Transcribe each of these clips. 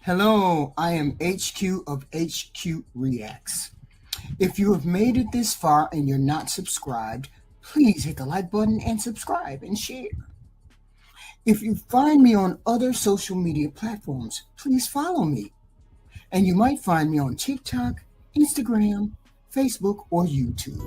Hello, I am HQ of HQ Reacts. If you have made it this far and you're not subscribed, please hit the like button and subscribe and share. If you find me on other social media platforms, please follow me. And you might find me on TikTok, Instagram, Facebook, or YouTube.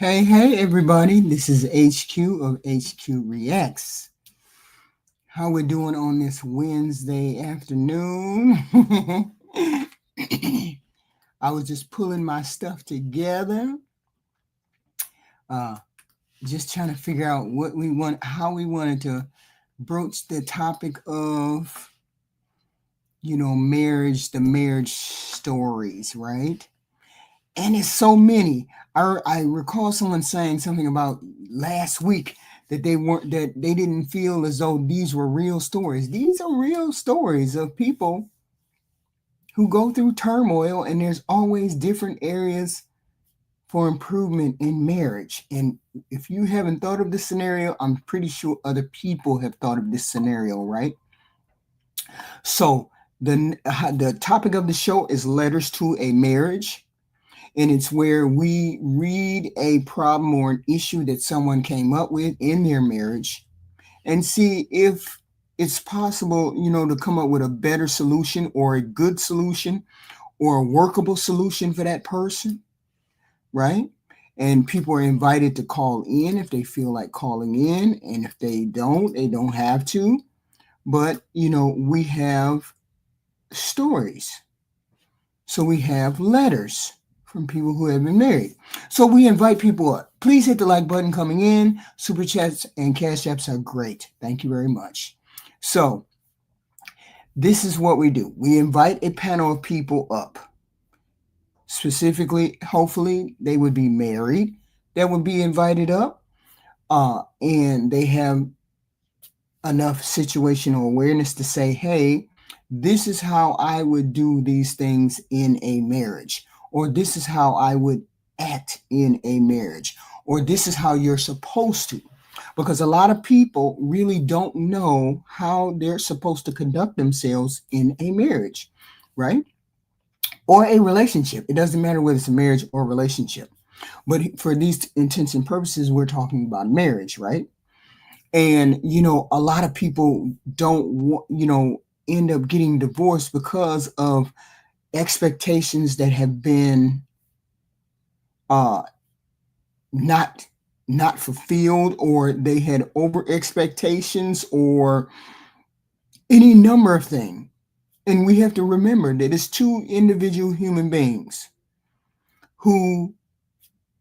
Hey, everybody. This is HQ of HQ Reacts. How we doing on this Wednesday afternoon? I was just pulling my stuff together. Just trying to figure out how we wanted to broach the topic of, marriage, the marriage stories, right? And it's so many. I recall someone saying something about last week that they didn't feel as though these were real stories. These are real stories of people who go through turmoil, and there's always different areas for improvement in marriage. And if you haven't thought of this scenario, I'm pretty sure other people have thought of this scenario, right? So the topic of the show is Letters to a Marriage. And it's where we read a problem or an issue that someone came up with in their marriage and see if it's possible, to come up with a better solution or a good solution or a workable solution for that person, right? And people are invited to call in if they feel like calling in. And if they don't have to. But, we have stories. So we have letters from people who have been married. So we invite people up. Please hit the like button coming in. Super chats and cash apps are great. Thank you very much. So this is what we do. We invite a panel of people up. Specifically, hopefully they would be married that would be invited up. And they have enough situational awareness to say, hey, this is how I would do these things in a marriage, or this is how I would act in a marriage, or this is how you're supposed to. Because a lot of people really don't know how they're supposed to conduct themselves in a marriage, right? Or a relationship. It doesn't matter whether it's a marriage or a relationship. But for these intents and purposes, we're talking about marriage, right? And, a lot of people don't, end up getting divorced because of expectations that have been not fulfilled, or they had over expectations, or any number of things. And we have to remember that it's two individual human beings who,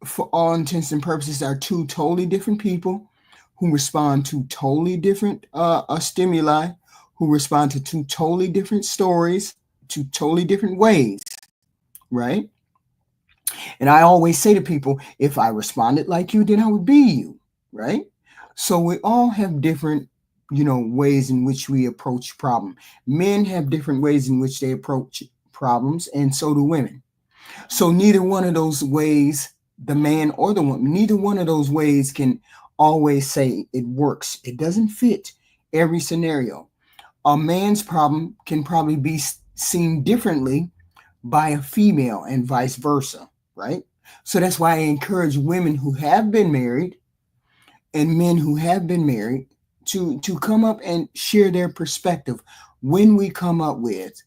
for all intents and purposes, are two totally different people who respond to totally different stimuli, who respond to two totally different stories, two totally different ways, right? And I always say to people, if I responded like you, then I would be you, right? So we all have different, ways in which we approach problem. Men have different ways in which they approach problems, and so do women. So neither one of those ways, the man or the woman, neither one of those ways can always say it works. It doesn't fit every scenario. A man's problem can probably be seen differently by a female and vice versa, right? So that's why I encourage women who have been married and men who have been married to come up and share their perspective when we come up with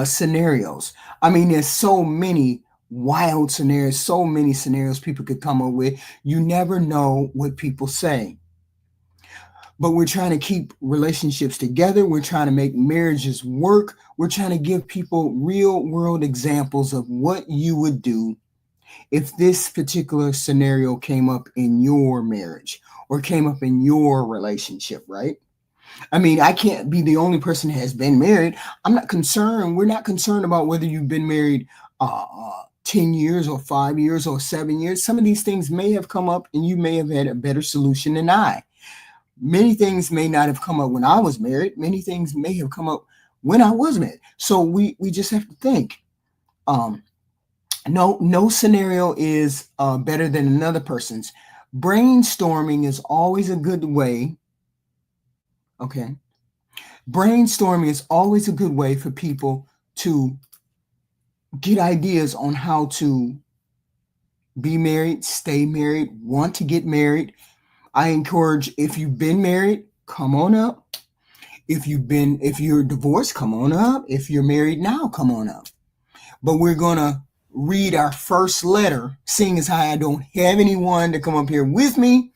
scenarios. I mean, there's so many wild scenarios, so many scenarios people could come up with. You never know what people say. but we're trying to keep relationships together. We're trying to make marriages work. We're trying to give people real world examples of what you would do if this particular scenario came up in your marriage or came up in your relationship, right? I mean, I can't be the only person that has been married. I'm not concerned. We're not concerned about whether you've been married 10 years or 5 years or 7 years. Some of these things may have come up and you may have had a better solution than I. Many things may not have come up when I was married. Many things may have come up when I was married. So we just have to think. Um, no scenario is better than another person's. Brainstorming is always a good way. Okay. Brainstorming is always a good way for people to get ideas on how to be married, stay married, want to get married. I encourage, if you've been married, come on up. If you're divorced, come on up. If you're married now, come on up. But we're gonna read our first letter, seeing as how I don't have anyone to come up here with me.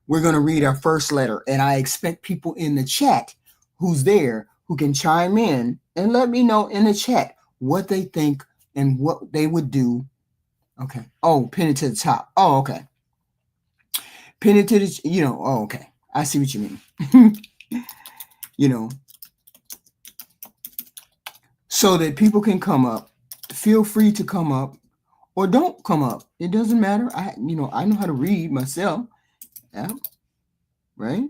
We're gonna read our first letter, and I expect people in the chat who's there who can chime in and let me know in the chat what they think and what they would do. Okay. Oh, pin it to the top. Oh, okay. Pin it to the, oh, okay. I see what you mean. So that people can come up. Feel free to come up or don't come up. It doesn't matter. I know how to read myself. Yeah. Right?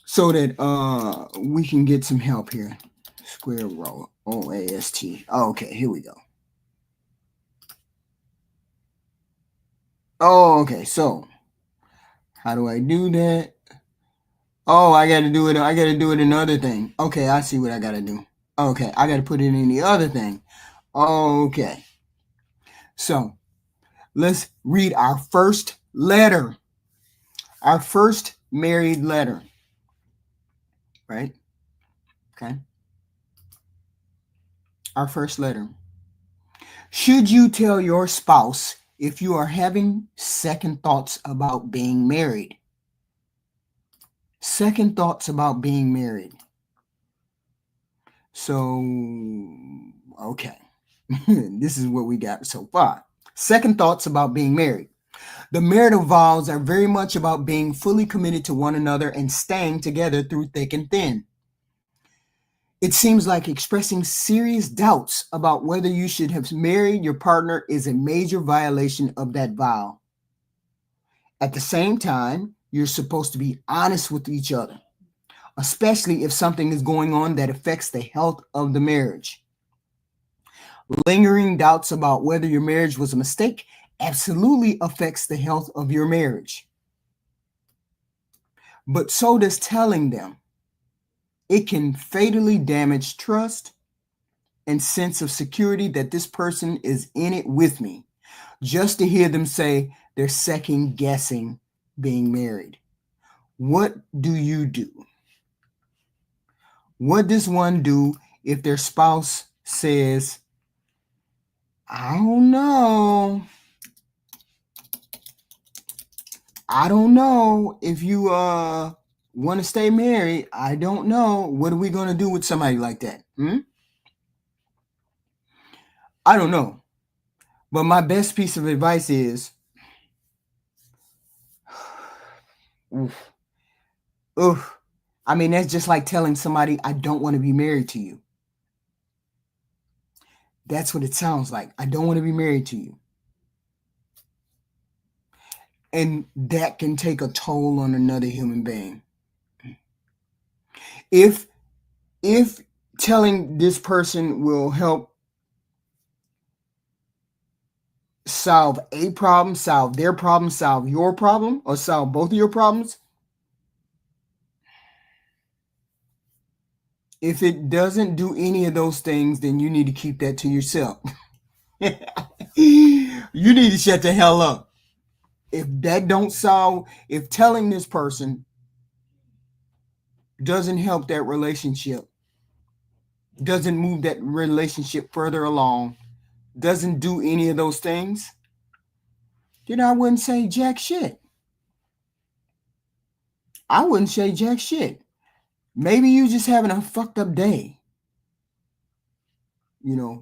So that we can get some help here. Square row. OAST. Oh, okay, here we go. Oh, okay. So how do I do that? Oh, I gotta do it. I gotta do it in another thing. Okay, I see what I gotta do. Okay, I gotta put it in the other thing. Okay. So let's read our first letter. Our first married letter. Right? Okay. Our first letter. Should you tell your spouse if you are having second thoughts about being married? Second thoughts about being married. So, okay. This is what we got so far. Second thoughts about being married. The marital vows are very much about being fully committed to one another and staying together through thick and thin. It seems like expressing serious doubts about whether you should have married your partner is a major violation of that vow. At the same time, you're supposed to be honest with each other, especially if something is going on that affects the health of the marriage. Lingering doubts about whether your marriage was a mistake absolutely affects the health of your marriage. But so does telling them. It can fatally damage trust and sense of security that this person is in it with me, just to hear them say they're second guessing being married. What do you do? What does one do if their spouse says, I don't know. I don't know if you want to stay married. I don't know. What are we going to do with somebody like that? I don't know. But my best piece of advice is, oof. I mean, that's just like telling somebody, I don't want to be married to you. That's what it sounds like. I don't want to be married to you. And that can take a toll on another human being. If telling this person will help solve a problem, solve their problem, solve your problem, or solve both of your problems, if it doesn't do any of those things, then you need to keep that to yourself. You need to shut the hell up. If that don't solve, if telling this person doesn't help that relationship, doesn't move that relationship further along, doesn't do any of those things, then I wouldn't say jack shit. I wouldn't say jack shit. Maybe you just having a fucked up day.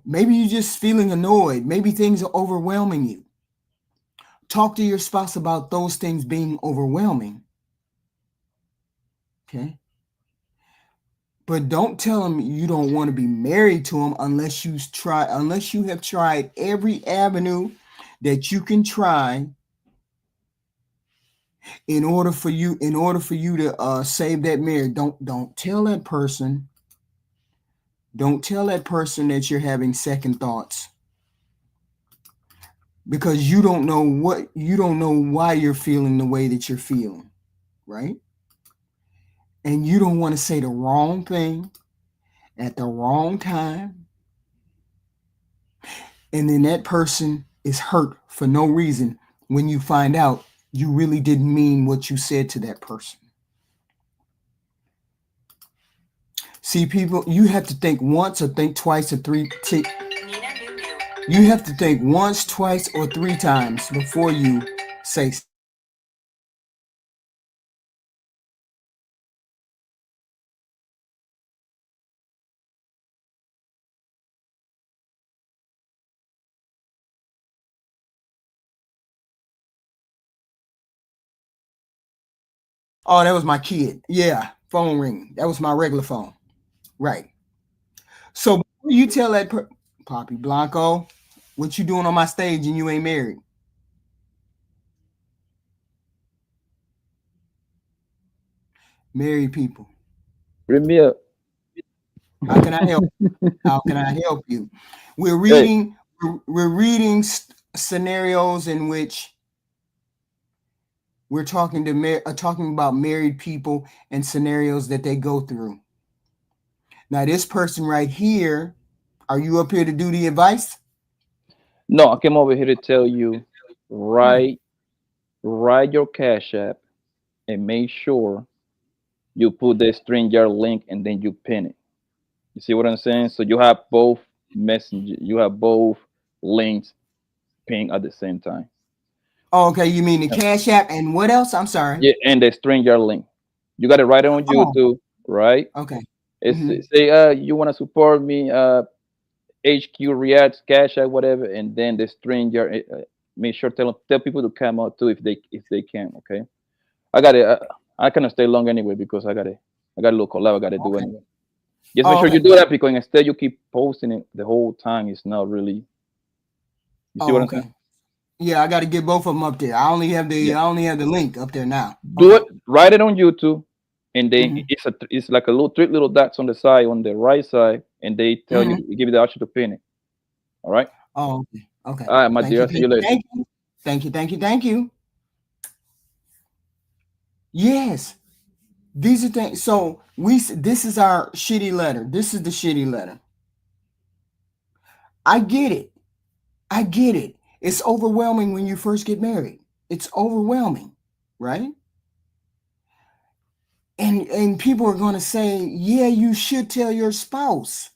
Maybe you just feeling annoyed. Maybe things are overwhelming you. Talk to your spouse about those things being overwhelming. Okay. But don't tell them you don't want to be married to them unless you have tried every avenue that you can try in order for you to save that marriage. Don't tell that person. Don't tell that person that you're having second thoughts, because you don't know why you're feeling the way that you're feeling, right? And you don't want to say the wrong thing at the wrong time, and then that person is hurt for no reason when you find out you really didn't mean what you said to that person. See, people, you have to think once or think twice or three. You have to think once, twice, or three times before you say something. Oh, that was my kid. Yeah, phone ring. That was my regular phone. Right. So before you tell Poppy Blanco, what you doing on my stage and you ain't married? Married people. Bring me up. How can I help? How can I help you? We're Hey, reading. We're reading scenarios in which we're talking about married people and scenarios that they go through. Now, this person right here, are you up here to do the advice? no, I came over here to tell you, Yeah. write your Cash App and make sure you put the StreamYard link and then you pin it. You see what I'm saying? So you have both you have both links ping at the same time. Oh, okay. You mean the Yeah, Cash App and what else? I'm sorry. yeah, and the StreamYard link. You got it right on Oh, YouTube, right? okay. It's Hmm. say you want to support me, HQ Reacts, Cash App, whatever, and then the StreamYard. Make sure tell people to come out too if they can. Okay, I got it. I cannot stay long anyway because I got a little collab I got to do Okay. anyway. Just make Oh, sure you okay. do that because instead you keep posting it the whole time. It's not really. You see Oh, what I'm saying? okay. Yeah, I got to get both of them up there. Yeah. I only have the link up there now. Do Okay. it. Write it on YouTube, and then Hmm. it's like a little three little dots on the side on the right side, and they tell you Hmm. give you the option to pin it. All right. Oh, okay. Okay. All right, my Thank dear. you. I'll see you Thank you. later. Thank you. Thank you. Thank you. Thank you. Yes. These are things. So this is our shitty letter. This is the shitty letter. I get it. I get it. It's overwhelming when you first get married. It's overwhelming, right? And people are going to say, "Yeah, you should tell your spouse."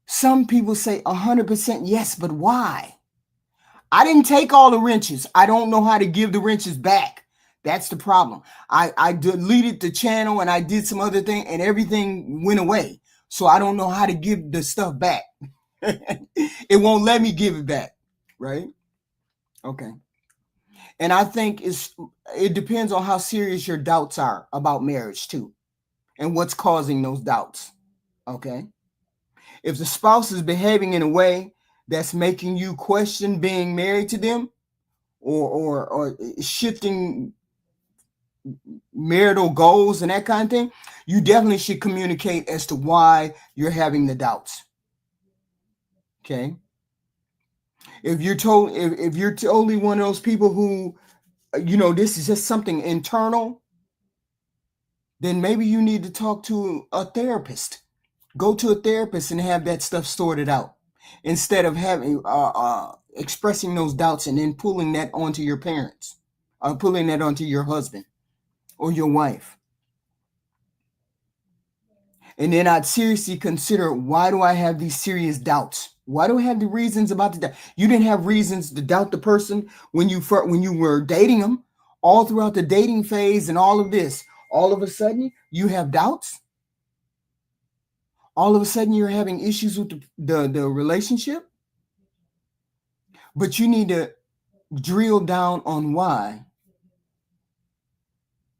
Some people say 100% yes, but why? I didn't take all the wrenches. I don't know how to give the wrenches back. That's the problem. I deleted the channel and I did some other thing and everything went away. So I don't know how to give the stuff back. It won't let me give it back. Right? Okay. And I think it depends on how serious your doubts are about marriage too and what's causing those doubts. Okay. If the spouse is behaving in a way that's making you question being married to them, or shifting marital goals and that kind of thing, you definitely should communicate as to why you're having the doubts. Okay. If you're totally one of those people who this is just something internal, then maybe you need to talk to a therapist. Go to a therapist and have that stuff sorted out instead of having expressing those doubts and then pulling that onto your parents, or pulling that onto your husband or your wife. And then I'd seriously consider, why do I have these serious doubts? Why do I have the reasons about the doubt? You didn't have reasons to doubt the person when you were dating them, all throughout the dating phase and all of this, all of a sudden you have doubts. All of a sudden you're having issues with the relationship, but you need to drill down on why.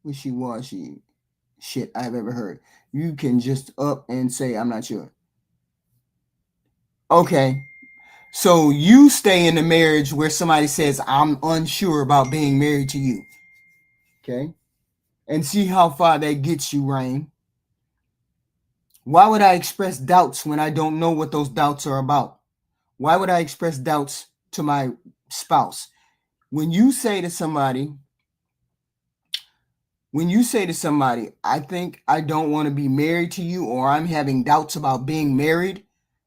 Wishy-washy shit I've ever heard. You can just up and say, I'm not sure. Okay. So you stay in a marriage where somebody says, I'm unsure about being married to you. Okay. And see how far that gets you, Rain. Why would I express doubts when I don't know what those doubts are about? Why would I express doubts to my spouse? When you say to somebody, I think I don't want to be married to you, or I'm having doubts about being married,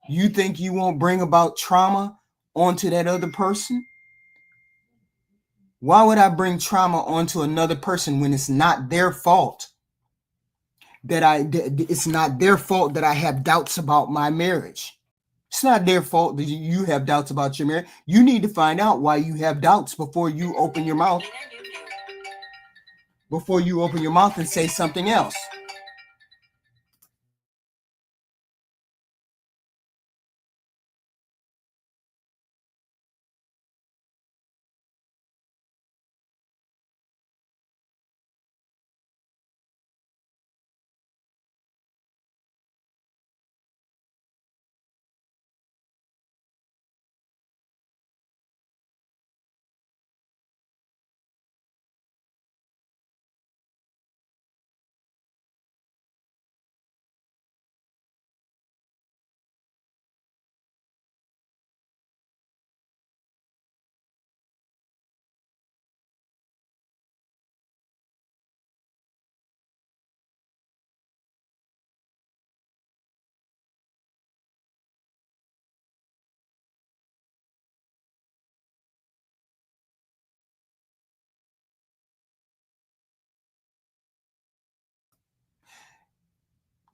you think you won't bring about trauma onto that other person? Why would I bring trauma onto another person when it's not their fault it's not their fault that I have doubts about my marriage? It's not their fault that you have doubts about your marriage. You need to find out why you have doubts before you open your mouth. Before you open your mouth and say something else.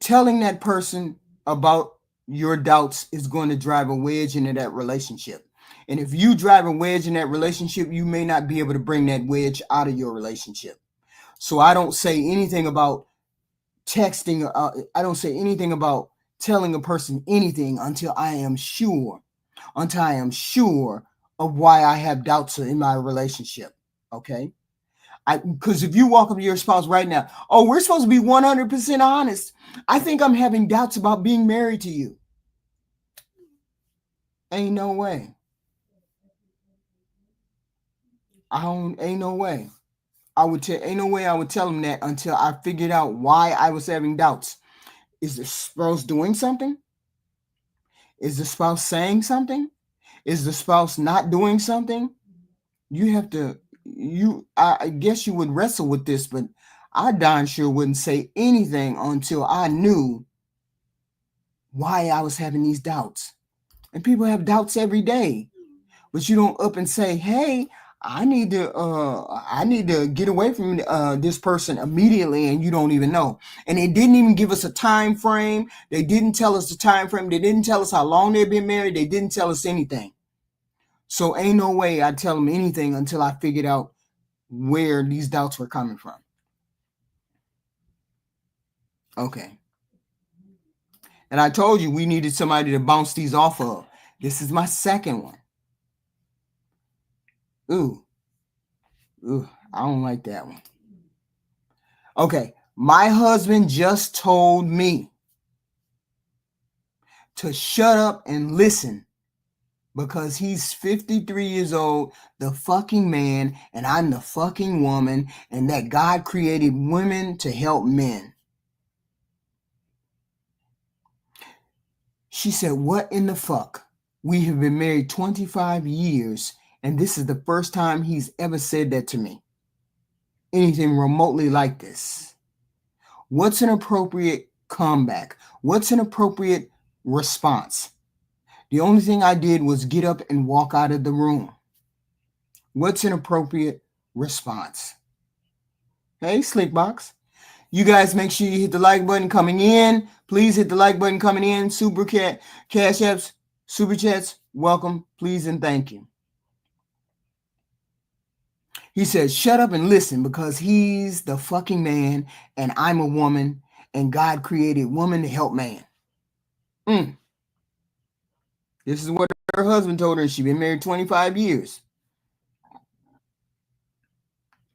Telling that person about your doubts is going to drive a wedge into that relationship. And if you drive a wedge in that relationship, you may not be able to bring that wedge out of your relationship. So I don't say anything about texting. I don't say anything about telling a person anything until I am sure of why I have doubts in my relationship. Okay. Because if you walk up to your spouse right now, oh, we're supposed to be 100% honest. I think I'm having doubts about being married to you. Ain't no way. Ain't no way. Ain't no way I would tell them that until I figured out why I was having doubts. Is the spouse doing something? Is the spouse saying something? Is the spouse not doing something? You have to, I guess you would wrestle with this, but I darn sure wouldn't say anything until I knew why I was having these doubts. And people have doubts every day, but you don't up and say, hey, I need to get away from this person immediately, and you don't even know. And they didn't even give us a time frame. They didn't tell us the time frame. They didn't tell us how long they've been married. They didn't tell us anything. So ain't no way I'd tell them anything until I figured out where these doubts were coming from. Okay. And I told you we needed somebody to bounce these off of. This is my second one. Ooh, I don't like that one. Okay, my husband just told me to shut up and listen because he's 53 years old, the fucking man, and I'm the fucking woman, and that God created women to help men. She said, what in the fuck? We have been married 25 years, and this is the first time he's ever said that to me. Anything remotely like this. What's an appropriate comeback? What's an appropriate response? The only thing I did was get up and walk out of the room. What's an appropriate response? Hey, Slickbox. You guys make sure you hit the like button coming in. Please hit the like button coming in. Super Cash Apps, Super Chats, welcome, please, and thank you. He says, shut up and listen because he's the fucking man and I'm a woman and God created woman to help man. Mm. This is what her husband told her, and she's been married 25 years.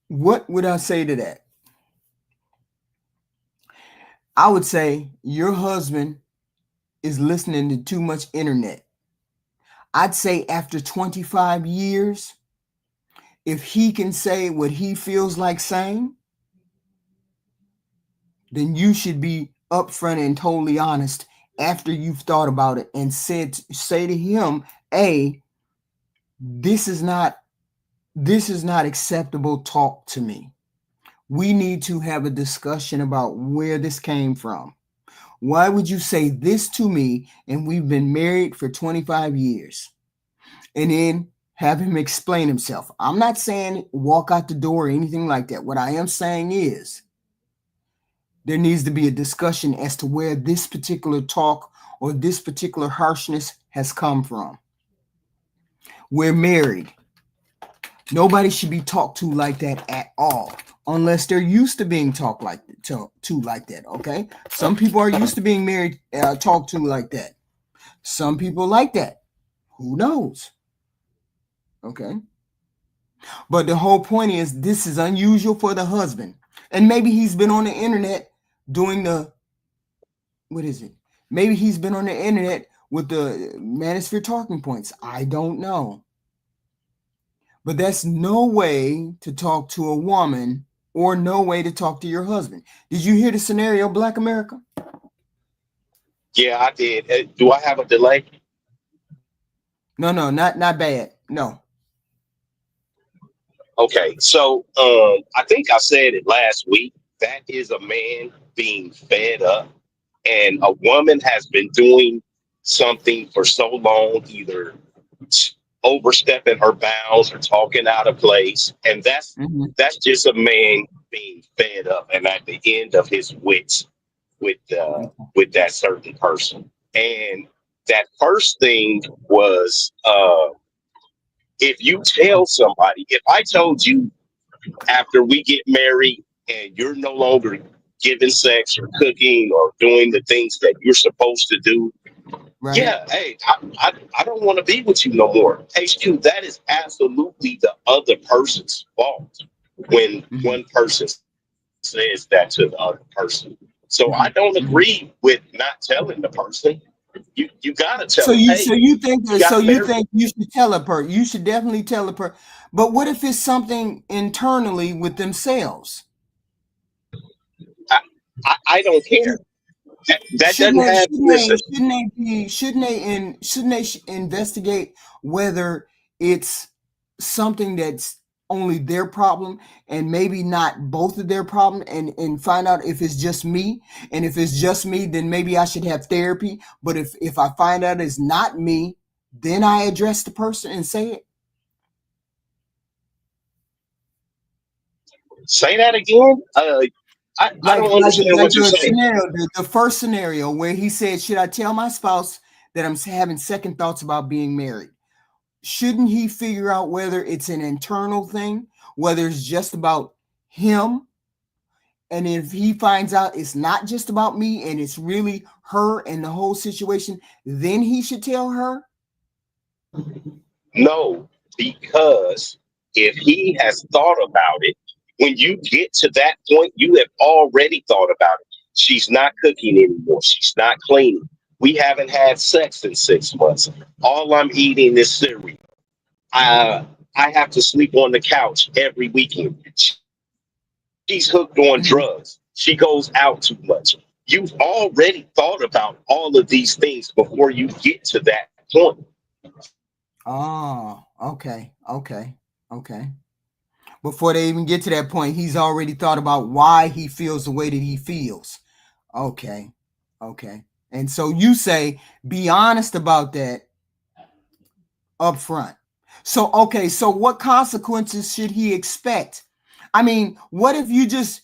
What would I say to that? I would say your husband is listening to too much internet. I'd say after 25 years, if he can say what he feels like saying, then you should be upfront and totally honest after you've thought about it and say to him, "Hey, this is not acceptable talk to me. We need to have a discussion about where this came from. Why would you say this to me and we've been married for 25 years?" And then have him explain himself. I'm not saying walk out the door or anything like that. What I am saying is there needs to be a discussion as to where this particular talk or this particular harshness has come from. We're married. Nobody should be talked to like that at all, unless they're used to being talked like to like that. Okay, some people are used to being married, talked to like that. Some people like that. Who knows? Okay, but the whole point is this is unusual for the husband, and maybe he's been on the internet doing the what is it? Maybe he's been on the internet with the manosphere talking points. I don't know. But that's no way to talk to a woman or no way to talk to your husband. Did you hear the scenario, Black America? Yeah, I did. Do I have a delay? No, no, not bad. No. Okay, so I think I said it last week. That is a man being fed up, and a woman has been doing something for so long, either overstepping her bounds or talking out of place, and Mm-hmm. that's just a man being fed up and at the end of his wits with that certain person. And that first thing was, if you tell somebody, if I told you after we get married and you're no longer giving sex or cooking or doing the things that you're supposed to do, Right. yeah, hey, I don't want to be with you no more. HQ, that is absolutely the other person's fault when Mm-hmm. one person says that to the other person. So I Mm-hmm. don't Mm-hmm. agree with not telling the person. You gotta tell So them, you hey, so you think you that so got you married. think you should tell a person. You should definitely tell a person. But what if it's something internally with themselves? I, I don't care. That Shouldn't doesn't they have, shouldn't they listen, shouldn't they be shouldn't they investigate whether it's something that's only their problem and maybe not both of their problem, and find out if it's just me, and if it's just me then maybe I should have therapy, but if I find out it's not me, then I address the person and say it. say that again. I like don't like understand like what you're the saying. scenario, the first scenario where he said, should I tell my spouse that I'm having second thoughts about being married? Shouldn't he figure out whether it's an internal thing, whether it's just about him? And if he finds out it's not just about me and it's really her and the whole situation, then he should tell her. No, because if he has thought about it, when you get to that point, you have already thought about it. She's not cooking anymore. She's not cleaning. We haven't had sex in 6 months. All I'm eating is cereal. I I have to sleep on the couch every weekend. She's hooked on Mhm. drugs. She goes out too much. You've already thought about all of these things before you get to that point. Oh, okay, okay, okay. Before they even get to that point, he's already thought about why he feels the way that he feels. Okay, okay. And so you say, be honest about that up front. So, okay, so what consequences should he expect? I mean, what if you just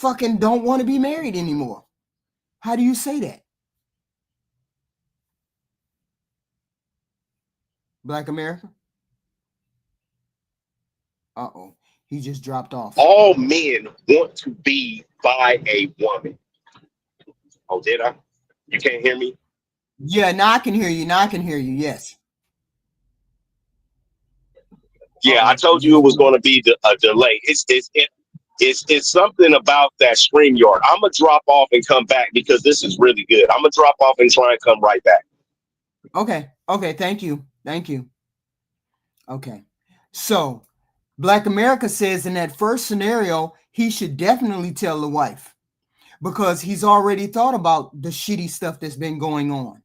fucking don't want to be married anymore? How do you say that? Black America? Uh-oh. He just dropped off. All men want to be by a woman. Oh, did I? You can't hear me? Yeah, now I can hear you. Now I can hear you. Yes. Yeah, I He told you it just was going to be a delay. It's something about that stream yard. I'm gonna drop off and come back because this is really good. I'm gonna drop off and try and come right back. okay. Okay, thank you. Thank you. Okay. So Black America says in that first scenario, he should definitely tell the wife because he's already thought about the shitty stuff that's been going on.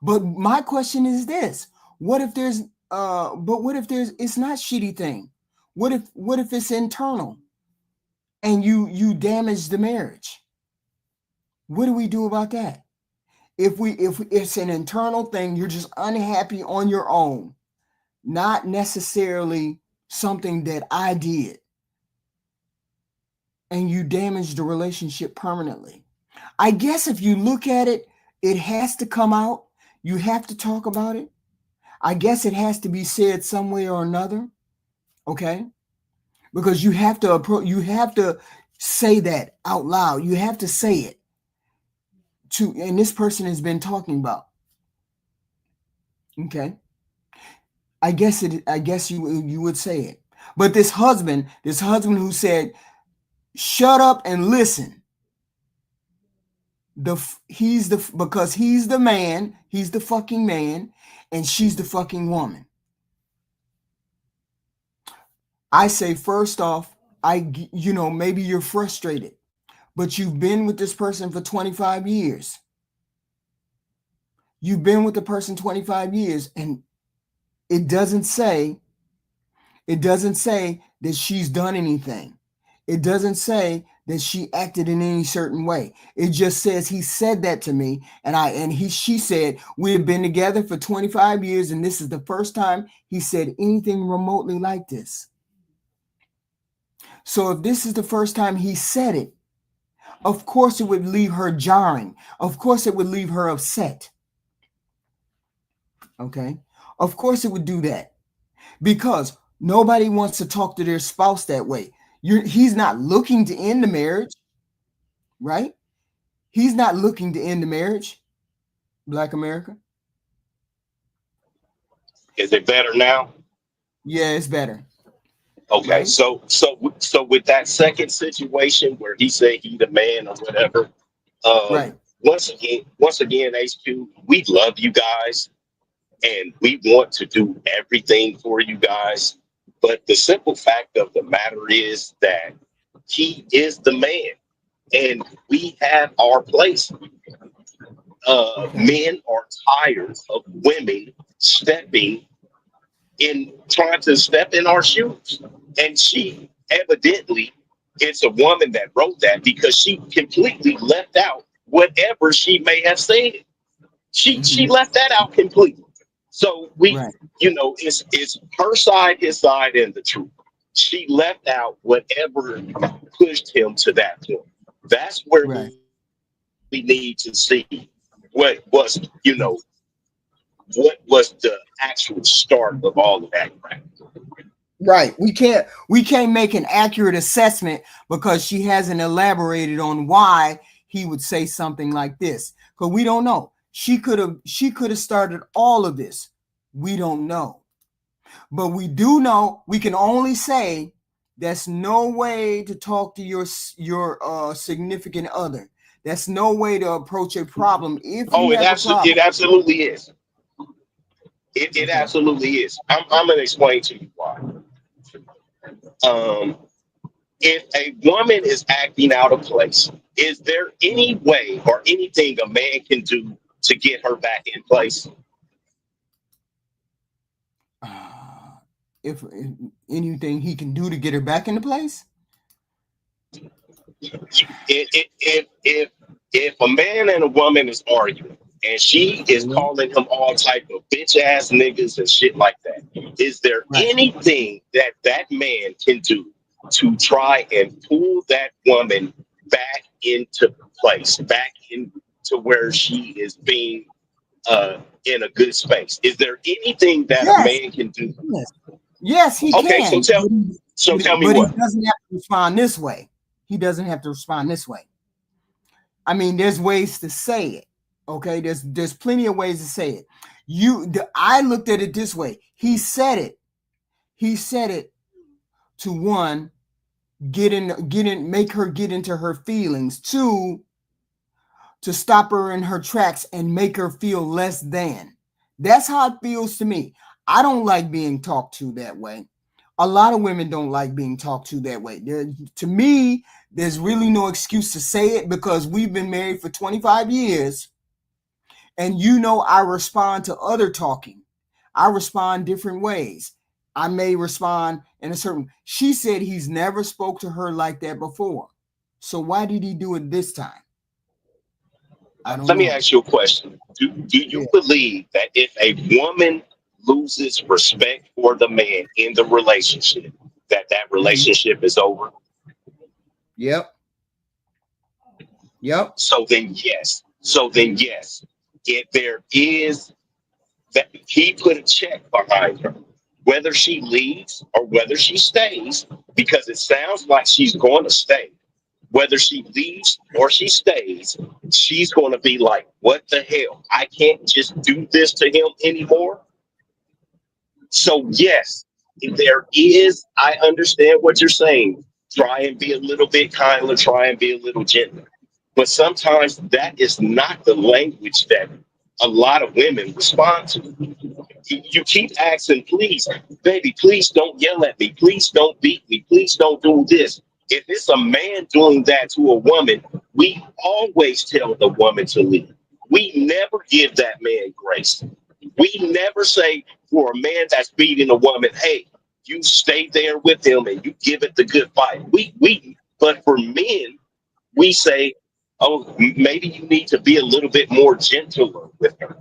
But my question is this: what if there's but what if there's it's not shitty thing? What if it's internal and you damage the marriage? What do we do about that? If it's an internal thing, you're just unhappy on your own, not necessarily something that I did, and you damage the relationship permanently. I guess if you look at it, it has to come out. You have to talk about it. I guess it has to be said some way or another. Okay? Because you have to say that out loud. You have to say it to and this person has been talking about. Okay? I guess you would say it. But this husband who said, "Shut up and listen." Because he's the man, he's the fucking man, and she's the fucking woman. I say first off, maybe you're frustrated, but you've been with this person for 25 years. You've been with the person 25 years, and it doesn't say It doesn't say that she's done anything. It doesn't say that she acted in any certain way. It just says he said that to me, she said we have been together for 25 years, and this is the first time he said anything remotely like this. So if this is the first time he said it, of course it would leave her jarring. Of course it would leave her upset. Okay? Of course it would do that. Because nobody wants to talk to their spouse that way. He's not looking to end the marriage, right? He's not looking to end the marriage, Black America. Is it better now? Yeah, it's better, Okay, right? so with that second situation where he said he the man or whatever, Right. once again, HQ, we love you guys and we want to do everything for you guys. But the simple fact of the matter is that he is the man and we have our place. Okay. Men are tired of women stepping in, trying to step in our shoes. And she evidently, it's a woman that wrote that because she completely left out whatever she may have said. She Mm-hmm. left that out completely. So we, Right. it's her side, his side, and the truth. She left out whatever pushed him to that point. That's where we Right. need to see what was what was the actual start of all of that crap. Right. We can't make an accurate assessment because she hasn't elaborated on why he would say something like this. Because we don't know. She could have started all of this. We don't know. But we do know we can only say that's no way to talk to your significant other. That's no way to approach a problem if you Oh, have a it problem. absolutely is. It Okay. absolutely is. I'm gonna explain to you why. Um, if a woman is acting out of place, is there any way or anything a man can do to get her back in place? Uh, if anything he can do to get her back into place. If a man and a woman is arguing and she is Yeah. calling him all type of bitch ass niggas and shit like that, is there Right. anything that that man can do to try and pull that woman back into place, back into where she is being in a good space? Is there anything that a Yes. man can do? Yes. Yes, he Okay, so can. So tell me But he what. doesn't have to respond this way. He doesn't have to respond this way. I mean, there's ways to say it. Okay, there's plenty of ways to say it. I looked at it this way. He said it. He said it to one, make her get into her feelings. Two, to stop her in her tracks and make her feel less than. That's how it feels to me. I don't like being talked to that way. A lot of women don't like being talked to that way. To me, there's really no excuse to say it because we've been married for 25 years. And I respond to other talking. I respond different ways. I may respond in a certain. She said he's never spoke to her like that before. So why did he do it this time? I don't Let me know. ask you a question. Do Yeah. you believe that if a woman loses respect for the man in the relationship, that Mhm. relationship is over? Yep. Yep. So then yes, if there is that he put a check behind her, whether she leaves or whether she stays, because it sounds like she's going to stay. Whether she leaves or she stays, she's going to be like, what the hell? I can't just do this to him anymore. So, yes, there is, I understand what you're saying. Try and be a little bit kinder, try and be a little gentler. But sometimes that is not the language that a lot of women respond to. You keep asking, please, baby, please don't yell at me. Please don't beat me. Please don't do this. If it's a man doing that to a woman, we always tell the woman to leave. We never give that man grace. We never say for a man that's beating a woman, hey, you stay there with him and you give it the good fight. But for men, we say, oh, maybe you need to be a little bit more gentler with her.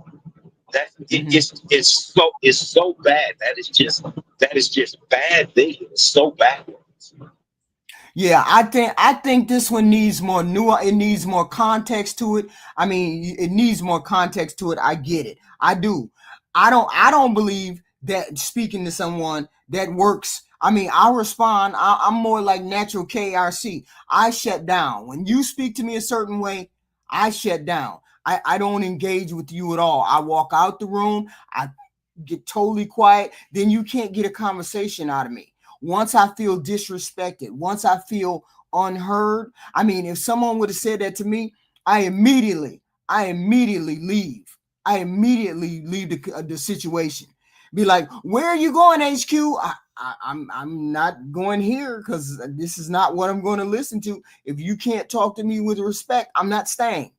Mhm. It's so bad. That is just bad thing. It's so backwards. Yeah, I think this one needs more nuance. It needs more context to it. I mean, it needs more context to it. I get it. I do. I don't believe that speaking to someone that works. I mean, I respond. I'm more like natural KRC. I shut down. When you speak to me a certain way, I shut down. I don't engage with you at all. I walk out the room. I get totally quiet. Then you can't get a conversation out of me. Once I feel disrespected, once I feel unheard, I mean, if someone would have said that to me, I immediately leave. I immediately leave the situation. Be like, where are you going, HQ? I'm not going here because this is not what I'm going to listen to. If you can't talk to me with respect, I'm not staying.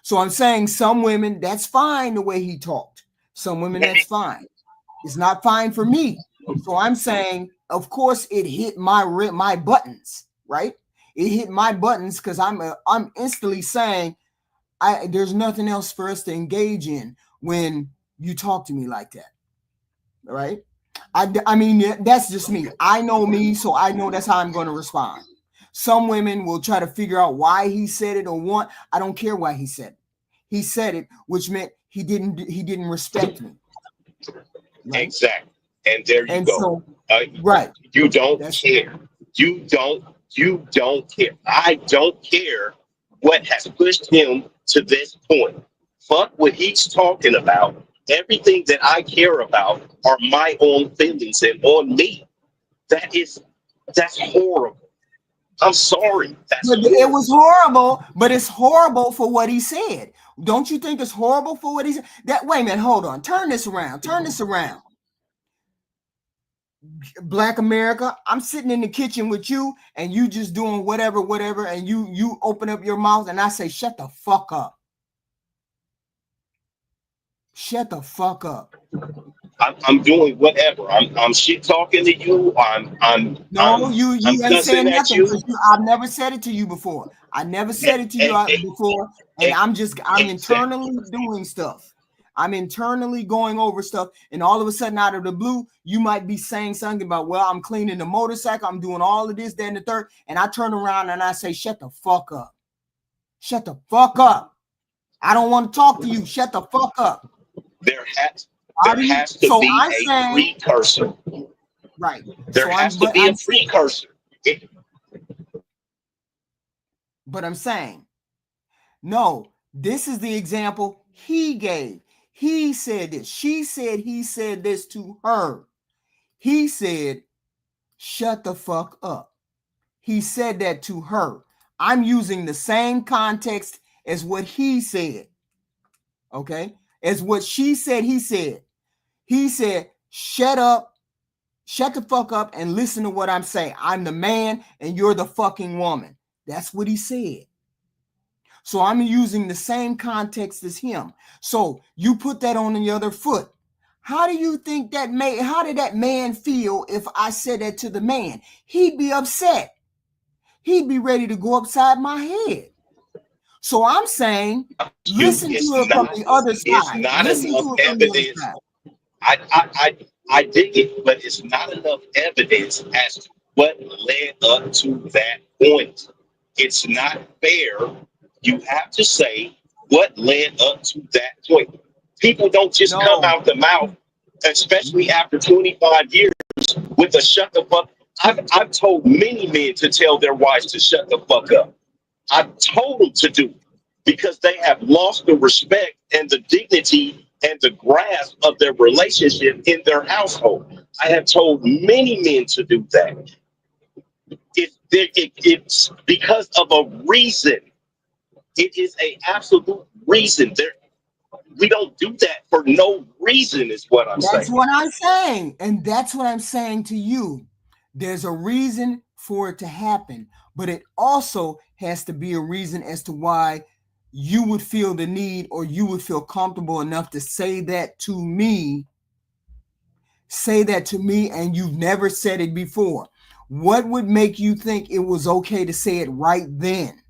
So I'm saying some women, that's fine the way he talked. Some women, that's fine. It's not fine for me. So I'm saying, of course, it hit my buttons, right? It hit my buttons because I'm instantly saying, there's nothing else for us to engage in when you talk to me like that, right? I mean, that's just me. I know me, so I know that's how I'm going to respond. Some women will try to figure out why he said it or what. I don't care why he said it. He said it, which meant he didn't respect me, right? Exactly. And there you And go. so, Uh, right. you don't That's care. You don't care. I don't care what has pushed him to this point. Fuck what he's talking about. Everything that I care about are my own feelings and on me. That's horrible. I'm sorry. That's but it horrible. was horrible, but it's horrible for what he said. Don't you think it's horrible for what he said? That wait a minute, hold on. Turn this around. Turn this around. Black America, I'm sitting in the kitchen with you and you just doing whatever, and you open up your mouth and I say, shut the fuck up. Shut the fuck up. I'm doing whatever. I'm shit talking to you. No, I'm you ain't cussing saying at nothing you. because I've never said it to you before. I never said it to you before, and I'm Exactly. internally doing stuff. I'm internally going over stuff, and all of a sudden, out of the blue, you might be saying something about, well, I'm cleaning the motorcycle, I'm doing all of this, that, and the third, and I turn around and I say, shut the fuck up. Shut the fuck up. I don't want to talk to you. Shut the fuck up. There has How there do you? has to So be I'm a saying, precursor. Right. There So has I'm, to but be a I'm, precursor. but I'm saying, no, this is the example he gave. He said this. She said he said this to her. He said, shut the fuck up. He said that to her. I'm using the same context as what he said. Okay? As what she said, he said. He said, shut the fuck up and listen to what I'm saying. I'm the man and you're the fucking woman. That's what he said. So I'm using the same context as him. So you put that on the other foot. How do you think that how did that man feel if I said that to the man? He'd be upset. He'd be ready to go upside my head. So I'm saying, listen to it from the other It's side. not Listen enough to it from the other evidence. side. I, I, I, I dig it, but it's not enough evidence as to what led up to that point. It's not fair. You have to say what led up to that point. People don't just come No. out the mouth, especially after 25 years, with a shut the fuck. I've told many men to tell their wives to shut the fuck up. I've told them to do it because they have lost the respect and the dignity and the grasp of their relationship in their household. I have told many men to do that. It's because of a reason. It is a absolute reason. We don't do that for no reason, is what I'm That's saying. what I'm saying. And that's what I'm saying to you. There's a reason for it to happen, but it also has to be a reason as to why you would feel the need or you would feel comfortable enough to say that to me. Say that to me, and you've never said it before. What would make you think it was okay to say it right then?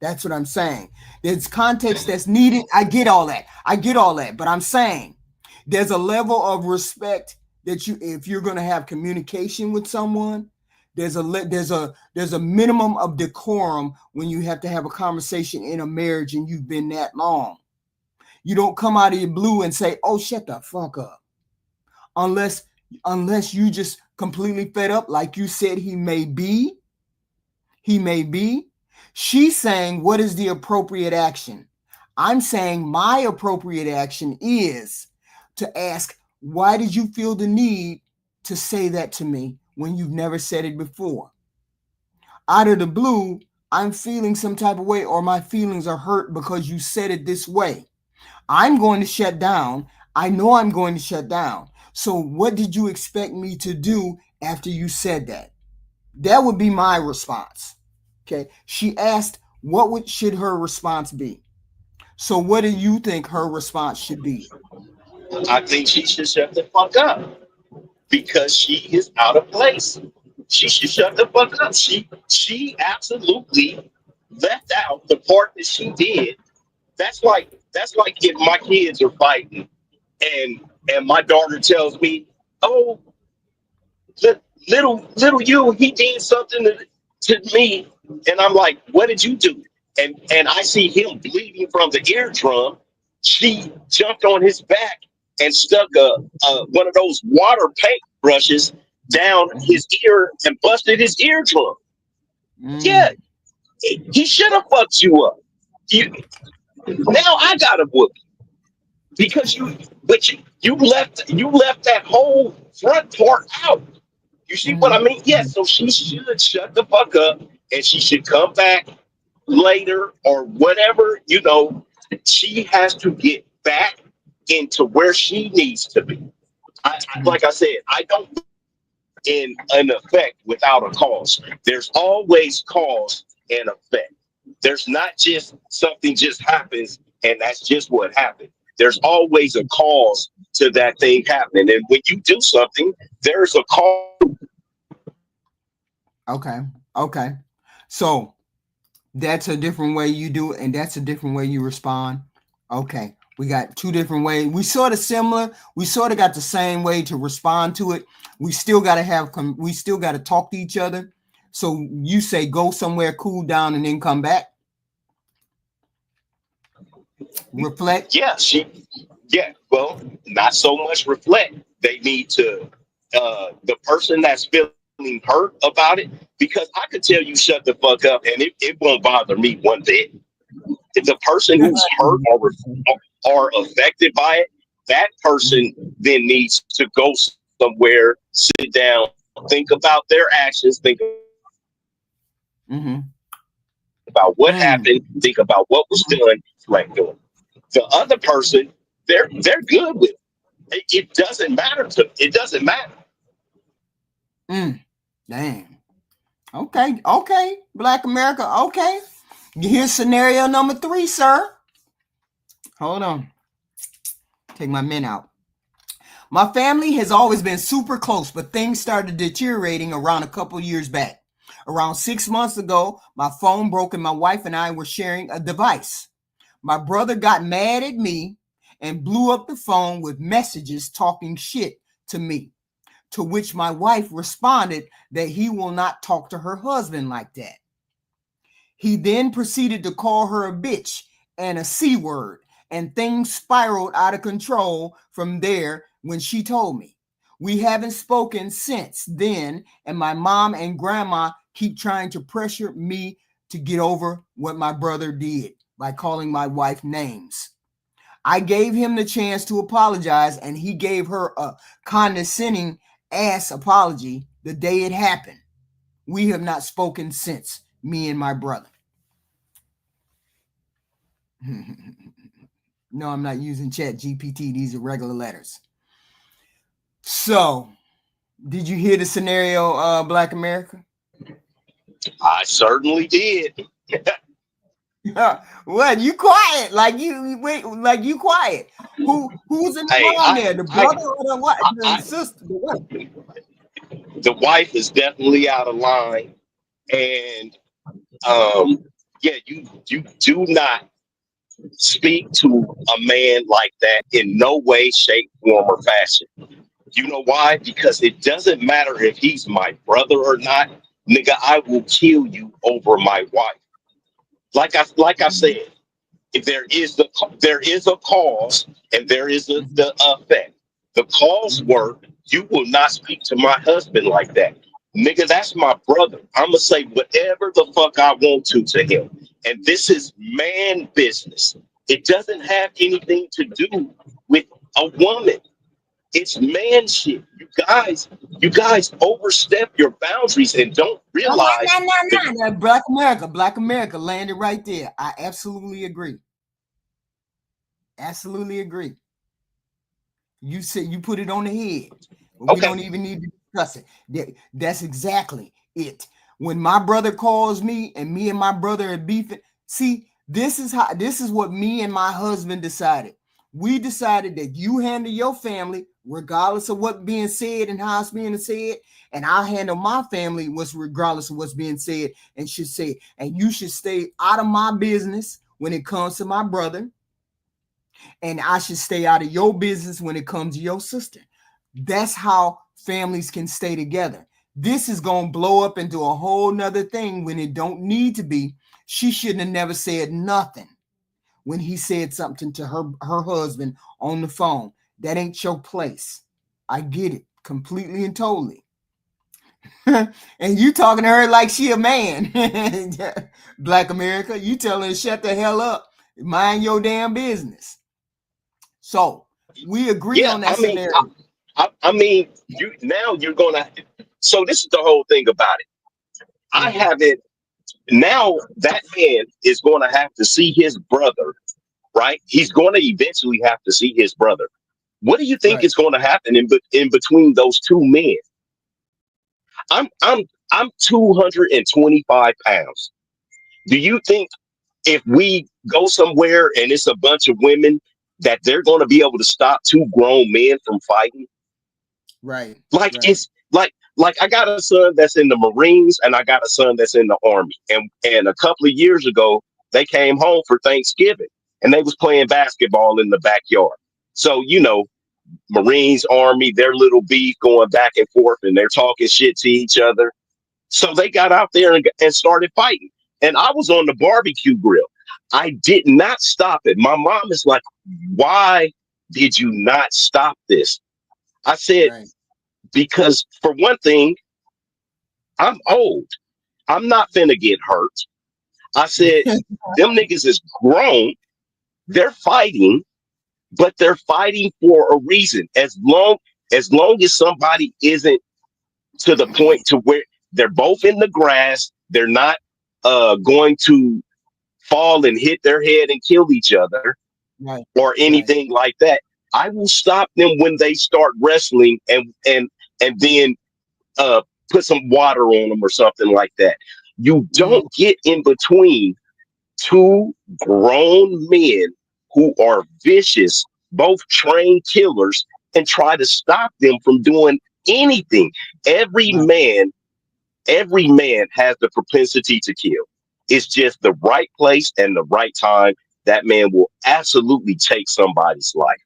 That's what I'm saying. There's context that's needed. I get all that. I get all that. But I'm saying there's a level of respect that you, if you're going to have communication with someone, there's a minimum of decorum when you have to have a conversation in a marriage and you've been that long. You don't come out of your blue and say, "Oh, shut the fuck up," unless you just completely fed up, like you said he may be. He may be. She's saying, what is the appropriate action? I'm saying my appropriate action is to ask, why did you feel the need to say that to me when you've never said it before? Out of the blue, I'm feeling some type of way, or my feelings are hurt because you said it this way. I'm going to shut down. I know I'm going to shut down. So, what did you expect me to do after you said that? That would be my response. Okay. She asked, should her response be? So what do you think her response should be? I think she should shut the fuck up because she is out of place. She should shut the fuck up. She absolutely left out the part that she did. That's like if my kids are fighting and my daughter tells me, "Oh, little you, he did something to me," and I'm like, "What did you do?" And I see him bleeding from the eardrum. She jumped on his back and stuck a one of those water paint brushes down his ear and busted his eardrum. Yeah, Mm, he should have fucked you up. You, now I got a whoop because you left that whole front part out. You see what I mhm, mean? Yes. mhm. So she should shut the fuck up and she should come back later or whatever. She has to get back into where she needs to be. Like I said, I don't in an effect without a cause. There's always cause and effect. There's not just something just happens and that's just what happened. There's always a cause to that thing happening. And when you do something, there's a cause. Okay. Okay. So that's a different way you do it, and that's a different way you respond. Okay. We got two different ways. We sort of similar. We sort of got the same way to respond to it. We still got to we still got to talk to each other. So you say go somewhere, cool down, and then come back, reflect. Yeah, well, not so much reflect. They need to the person that's feeling hurt about it, because I could tell you shut the fuck up and it won't bother me one bit. The person who's hurt or affected by it, that person then needs to go somewhere, sit down, think about their actions, think about what happened, think about what was done, reflect on it. The other person, they're good with it. It doesn't matter to it doesn't matter. Damn. Okay. Okay. Black America. Okay. Here's scenario number 3, sir. Hold on. Take my men out. My family has always been super close, but things started deteriorating around a couple years back. Around 6 months ago, my phone broke and my wife and I were sharing a device. My brother got mad at me and blew up the phone with messages talking shit to me, to which my wife responded that he will not talk to her husband like that. He then proceeded to call her a bitch and a C word, and things spiraled out of control from there when she told me. We haven't spoken since then, and my mom and grandma keep trying to pressure me to get over what my brother did by calling my wife names. I gave him the chance to apologize, and he gave her a condescending ass apology the day it happened. We have not spoken since, me and my brother. No, I'm not using Chat GPT. These are regular letters. So, did you hear the scenario, Black America? I certainly did. What? You quiet? Like you wait? Like you quiet? Who's in the Hey, wrong there? The brother or the what? The sister? The what? the wife is definitely out of line, and um, yeah, you do not speak to a man like that in no way, shape, form, or fashion. You know why? Because it doesn't matter if he's my brother or not, nigga. I will kill you over my wife. Like I said, if there is a cause and there is the effect. The cause were you will not speak to my husband like that. Nigga, that's my brother. I'ma say whatever the fuck I want to him. And this is man business. It doesn't have anything to do with a woman. It's man shit. You guys overstep your boundaries and don't No, realize that. no. Black America landed right there. I absolutely agree. Absolutely agree. You said you put it on the head, but we don't Okay, even need to discuss it. That's exactly it. When my brother calls me and me and my brother are beefing, see, this is what me and my husband decided. We decided that you handle your family regardless of what's being said and how it's being said, and I handle my family what's regardless of what's being said and should say. And you should stay out of my business when it comes to my brother, and I should stay out of your business when it comes to your sister. That's how families can stay together. This is going to blow up into a whole nother thing when it don't need to be. She shouldn't have never said nothing when he said something to her husband on the phone. That ain't your place. I get it completely and totally. And you talking to her like she a man. Black America, you telling her to shut the hell up, mind your damn business. So we agree yeah, on that scenario. I mean, you're gonna. So this is the whole thing about it. I Mhm. haven't. Now that man is going to have to see his brother, right? He's going to eventually have to see his brother. What do you think Right. is going to happen in between those two men? I'm 225 pounds. Do you think if we go somewhere and it's a bunch of women that they're going to be able to stop two grown men from fighting? Right. Like Right. it's like I got a son that's in the Marines and I got a son that's in the Army. And a couple of years ago, they came home for Thanksgiving and they was playing basketball in the backyard. So, Marines, Army, their little beef going back and forth and they're talking shit to each other. So they got out there and started fighting. And I was on the barbecue grill. I did not stop it. My mom is like, why did you not stop this? I said, Right. Because for one thing, I'm old. I'm not finna get hurt. I said, them niggas is grown. They're fighting, but they're fighting for a reason. As long as somebody isn't to the point to where they're both in the grass, they're not going to fall and hit their head and kill each other Right. or Right. anything like that. I will stop them when they start wrestling and then uh put some water on them or something like that. You Mm, don't get in between two grown men who are vicious, both trained killers, and try to stop them from doing anything. Every right. man, every man has the propensity to kill. It's just the right place and the right time. That man will absolutely take somebody's life.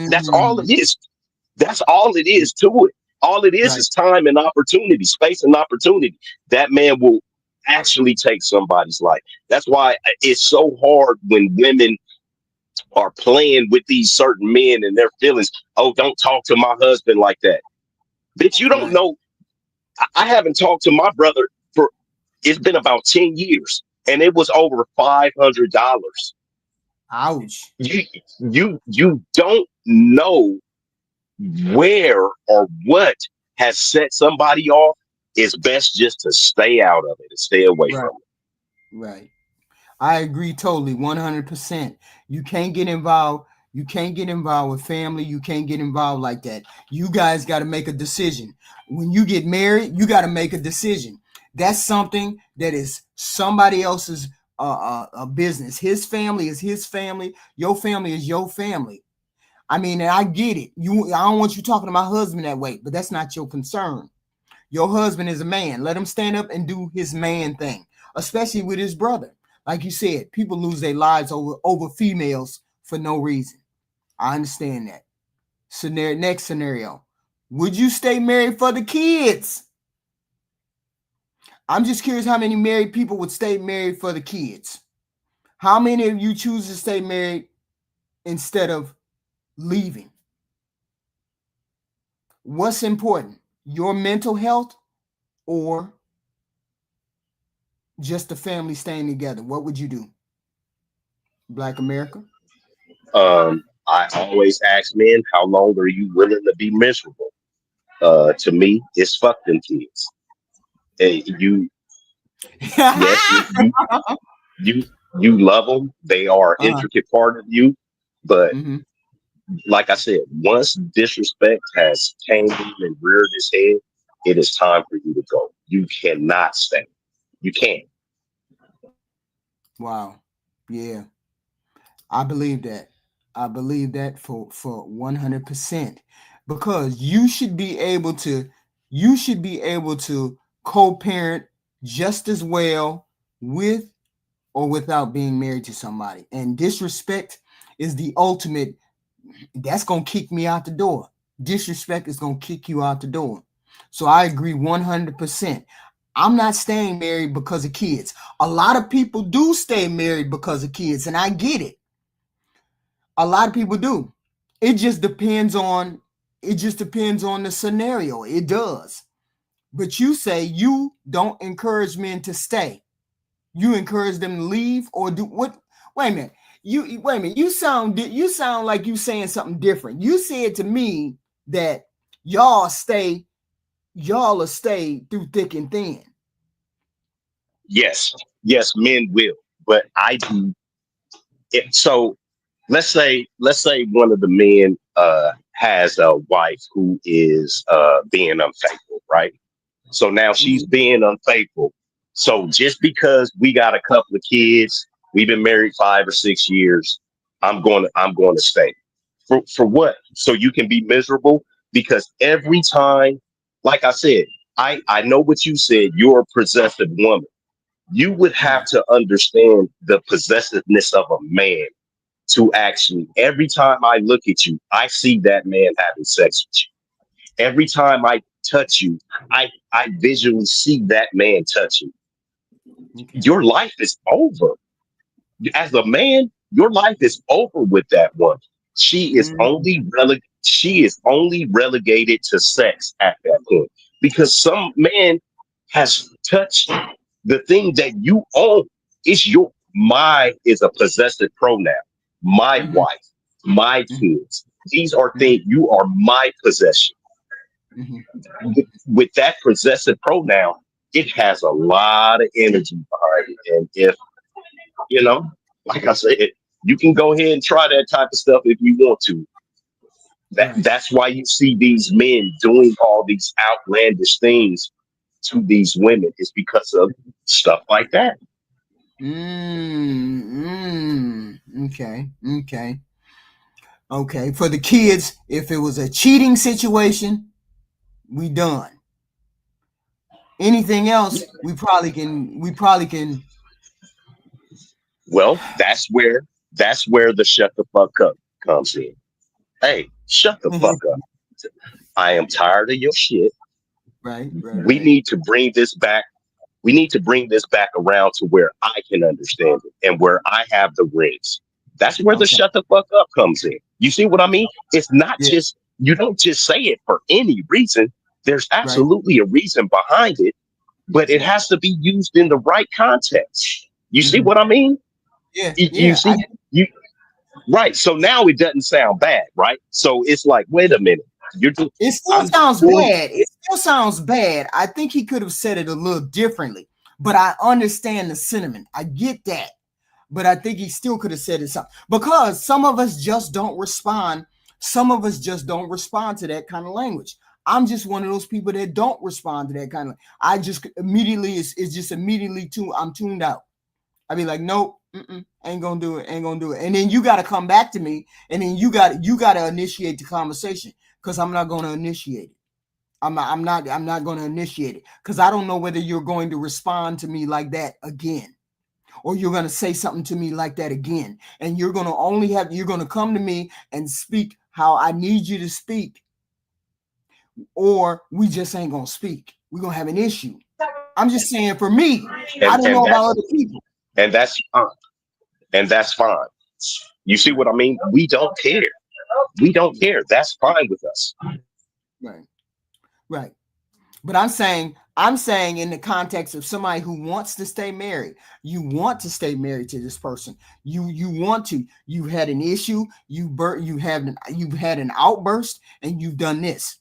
That's all Mm, it is. That's all it is to it. All it right. is time and opportunity, space and opportunity. That man will actually take somebody's life. That's why it's so hard when women are playing with these certain men and their feelings. Oh, don't talk to my husband like that. Bitch, you don't Right. know. I haven't talked to my brother for it's been about 10 years and it was over $500. Ouch. You you don't know where or what has set somebody off. It's best just to stay out of it and stay away Right. from it. Right. I agree totally, 100%. You can't get involved. You can't get involved with family. You can't get involved like that. You guys got to make a decision. When you get married, you got to make a decision. That's something that is somebody else's business. His family is his family. Your family is your family. I mean, and I get it. I don't want you talking to my husband that way, but that's not your concern. Your husband is a man. Let him stand up and do his man thing, especially with his brother. Like you said, people lose their lives over females for no reason. I understand that. Next scenario. Would you stay married for the kids? I'm just curious how many married people would stay married for the kids. How many of you choose to stay married instead of leaving? What's important? Your mental health or just the family staying together? What would you do? Black America? I always ask men, how long are you willing to be miserable? To me, it's fuck them kids. Hey, yes, you, you love them. They are an Uh-huh. intricate part of you. But Mm-hmm. like I said, once disrespect has came and reared its head, it is time for you to go. You cannot stay. You can't. Wow. Yeah. I believe that. I believe that for 100% because you should be able to co-parent just as well with or without being married to somebody. And disrespect is the ultimate. That's going to kick me out the door. Disrespect is going to kick you out the door. So I agree 100%. I'm not staying married because of kids. A lot of people do stay married because of kids, and I get it. A lot of people do. It just depends on the scenario. It does. But you say you don't encourage men to stay. You encourage them to leave or do what? Wait a minute. You wait a minute. You sound like you saying something different. You said to me that y'all will stay through thick and thin. Yes, yes, men will. But I do it. So let's say one of the men has a wife who is being unfaithful, right? So now she's Mhm. being unfaithful. So just because we got a couple of kids, we've been married 5 or 6 years, I'm going to stay. For what? So you can be miserable? Because every time, like I said, I know what you said, you're a possessive woman. You would have Right. to understand the possessiveness of a man to actually, every time I look at you, I see that man having sex with you. Every time I touch you, I visually see that man touching. Okay. Your life is over. As a man, your life is over with that one. She is Mhm. only rele- she is only relegated to sex at that point because some man has touched the thing that you own. It's your my is a possessive pronoun. My Mm-hmm. wife, my Mm-hmm. kids. These are Mm-hmm. things you are my possession. Mm-hmm. With that possessive pronoun, it has a lot of energy behind it. And if you know, like I said, you can go ahead and try that type of stuff if you want to. Right. That's why you see these men doing all these outlandish things to these women is because of stuff like that. Okay. Okay. Okay. For the kids, if it was a cheating situation, we done. Anything else, we probably can. Well, that's where the shut the fuck up comes in. Hey, shut the fuck up. I am tired of your shit. Right, right, We right. need to bring this back. We need to bring this back around to where I can understand it and where I have the rings. That's where the Okay. shut the fuck up comes in. You see what I mean? It's not Yeah, just, you don't just say it for any reason. There's right. absolutely a reason behind it, but it has to be used in the right context. You see Hmm. what I mean? Yeah, You yeah. see, you right. So now it doesn't sound bad, right? So it's like, wait a minute. You're just, It still I'm sounds doing, bad. It still sounds bad. I think he could have said it a little differently, but I understand the sentiment. I get that. But I think he still could have said it something because some of us just don't respond. Some of us just don't respond to that kind of language. I'm just one of those people that don't respond to that kind of. I just immediately it's just immediately I'm tuned out. I be like, nope, ain't gonna do it, ain't gonna do it. And then you got to come back to me, and then you got to initiate the conversation because I'm not gonna initiate it. I'm not gonna initiate it because I don't know whether you're going to respond to me like that again or you're going to say something to me like that again. And you're going to come to me and speak how I need you to speak, or we just ain't going to speak. We're going to have an issue. I'm just saying for me, I don't and know about that's other people. and that's fine. And that's fine. You see Right, what I mean? We don't care. We don't care. That's fine with us. right, right. But I'm saying in the context of somebody who wants to stay married, you want to stay married to this person. You want to. You had an issue. You've had an outburst, and you've done this.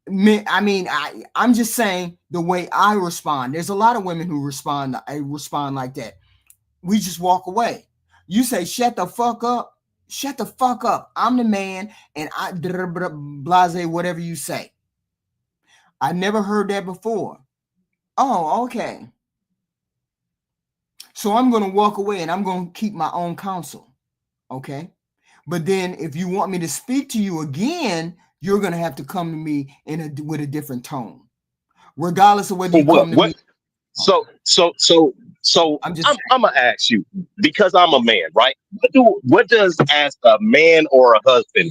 I'm just saying the way I respond. There's a lot of women who respond. I respond like that. We just walk away. You say, "Shut the fuck up." Shut the fuck up. I'm the man, and blase whatever you say. I never heard that before. Oh, okay. So I'm going to walk away and I'm going to keep my own counsel. Okay. But then if you want me to speak to you again, you're going to have to come to me with a different tone, regardless of whether For you what? come to What? me. So so so so I'm just I'm gonna ask you because I'm a man, right? What does as a man or a husband?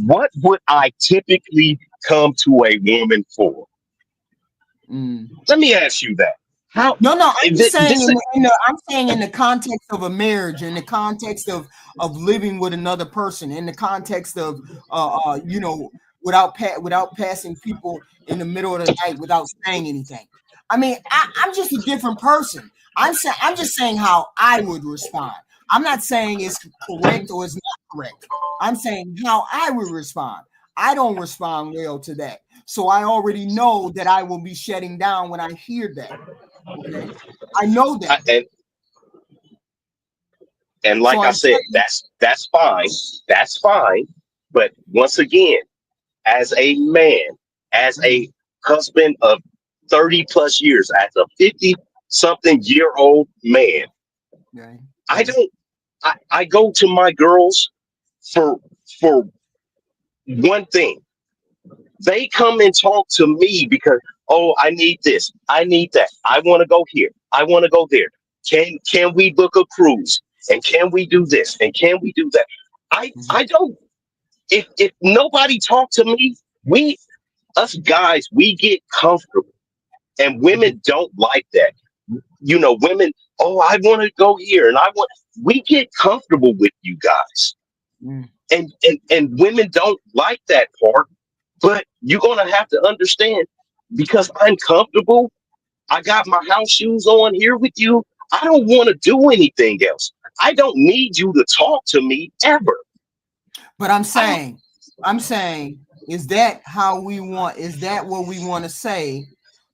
What would I typically come to a woman for? saying. Let me ask you that. How? No. I'm just saying This I'm saying in the context of a marriage, in the context of living with another person, in the context of without passing people in the middle of the night without saying anything. I mean, I'm just a different person. I'm just saying how I would respond. I'm not saying it's correct or it's not correct. I'm saying how I would respond. I don't respond well to that. So I already know that I will be shutting down when I hear that. Okay. I know that. and So like I I said, tell you, that's fine. That's fine. But once again, as a man, as mm, a husband of 30 plus years, as a 50 something year old man, right, I right. don't I go to my girls for for one thing. They come and talk to me because oh, I need this, I need that, I want to go here, I want to go there. Can we book a cruise? And can we do this? And can we do that? Mhm, I don't if nobody talk to me, we us guys, we get comfortable. And mhm, women don't like that. Women, oh, I want to go here and I want we get comfortable with you guys. mm, And women don't like that part, but you're gonna have to understand, because I'm comfortable. I got my house shoes on here with you. I don't want to do anything else. I don't need you to talk to me ever. But I don't I'm saying, is that how we want? Is that what we want to say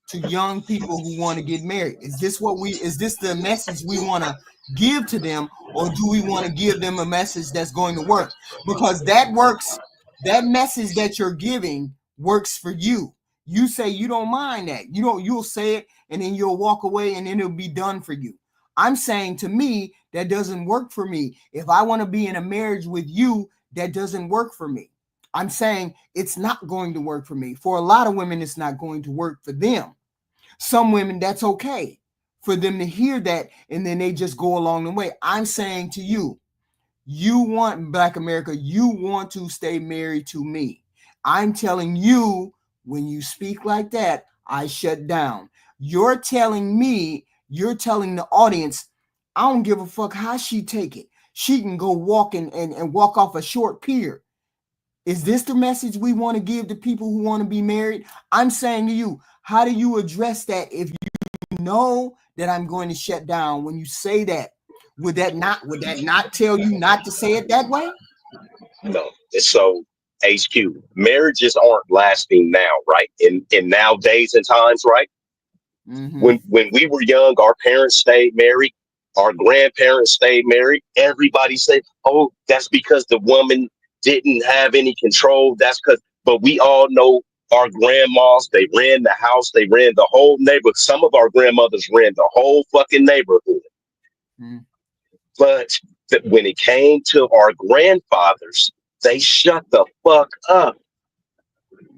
to young people who want to get married? Is this what we? Is this the message we want to give to them, or do we want to give them a message that's going to work? Because that works. That message that you're giving works for you. You say you don't mind that. You don't. You'll say it, and then you'll walk away, and then it'll be done for you. I'm saying, to me, that doesn't work for me. If I want to be in a marriage with you, that doesn't work for me. I'm saying it's not going to work for me. For a lot of women, it's not going to work for them. Some women, that's okay for them to hear that, and then they just go along the way. I'm saying to you, you want, Black America, you want to stay married to me. I'm telling you, when you speak like that, I shut down. You're telling me, you're telling the audience, I don't give a fuck how she take it. She can go walk and walk off a short pier. Is this the message we want to give to people who want to be married? I'm saying to you, how do you address that if you know that I'm going to shut down when you say that? Would that not tell you not to say it that way? know. So HQ, marriages aren't lasting now, right? In nowadays and times, right? Mm-hmm. When we were young, our parents stayed married, our grandparents stayed married. Everybody said, "Oh, that's because the woman didn't have any control." That's because, but we all know our grandmas. They ran the house. They ran the whole neighborhood. Some of our grandmothers ran the whole fucking neighborhood. Mm-hmm. But when it came to our grandfathers, they shut the fuck up.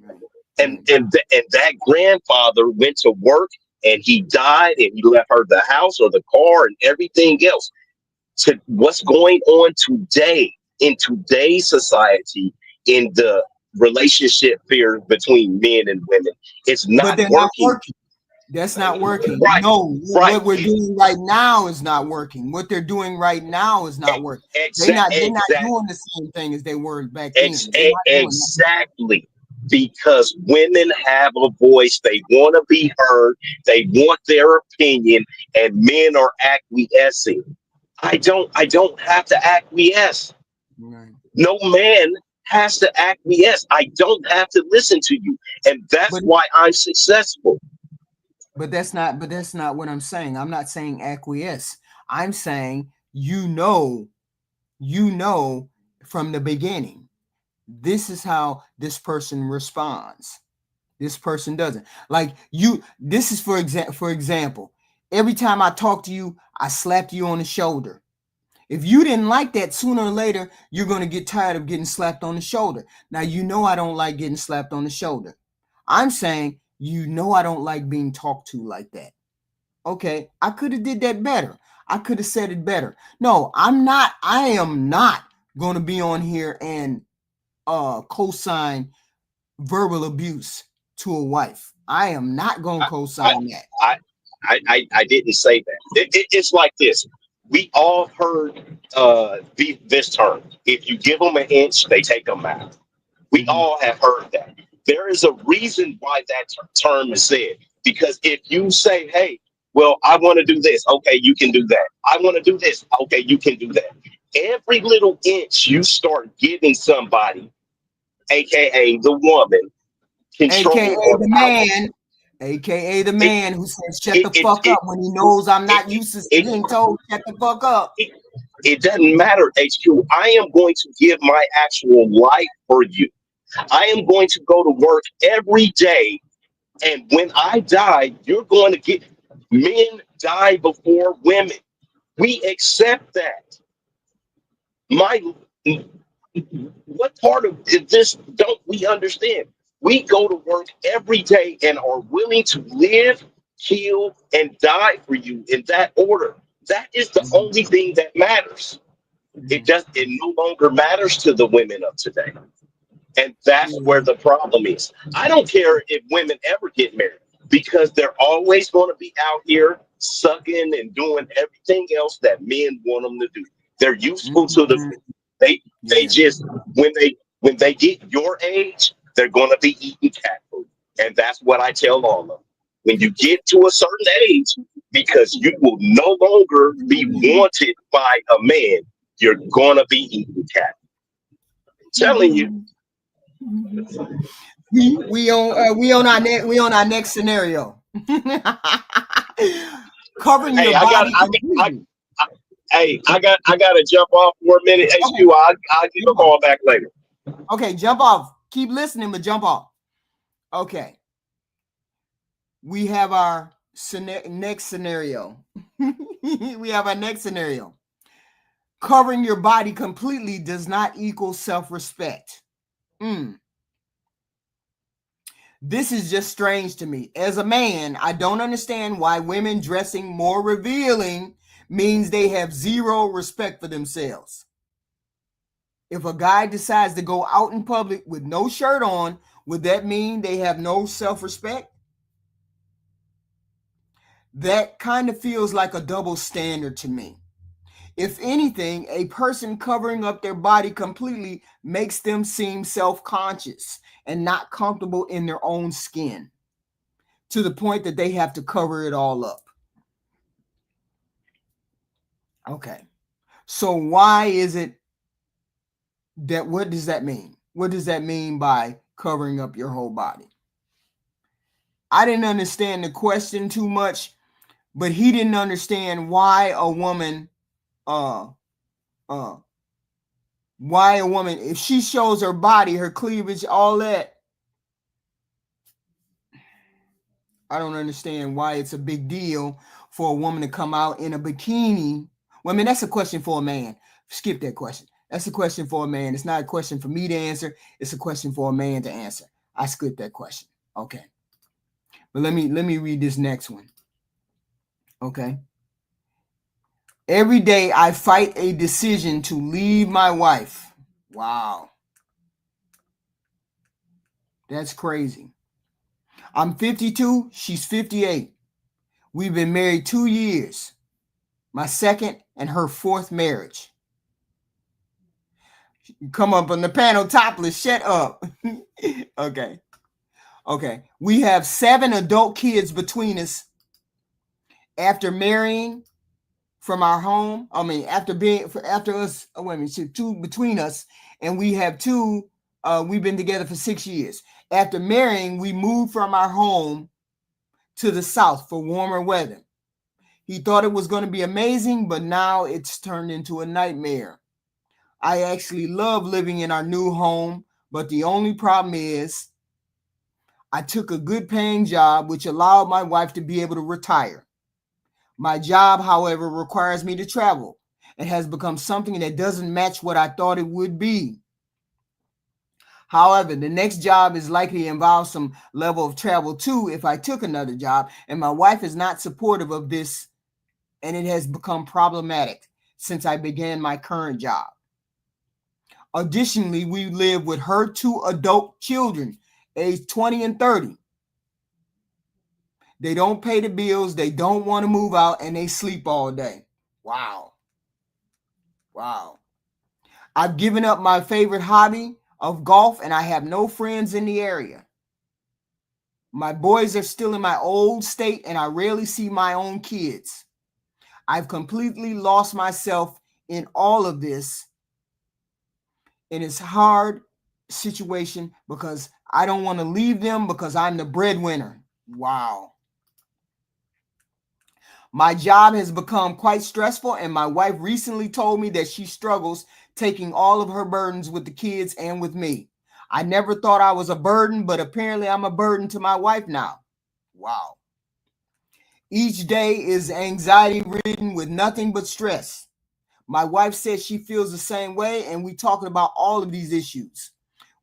Right. And that grandfather went to work and he died and he left her the house or the car and everything else. To what's going on today in today's society, in the relationship fear between men and women, it's But not they're not working. working. That's not working. Right, No, right. what we're doing right now is not working. What they're doing right now is not working. They're not Exact, doing the same thing as they were back then. They're not doing that. exactly. Because women have a voice, they want to be heard, they want their opinion, and men are acquiescing. I don't have to acquiesce. Right. No man has to acquiesce. I don't have to listen to you. And that's But why I'm successful. but that's not what I'm saying. I'm not saying acquiesce. I'm saying you know from the beginning. This is how this person responds. This person doesn't. Like you, this is for example, every time I talk to you, I slapped you on the shoulder. If you didn't like that, sooner or later, you're going to get tired of getting slapped on the shoulder. Now, you know I don't like getting slapped on the shoulder. I'm saying, I don't like being talked to like that. Okay, I could have did that better. I could have said it better. No, I am not going to be on here and co-sign verbal abuse to a wife. I am not going I to co-sign that. I I didn't say that. It's like this. We all heard this term. If you give them an inch, they take a mile. We Mhm. all have heard that. There is a reason why that term is said. Because if you say, hey, well, I want to do this, okay, you can do that. I want to do this, okay, you can do that. Every little inch you start giving somebody, aka the woman, AKA control or the power, man, aka the it man who says shut it the it fuck it up when he knows I'm it not used to it, being told shut the fuck up. it, it doesn't matter, HQ. I am going to give my actual life for you. I am going to go to work every day. And when I die, you're going to get men die before women. We accept that. My what part of this don't we understand? We go to work every day and are willing to live, kill, and die for you in that order. That is the Mhm, only thing that matters. mhm. It no longer matters to the women of today. And that's where Yeah. the problem is. I don't care if women ever get married because they're always going to be out here sucking and doing everything else that men want them to do. They're useful to the Mhm. men. They just when they get your age, they're gonna be eating cat food. And that's what I tell all of them. When you get to a certain age, because you will no longer be wanted by a man, you're gonna be eating cat. I'm telling you. We on our next scenario. Covering Hey, your body completely. I gotta jump off for a minute. Hey, Okay, Stu, I'll give a jump off. call back later. Okay, jump off. Keep listening, but jump off. Okay, we have our next scenario. We have our next scenario. Covering your body completely does not equal self-respect. This is just strange to me. As a man, I don't understand why women dressing more revealing means they have zero respect for themselves. If a guy decides to go out in public with no shirt on, would that mean they have no self-respect? That kind of feels like a double standard to me. If anything, a person covering up their body completely makes them seem self-conscious and not comfortable in their own skin, to the point that they have to cover it all up. Okay. So why is it that, what does that mean? What does that mean by covering up your whole body? I didn't understand the question too much, but he didn't understand why a woman, if she shows her body, her cleavage, all that, I don't understand why it's a big deal for a woman to come out in a bikini. Well, I mean, that's a question for a man. Skip that question. That's a question for a man. It's not a question for me to answer. It's a question for a man to answer. I skipped that question. Okay. But let me read this next one. Okay. Every day I fight a decision to leave my wife. Wow. That's crazy. I'm 52. She's 58. We've been married 2 years. My second and her fourth marriage. You come up on the panel topless. Shut up. Okay. Okay. We have 7 adult kids between us. After marrying from our home, after us, two between us, and we have 2. We've been together for 6 years. After marrying, we moved from our home to the south for warmer weather. He thought it was going to be amazing, but now it's turned into a nightmare. I actually love living in our new home, but the only problem is I took a good paying job, which allowed my wife to be able to retire. My job, however, requires me to travel. It has become something that doesn't match what I thought it would be. However, the next job is likely to involve some level of travel too if I took another job, and my wife is not supportive of this, and it has become problematic since I began my current job. Additionally, we live with her 2 adult children, aged 20 and 30. They don't pay the bills, they don't want to move out, and they sleep all day. Wow. Wow. I've given up my favorite hobby of golf, and I have no friends in the area. My boys are still in my old state, and I rarely see my own kids. I've completely lost myself in all of this, and it's a hard situation because I don't want to leave them because I'm the breadwinner. Wow. My job has become quite stressful, and my wife recently told me that she struggles taking all of her burdens with the kids and with me. I never thought I was a burden, but apparently I'm a burden to my wife now. Wow. Each day is anxiety ridden with nothing but stress. My wife says she feels the same way, and we talking about all of these issues.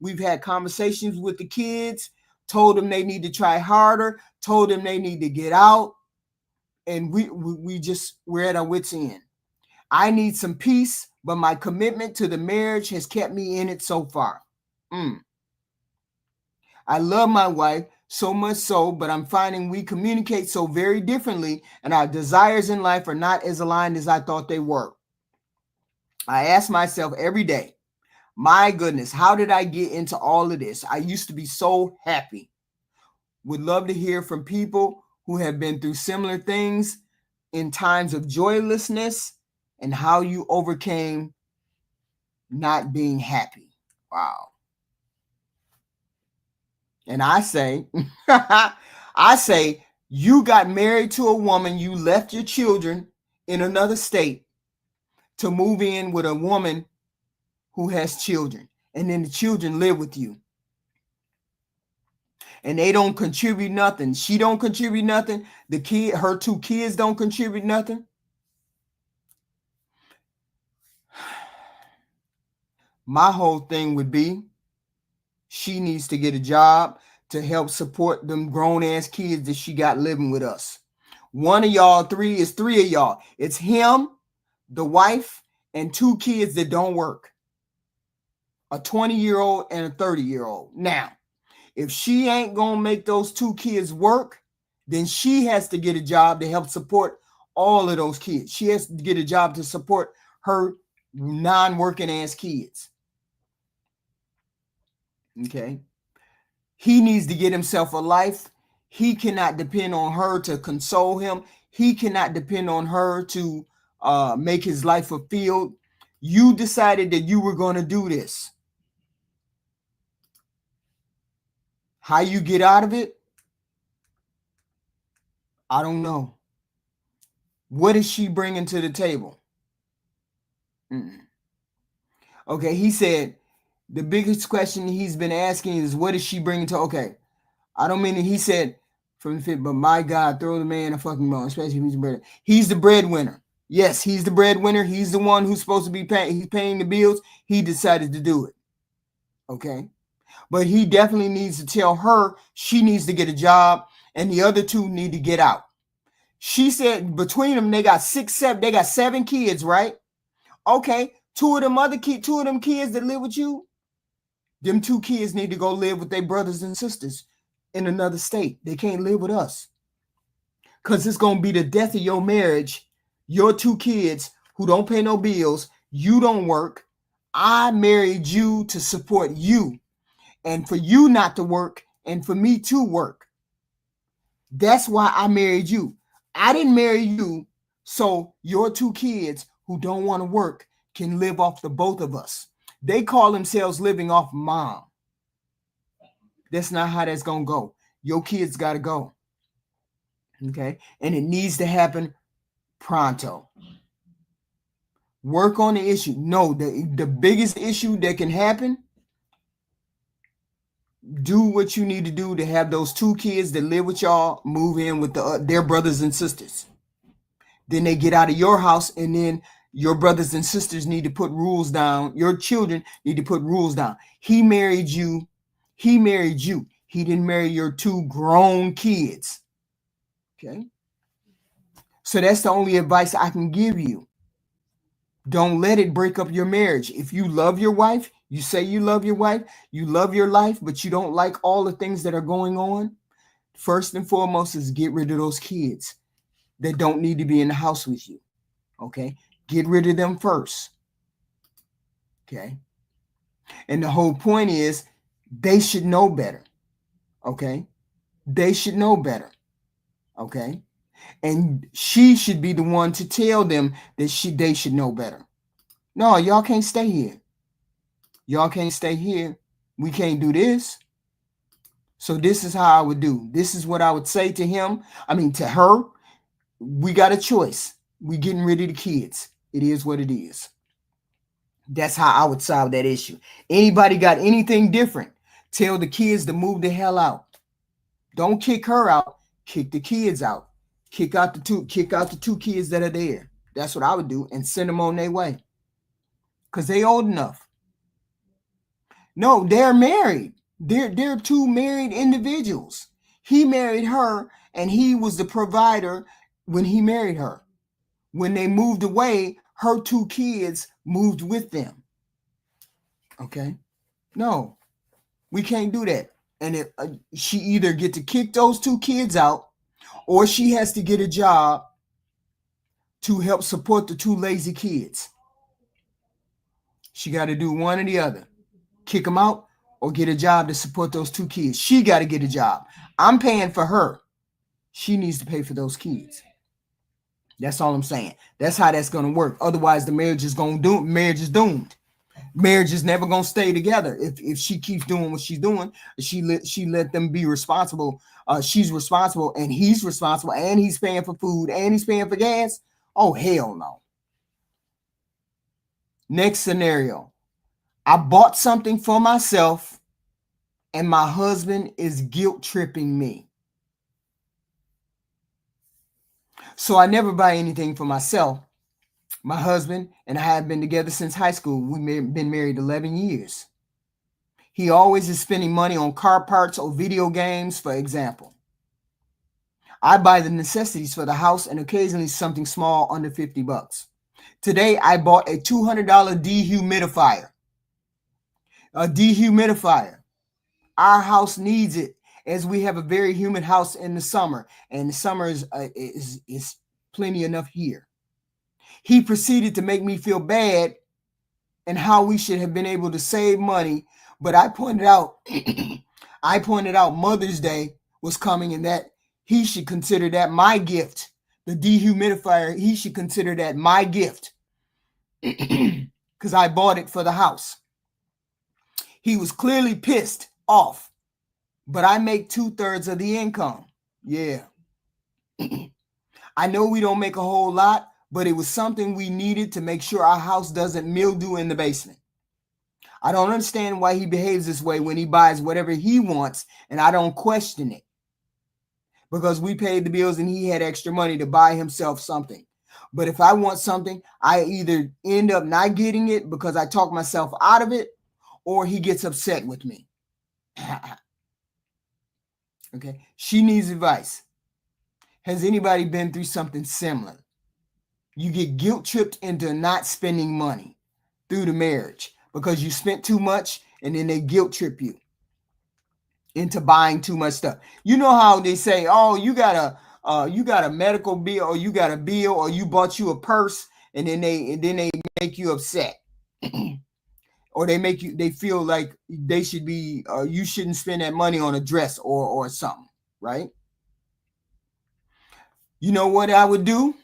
We've had conversations with the kids, told them they need to try harder, told them they need to get out, and we're at our wits' end. I need some peace, but my commitment to the marriage has kept me in it so far. I love my wife so much so, but I'm finding we communicate so very differently, and our desires in life are not as aligned as I thought they were. I ask myself every day, my goodness, how did I get into all of this? I used to be so happy. Would love to hear from people who have been through similar things in times of joylessness and how you overcame not being happy. Wow. And I say, I say, you got married to a woman, you left your children in another state to move in with a woman who has children, and then the children live with you. And they don't contribute nothing. She don't contribute nothing. Her two kids don't contribute nothing. My whole thing would be she needs to get a job to help support them grown ass kids that she got living with us. One of y'all, three of y'all. It's him, the wife, and two kids that don't work. A 20-year-old and a 30-year-old. Now, if she ain't gonna make those two kids work, then she has to get a job to help support all of those kids. She has to get a job to support her non-working ass kids. Okay. He needs to get himself a life. He cannot depend on her to console him. He cannot depend on her to make his life fulfilled. You decided that you were going to do this. How you get out of it? I don't know. What is she bringing to the table? Okay, he said the biggest question he's been asking is what is she bringing to? Okay, I don't mean it. He said from the fit, but my God, throw the man a fucking bone, especially if he's the bread. He's the breadwinner. Yes, he's the breadwinner. He's the one who's supposed to be paying. He's paying the bills. He decided to do it. Okay, but he definitely needs to tell her she needs to get a job, and the other two need to get out. She said between them they got they got 7 kids, right? Okay, two of them kids that live with you, them 2 kids need to go live with their brothers and sisters in another state. They can't live with us. Because it's going to be the death of your marriage. Your 2 kids who don't pay no bills, you don't work. I married you to support you and for you not to work and for me to work. That's why I married you. I didn't marry you so your 2 kids who don't want to work can live off the both of us. They call themselves living off mom. That's not how that's going to go. Your kids got to go. Okay? And it needs to happen pronto. Work on the issue. No, the biggest issue that can happen, do what you need to do to have those 2 kids that live with y'all move in with their brothers and sisters. Then they get out of your house, and then your brothers and sisters need to put rules down. Your children need to put rules down. He married you. He married you. He didn't marry your 2 grown kids. Okay? So that's the only advice I can give you. Don't let it break up your marriage. If you love your wife, you say you love your wife, you love your life, but you don't like all the things that are going on, first and foremost is get rid of those kids that don't need to be in the house with you. Okay? Get rid of them first. Okay? And the whole point is they should know better. Okay? They should know better. Okay? And she should be the one to tell them that they should know better. No, y'all can't stay here. Y'all can't stay here. We can't do this. So this is how I would do. This is what I would say to him. I mean, to her. We got a choice. We getting rid of the kids. It is what it is. That's how I would solve that issue. Anybody got anything different? Tell the kids to move the hell out. Don't kick her out. Kick the kids out. Kick out the 2 kids that are there. That's what I would do and send them on their way. Because they old enough. No, they're married. They're 2 married individuals. He married her and he was the provider when he married her. When they moved away, her 2 kids moved with them. Okay? No, we can't do that. And she either get to kick those 2 kids out or she has to get a job to help support the 2 lazy kids. She got to do one or the other. Kick them out or get a job to support those 2 kids. She got to get a job. I'm paying for her. She needs to pay for those kids. That's all I'm saying. That's how that's going to work. Otherwise, the marriage is doomed. Marriage is never going to stay together if she keeps doing what she's doing. She let them be responsible. She's responsible, and he's responsible, and he's paying for food, and he's paying for gas. Oh, hell no. Next scenario. I bought something for myself, and my husband is guilt tripping me. So I never buy anything for myself. My husband and I have been together since high school. We've been married 11 years. He always is spending money on car parts or video games, for example. I buy the necessities for the house and occasionally something small under $50. Today, I bought a $200 dehumidifier. A dehumidifier. Our house needs it, as we have a very humid house in the summer, and the summer is plenty enough here. He proceeded to make me feel bad and how we should have been able to save money, but I pointed out Mother's Day was coming and that he should consider that my gift. The dehumidifier, he should consider that my gift because I bought it for the house. He was clearly pissed off, but I make 2/3 of the income. Yeah. I know we don't make a whole lot, but it was something we needed to make sure our house doesn't mildew in the basement. I don't understand why he behaves this way when he buys whatever he wants, and I don't question it. Because we paid the bills and he had extra money to buy himself something. But if I want something, I either end up not getting it because I talk myself out of it, or he gets upset with me. Okay, she needs advice. Has anybody been through something similar? You get guilt tripped into not spending money through the marriage because you spent too much, and then they guilt trip you into buying too much stuff. You know how they say, oh, you got a medical bill, or you got a bill, or you bought you a purse, and then they make you upset. Or they feel like they should be, you shouldn't spend that money on a dress or something, right? You know what I would do?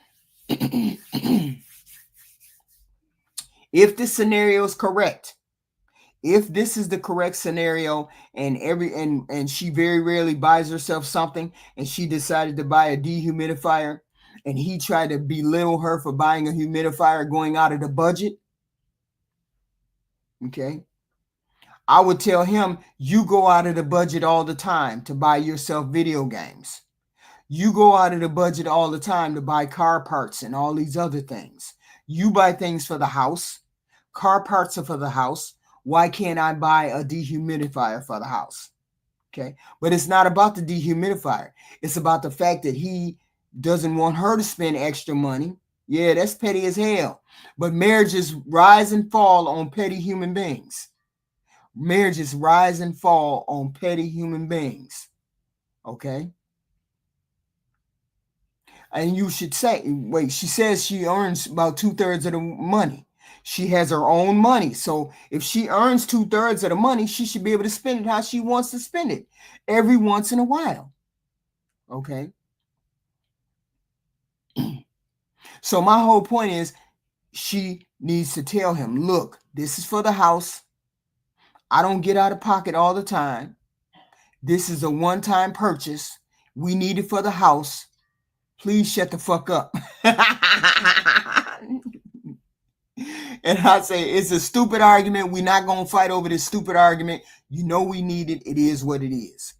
If the scenario is correct, if this is the correct scenario, and she very rarely buys herself something, and she decided to buy a dehumidifier, and he tried to belittle her for buying a humidifier going out of the budget, okay, I would tell him, you go out of the budget all the time to buy yourself video games. You go out of the budget all the time to buy car parts and all these other things. You buy things for the house. Car parts are for the house. Why can't I buy a dehumidifier for the house? Okay. But it's not about the dehumidifier. It's about the fact that he doesn't want her to spend extra money. Yeah, that's petty as hell. But marriages rise and fall on petty human beings. Marriages rise and fall on petty human beings. Okay. And you should say, wait, she says she earns about 2/3 of the money. She has her own money. So if she earns 2/3 of the money, she should be able to spend it how she wants to spend it every once in a while. Okay. So my whole point is, she needs to tell him, look, this is for the house. I don't get out of pocket all the time. This is a one-time purchase. We need it for the house. Please shut the fuck up. And I say, it's a stupid argument. We're not going to fight over this stupid argument. You know we need it. It is what it is.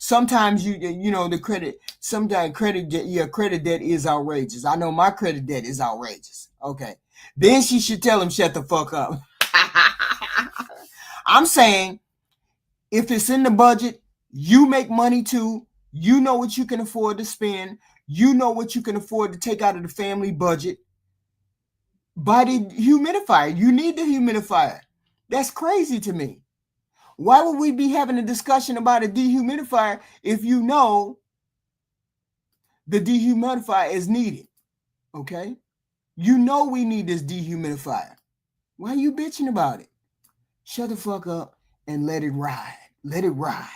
Sometimes the credit debt is outrageous. I know my credit debt is outrageous. Okay. Then she should tell him, shut the fuck up. I'm saying, if it's in the budget, you make money too. You know what you can afford to spend. You know what you can afford to take out of the family budget. Buy the humidifier. You need the humidifier. That's crazy to me. Why would we be having a discussion about a dehumidifier if you know the dehumidifier is needed? Okay? You know we need this dehumidifier. Why are you bitching about it? Shut the fuck up and let it ride. Let it ride.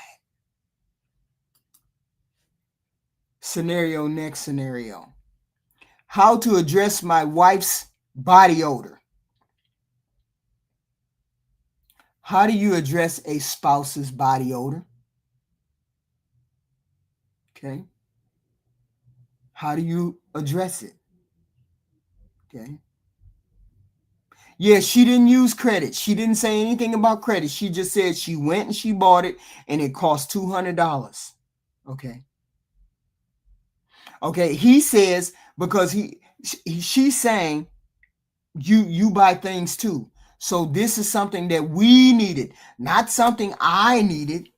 Next scenario. How to address my wife's body odor. How do you address a spouse's body odor? Okay. How do you address it? Okay. Yeah, she didn't use credit. She didn't say anything about credit. She just said she went and she bought it and it cost $200. Okay. Okay. He says because she's saying you buy things too. So this is something that we needed, not something I needed.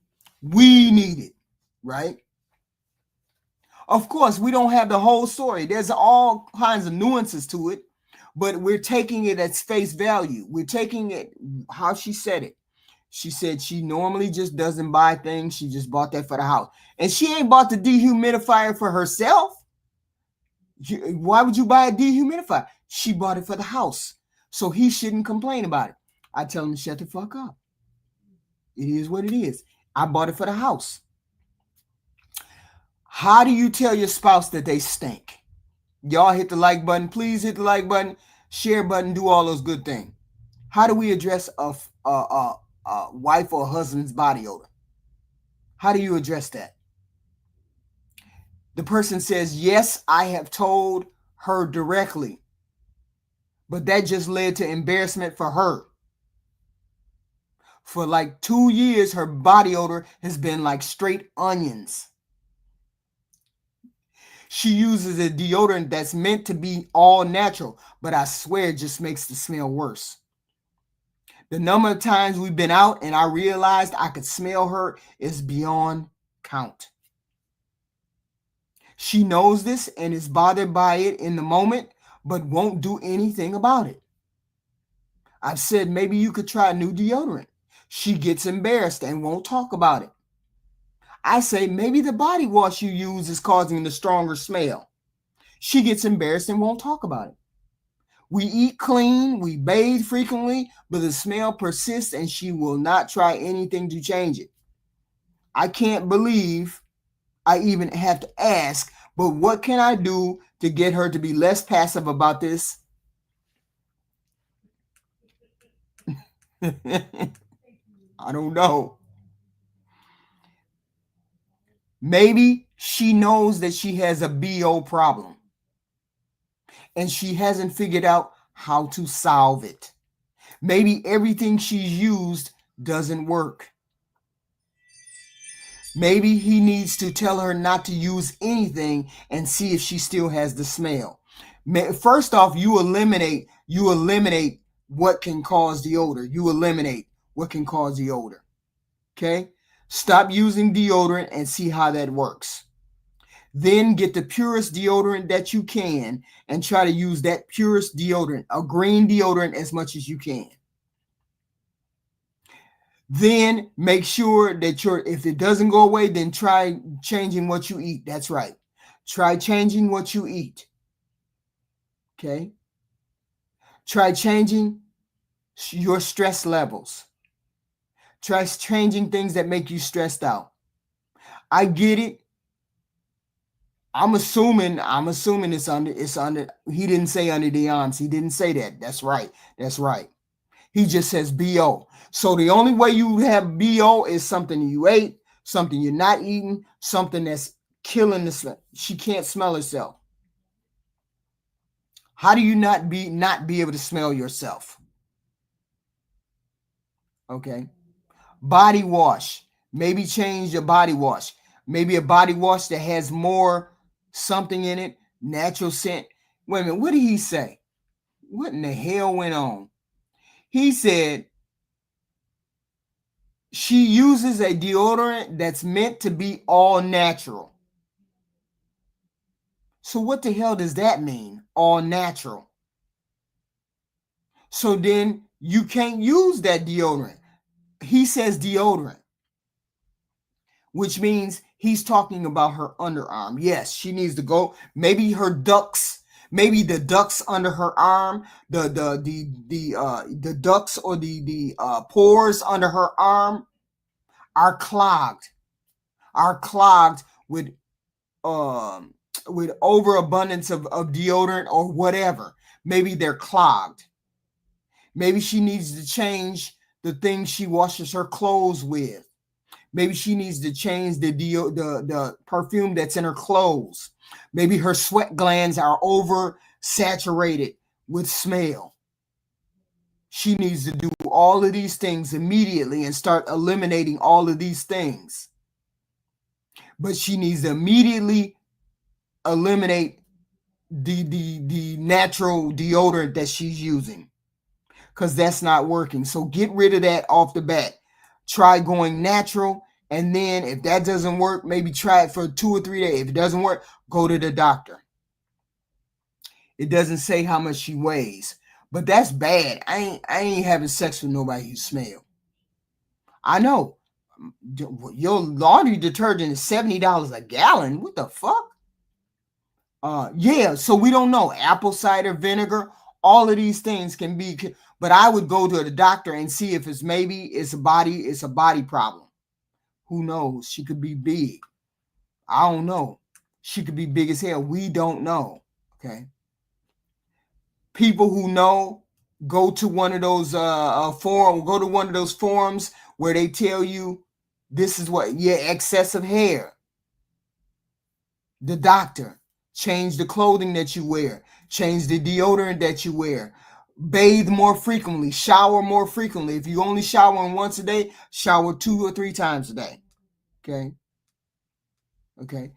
We needed, right? Of course, we don't have the whole story. There's all kinds of nuances to it, but we're taking it at face value. We're taking it how she said it. She said she normally just doesn't buy things. She just bought that for the house. And she ain't bought the dehumidifier for herself. Why would you buy a dehumidifier? She bought it for the house. So he shouldn't complain about it. I tell him to shut the fuck up. It is what it is. I bought it for the house. How do you tell your spouse that they stink? Y'all hit the like button. Please hit the like button, share button, do all those good things. How do we address a wife or husband's body odor? How do you address that? The person says, yes, I have told her directly, but that just led to embarrassment for her. For like 2 years, her body odor has been like straight onions. She uses a deodorant that's meant to be all natural, but I swear it just makes the smell worse. The number of times we've been out and I realized I could smell her is beyond count. She knows this and is bothered by it in the moment, but won't do anything about it. I've said maybe you could try a new deodorant. She gets embarrassed and won't talk about it. I say maybe the body wash you use is causing the stronger smell. She gets embarrassed and won't talk about it. We eat clean, we bathe frequently, but the smell persists and she will not try anything to change it. I can't believe I even have to ask, but what can I do to get her to be less passive about this? I don't know. Maybe she knows that she has a BO problem and she hasn't figured out how to solve it. Maybe everything she's used doesn't work. Maybe he needs to tell her not to use anything and see if she still has the smell. First off, you eliminate what can cause the odor. You eliminate what can cause the odor. Okay? Stop using deodorant and see how that works. Then get the purest deodorant that you can and try to use that purest deodorant, a green deodorant, as much as you can. Then make sure that if it doesn't go away, then try changing what you eat. That's right. Try changing what you eat. Okay? Try changing your stress levels. Try changing things that make you stressed out. I get it. I'm assuming it's under. He didn't say under the arms. He didn't say that. That's right. That's right. He just says BO. So the only way you have BO is something you ate, something you're not eating, something that's killing the smell. She can't smell herself. How do you not be able to smell yourself? Okay. Body wash. Maybe change your body wash. Maybe a body wash that has more something in it, natural scent. Wait a minute, what did he say? What in the hell went on? He said she uses a deodorant that's meant to be all natural. So what the hell does that mean? All natural. So then you can't use that deodorant. He says deodorant, which means he's talking about her underarm. Yes, she needs to go. Maybe her ducts, maybe the ducts under her arm, the ducts or the pores under her arm are clogged, are clogged um with overabundance of deodorant or whatever. Maybe they're clogged. Maybe she needs to change the things she washes her clothes with. Maybe she needs to change the perfume that's in her clothes. Maybe her sweat glands are over saturated with smell. She needs to do all of these things immediately and start eliminating all of these things. But she needs to immediately eliminate the natural deodorant that she's using, because that's not working. So get rid of that off the bat. Try going natural, and then if that doesn't work, maybe try it for 2 or 3 days. If it doesn't work, go to the doctor. It doesn't say how much she weighs, but that's bad. I ain't having sex with nobody who smell. I know your laundry detergent is $70 a gallon. What the fuck? Yeah, so we don't know. Apple cider vinegar, all of these things can be, but I would go to the doctor and see if it's a body problem. Who knows? She could be big. I don't know. She could be big as hell. We don't know. Okay. People who know, go to one of those go to one of those forums where they tell you this is what, yeah, excessive hair. The doctor. Change the clothing that you wear. Change the deodorant that you wear. Bathe more frequently. Shower more frequently. If you only shower once a day, shower 2 or 3 times a day. Okay. Okay.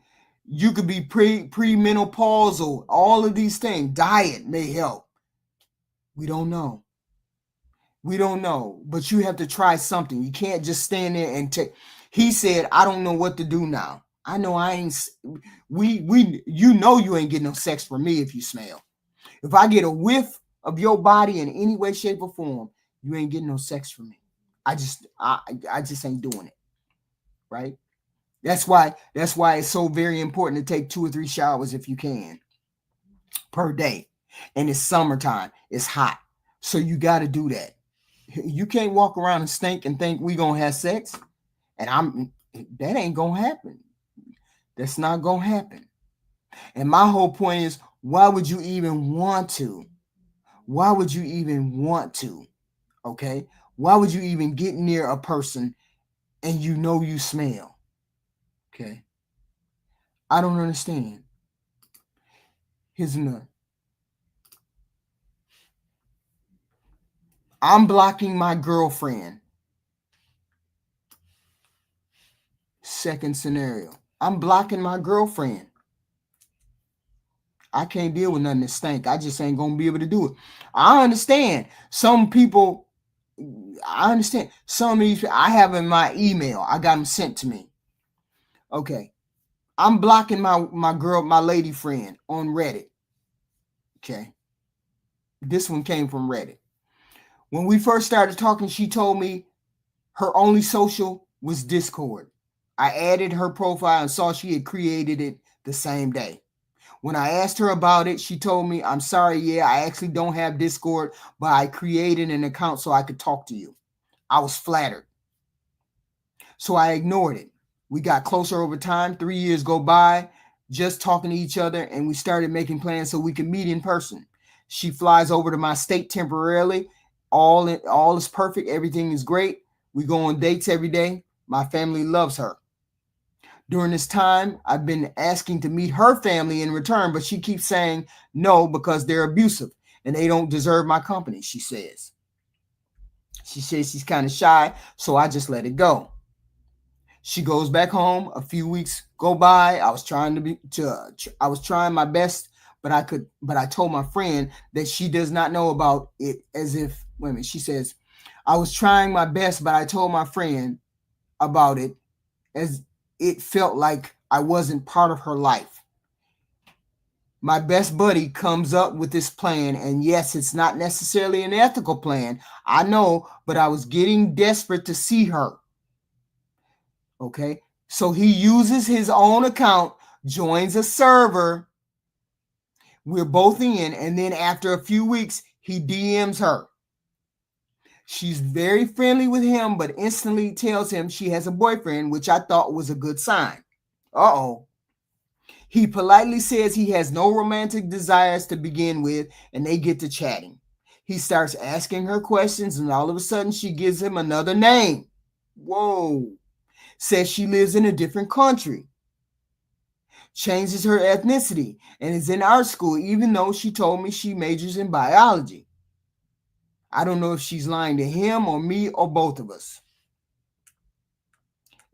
You could be premenopausal. All of these things. Diet may help. We don't know. We don't know. But you have to try something. You can't just stand there and take. He said, I don't know what to do now. I know I ain't. You know you ain't getting no sex from me if you smell. If I get a whiff of your body in any way, shape, or form, you ain't getting no sex from me. I just ain't doing it. Right? That's why it's so very important to take 2 or 3 showers if you can per day. And it's summertime. It's hot. So you got to do that. You can't walk around and stink and think we gonna have sex. And that ain't gonna happen. That's not gonna happen. And my whole point is, why would you even want to? Why would you even want to? Okay? Why would you even get near a person and you know you smell? Okay? I don't understand. Here's another. I'm blocking my girlfriend. Second scenario. I'm blocking my girlfriend. I can't deal with nothing that stink. I just ain't gonna be able to do it. I understand. Some people, I understand. Some of these I have in my email. I got them sent to me. Okay. I'm blocking my lady friend on Reddit. Okay. This one came from Reddit. When we first started talking, she told me her only social was Discord. I added her profile and saw she had created it the same day. When I asked her about it, she told me, I'm sorry, yeah, I actually don't have Discord, but I created an account so I could talk to you. I was flattered. So I ignored it. We got closer over time. 3 years go by, just talking to each other, and we started making plans so we could meet in person. She flies over to my state temporarily. All is perfect. Everything is great. We go on dates every day. My family loves her. During this time, I've been asking to meet her family in return, but she keeps saying no because they're abusive and they don't deserve my company, she says. She says she's kind of shy, so I just let it go. She goes back home. A few weeks go by. I was trying my best, but I told my friend that she does not know about it as if, wait a minute, she says, I was trying my best, but I told my friend about it as it felt like I wasn't part of her life. My best buddy comes up with this plan, and yes, it's not necessarily an ethical plan. I know, but I was getting desperate to see her. Okay, so he uses his own account, joins a server We're both in, and then after a few weeks, he DMs her. She's very friendly with him, but instantly tells him she has a boyfriend, which I thought was a good sign. Uh-oh. He politely says he has no romantic desires to begin with, and they get to chatting. He starts asking her questions, and all of a sudden she gives him another name. Whoa. Says she lives in a different country. Changes her ethnicity and is in art school, even though she told me she majors in biology. I don't know if she's lying to him or me or both of us.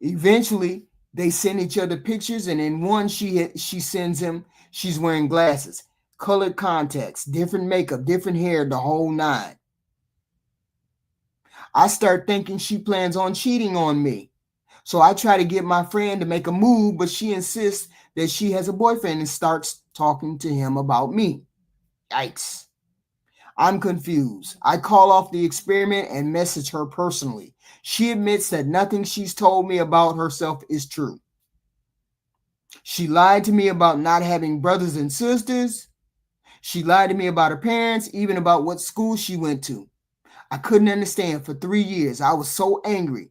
Eventually, they send each other pictures, and in one she sends him, she's wearing glasses, colored contacts, different makeup, different hair, the whole nine. I start thinking she plans on cheating on me. So I try to get my friend to make a move, but she insists that she has a boyfriend and starts talking to him about me. Yikes. I'm confused. I call off the experiment and message her personally. She admits that nothing she's told me about herself is true. She lied to me about not having brothers and sisters. She lied to me about her parents, even about what school she went to. I couldn't understand for 3 years. I was so angry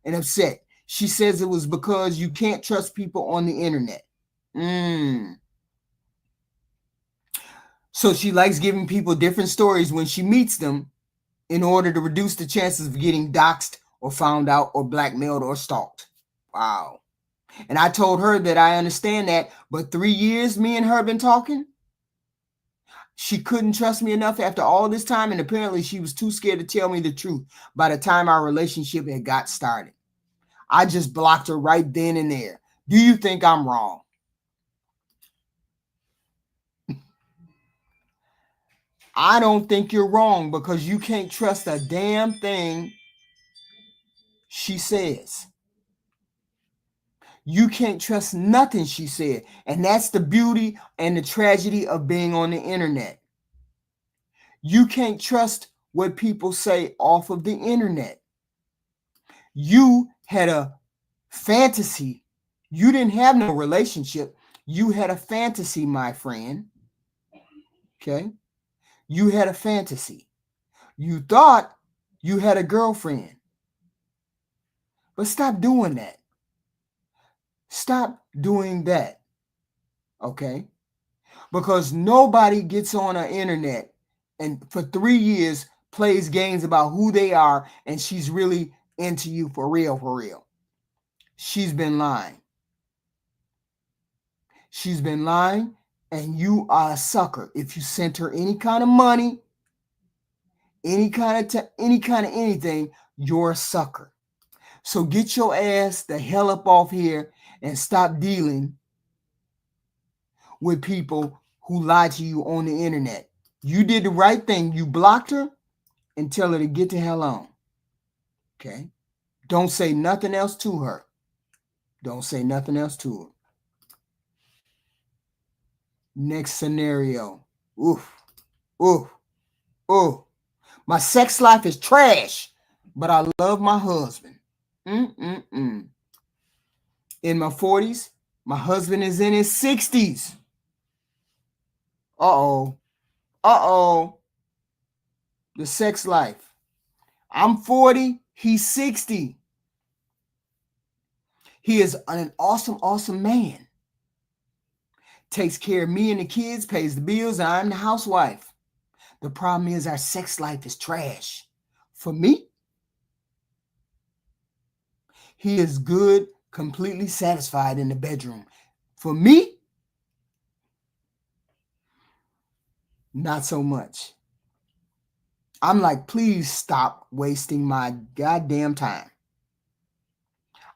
and upset. She says it was because you can't trust people on the internet. So she likes giving people different stories when she meets them in order to reduce the chances of getting doxxed or found out or blackmailed or stalked. Wow. And I told her that I understand that, but 3 years me and her been talking? She couldn't trust me enough after all this time, and apparently she was too scared to tell me the truth by the time our relationship had got started. I just blocked her right then and there. Do you think I'm wrong? I don't think you're wrong because you can't trust a damn thing she says. You can't trust nothing she said. And that's the beauty and the tragedy of being on the internet. You can't trust what people say off of the internet. You had a fantasy. You didn't have no relationship. You had a fantasy, my friend. Okay? You had a fantasy. You thought you had a girlfriend. But stop doing that. Stop doing that. Okay? Because nobody gets on the internet and for 3 years plays games about who they are and she's really into you for real, for real. She's been lying. She's been lying, and you are a sucker. If you sent her any kind of money, any kind of anything, you're a sucker. So get your ass the hell up off here and stop dealing with people who lie to you on the internet. You did the right thing. You blocked her and tell her to get the hell on. Okay? Don't say nothing else to her. Don't say nothing else to her. Next scenario. Oof. Oof. Oof. My sex life is trash, but I love my husband. In my 40s, my husband is in his 60s. Uh-oh. Uh-oh. The sex life. I'm 40, he's 60. He is an awesome, awesome man. Takes care of me and the kids, pays the bills, and I'm the housewife. The problem is our sex life is trash. For me, he is good, completely satisfied in the bedroom. For me, not so much. I'm like, please stop wasting my goddamn time.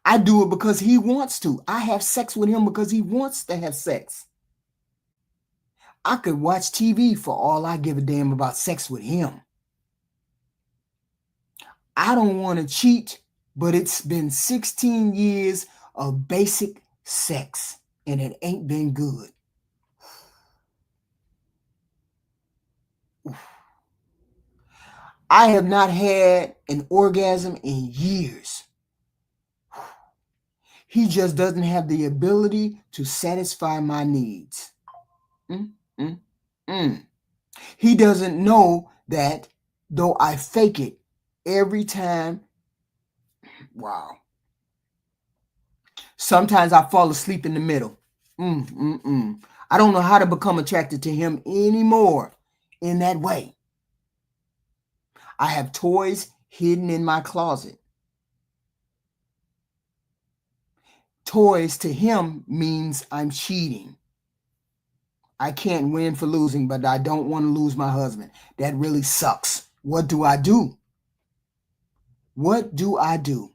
I do it because he wants to. I have sex with him because he wants to have sex. I could watch TV for all I give a damn about sex with him. I don't want to cheat, but it's been 16 years of basic sex, and it ain't been good. I have not had an orgasm in years. He just doesn't have the ability to satisfy my needs. He doesn't know that though I fake it every time. Wow. Sometimes I fall asleep in the middle. I don't know how to become attracted to him anymore in that way. I have toys hidden in my closet. Toys to him means I'm cheating. I can't win for losing, but I don't want to lose my husband. That really sucks. What do I do? What do I do?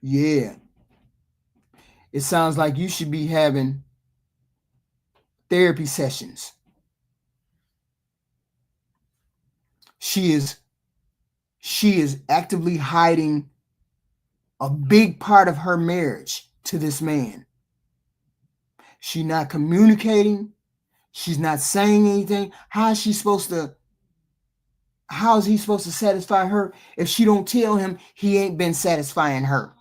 Yeah. It sounds like you should be having therapy sessions. She is actively hiding a big part of her marriage to this man. She's not communicating. She's not saying anything. How is he supposed to satisfy her if she don't tell him he ain't been satisfying her?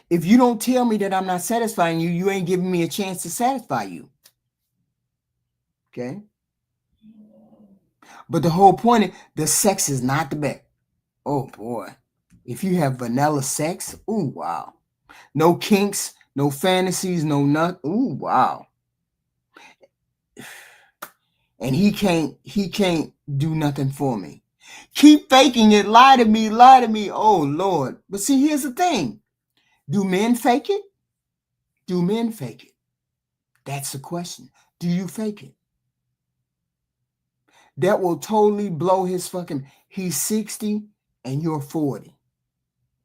If you don't tell me that I'm not satisfying you, you ain't giving me a chance to satisfy you. Okay? But the whole point is the sex is not the best. Oh boy. If you have vanilla sex, ooh, wow. No kinks, no fantasies, no nut. Ooh, wow. And he can't do nothing for me. Keep faking it. Lie to me. Oh Lord. But see, here's the thing. Do men fake it? Do men fake it? That's the question. Do you fake it? That will totally blow his fucking. He's 60 and you're 40.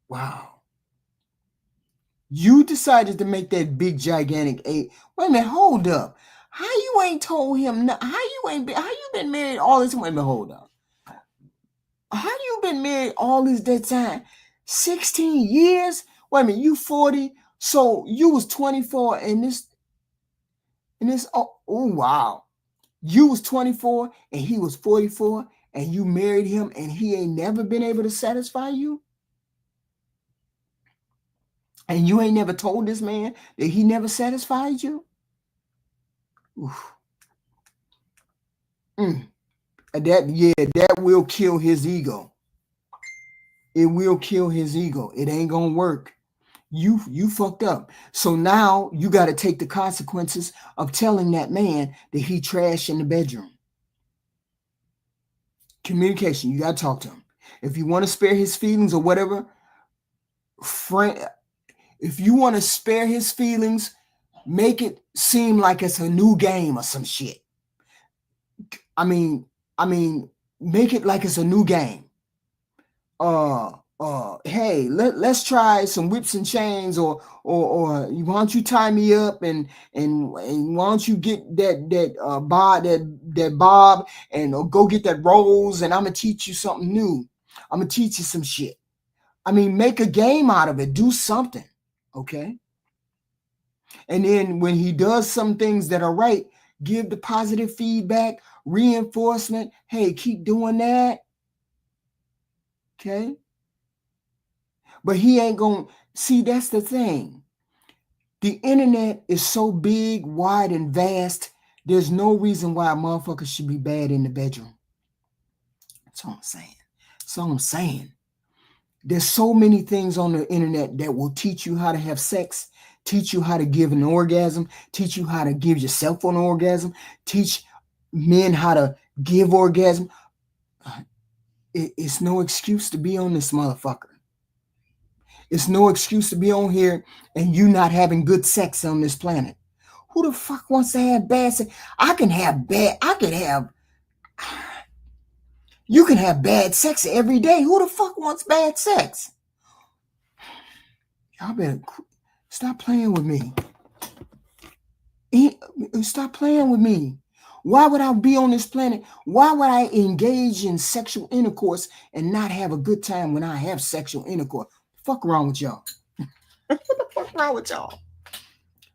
Wow. You decided to make that big gigantic eight. Wait a minute, hold up. How you ain't told him? How you been married all this? Wait a minute, hold up. How you been married all that time? 16 years? Wait a minute, you 40. So you was 24 and this oh wow. You was 24 and he was 44 and you married him and he ain't never been able to satisfy you? And you ain't never told this man that he never satisfied you? Oof. That will kill his ego. It will kill his ego. It ain't gonna work. You fucked up. So now you got to take the consequences of telling that man that he trashed in the bedroom. Communication. You got to talk to him. If you want to spare his feelings or whatever, if you want to spare his feelings, make it seem like it's a new game or some shit. I mean, make it like it's a new game. Hey, let's try some whips and chains, or why don't you tie me up and why don't you get that bob and go get that rose and I'm gonna teach you something new. I'm gonna teach you some shit. I mean, make a game out of it. Do something, okay? And then when he does some things that are right, give the positive feedback, reinforcement. Hey, keep doing that, okay? But he ain't going to see. That's the thing. The internet is so big, wide, and vast. There's no reason why a motherfucker should be bad in the bedroom. That's all I'm saying. There's so many things on the internet that will teach you how to have sex, teach you how to give an orgasm, teach you how to give yourself an orgasm, teach men how to give orgasm. It's no excuse to be on this motherfucker. It's no excuse to be on here and you not having good sex on this planet. Who the fuck wants to have bad sex? You can have bad sex every day. Who the fuck wants bad sex? Y'all better stop playing with me. Stop playing with me. Why would I be on this planet? Why would I engage in sexual intercourse and not have a good time when I have sexual intercourse? Fuck wrong with y'all? What the fuck wrong with y'all?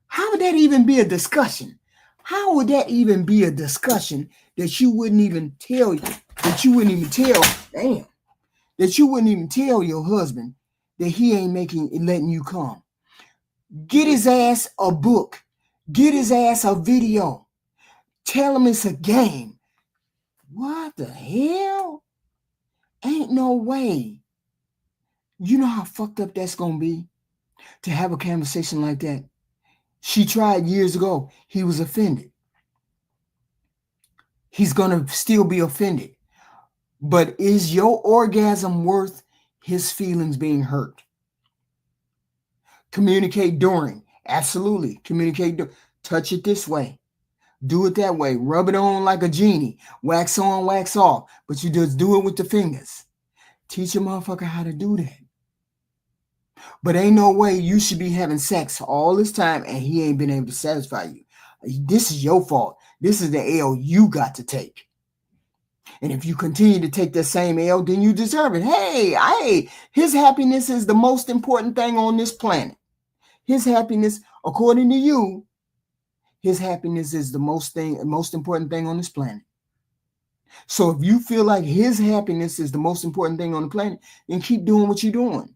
How would that even be a discussion? How would that even be a discussion that you wouldn't even tell that you wouldn't even tell your husband that he ain't letting you come? Get his ass a book. Get his ass a video. Tell him it's a game. What the hell? Ain't no way. You know how fucked up that's going to be to have a conversation like that? She tried years ago. He was offended. He's going to still be offended. But is your orgasm worth his feelings being hurt? Communicate during. Absolutely. Communicate. Touch it this way. Do it that way. Rub it on like a genie. Wax on, wax off. But you just do it with the fingers. Teach a motherfucker how to do that. But ain't no way you should be having sex all this time and he ain't been able to satisfy you. This is your fault. This is the L you got to take. And if you continue to take that same L, then you deserve it. Hey, his happiness is the most important thing on this planet. His happiness, according to you, his happiness is the most important thing on this planet. So if you feel like his happiness is the most important thing on the planet, then keep doing what you're doing.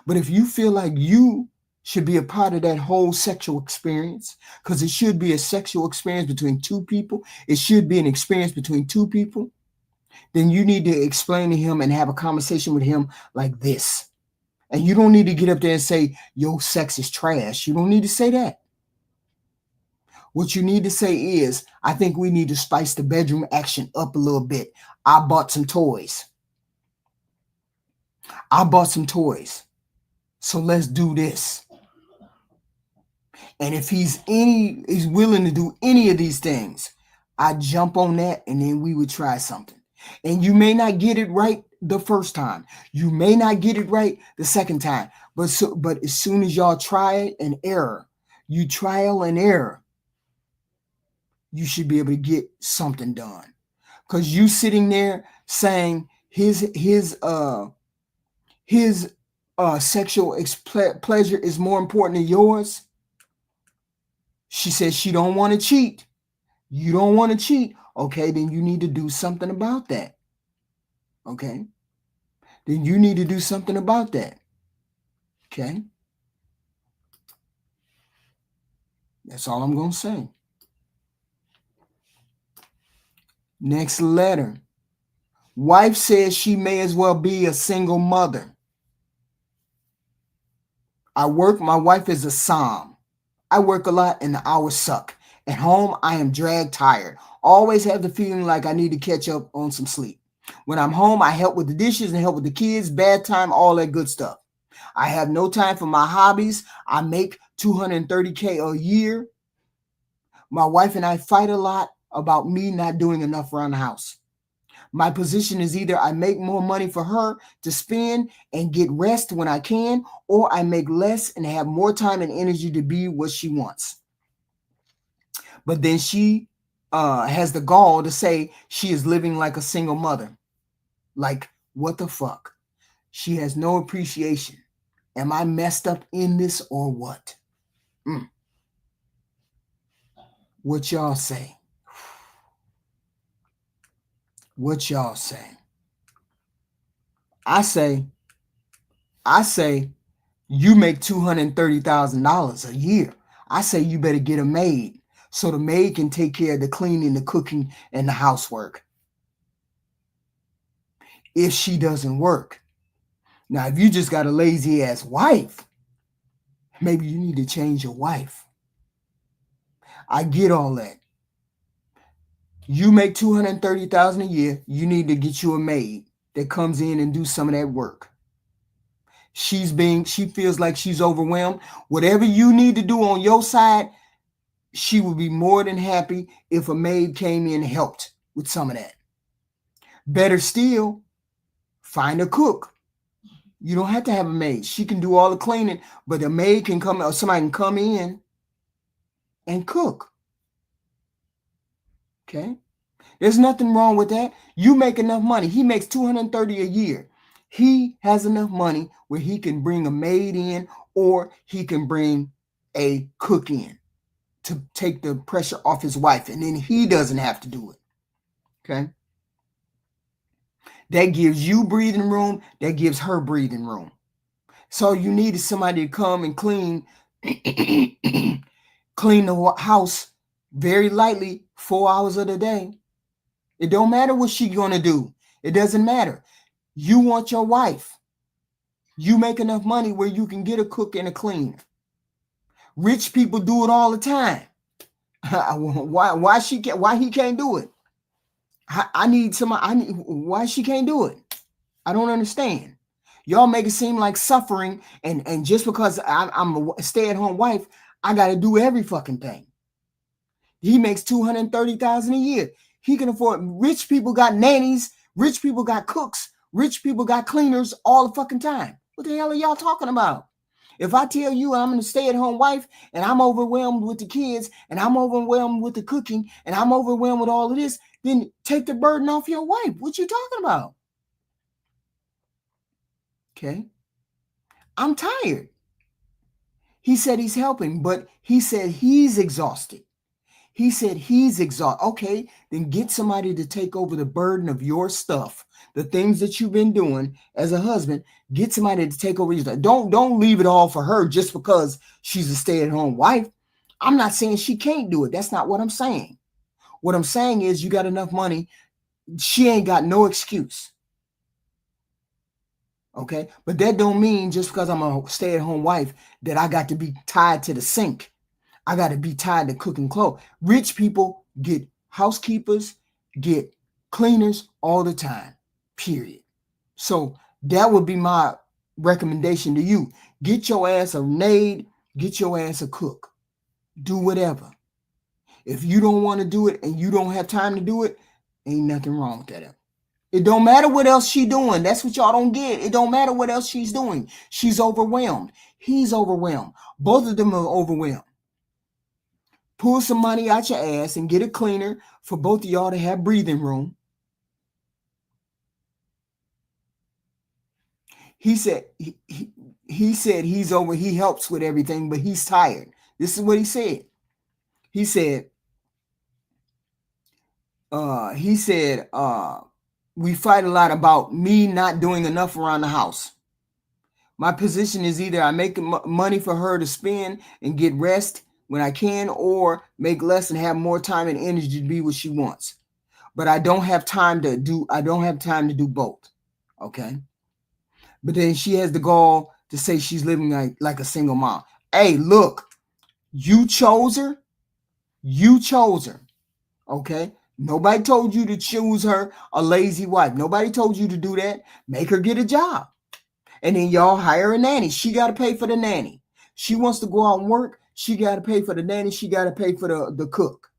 But if you feel like you should be a part of that whole sexual experience, because it should be a sexual experience between two people, it should be an experience between two people, then you need to explain to him and have a conversation with him like this. And you don't need to get up there and say, your sex is trash. You don't need to say that. What you need to say is, I think we need to spice the bedroom action up a little bit. I bought some toys. So let's do this. And if he's willing to do any of these things, I jump on that and then we would try something. And you may not get it right the first time. You may not get it right the second time. But as soon as y'all try and error, you trial and error, you should be able to get something done. Because you sitting there saying his sexual pleasure is more important than yours. She says she don't want to cheat. You don't want to cheat. Okay, then you need to do something about that. Okay? Then you need to do something about that. Okay? That's all I'm going to say. Next letter. Wife says she may as well be a single mother. I work. My wife is a psalm. I work a lot and the hours suck. At home, I am dragged tired. Always have the feeling like I need to catch up on some sleep. When I'm home, I help with the dishes and help with the kids, bad time, all that good stuff. I have no time for my hobbies. I make $230K a year. My wife and I fight a lot about me not doing enough around the house. My position is either I make more money for her to spend and get rest when I can, or I make less and have more time and energy to be what she wants. But then she has the gall to say she is living like a single mother. Like, what the fuck? She has no appreciation. Am I messed up in this or what? What y'all say? What y'all say? I say, you make $230,000 a year. I say you better get a maid so the maid can take care of the cleaning, the cooking, and the housework. If she doesn't work. Now, if you just got a lazy ass wife, maybe you need to change your wife. I get all that. You make $230,000 a year. You need to get you a maid that comes in and do some of that work. She feels like she's overwhelmed. Whatever you need to do on your side, she would be more than happy if a maid came in and helped with some of that. Better still, find a cook. You don't have to have a maid. She can do all the cleaning, but a maid can come, or somebody can come in and cook. Okay? There's nothing wrong with that. You make enough money. He makes $230 a year. He has enough money where he can bring a maid in, or he can bring a cook in to take the pressure off his wife, and then he doesn't have to do it. Okay? That gives you breathing room. That gives her breathing room. So you need somebody to come and clean Clean the house very lightly 4 hours of the day. It don't matter what she gonna do. It doesn't matter. You want your wife. You make enough money where you can get a cook and a cleaner. Rich people do it all the time. Why he can't do it? I need somebody. Why she can't do it? I don't understand. Y'all make it seem like suffering, and just because I'm a stay-at-home wife, I got to do every fucking thing. He makes $230,000 a year. He can afford. Rich people got nannies. Rich people got cooks. Rich people got cleaners all the fucking time. What the hell are y'all talking about? If I tell you I'm going to stay-at-home wife and I'm overwhelmed with the kids and I'm overwhelmed with the cooking and I'm overwhelmed with all of this, then take the burden off your wife. What you talking about? Okay. I'm tired. He said he's helping, but he said he's exhausted. He said he's exhausted. Okay, then get somebody to take over the burden of your stuff, the things that you've been doing as a husband. Get somebody to take over your stuff. Don't leave it all for her just because she's a stay-at-home wife. I'm not saying she can't do it. That's not what I'm saying. What I'm saying is you got enough money. She ain't got no excuse. Okay, but that don't mean just because I'm a stay-at-home wife that I got to be tied to the sink. I got to be tied to cooking clothes. Rich people get housekeepers, get cleaners all the time, period. So that would be my recommendation to you. Get your ass a maid, get your ass a cook. Do whatever. If you don't want to do it and you don't have time to do it, ain't nothing wrong with that. It don't matter what else she's doing. That's what y'all don't get. It don't matter what else she's doing. She's overwhelmed. He's overwhelmed. Both of them are overwhelmed. Pull some money out your ass and get a cleaner for both of y'all to have breathing room. He said he said he's over. He helps with everything, but he's tired. This is what he said. He said we fight a lot about me not doing enough around the house. My position is either I make money for her to spend and get rest when I can, or make less and have more time and energy to be what she wants. But I don't have time to do both. Okay. But then she has the gall to say she's living like a single mom. Hey, look, you chose her. You chose her. Okay. Nobody told you to choose her a lazy wife. Nobody told you to do that. Make her get a job. And then y'all hire a nanny. She got to pay for the nanny. She wants to go out and work. She got to pay for the nanny. She got to pay for the cook.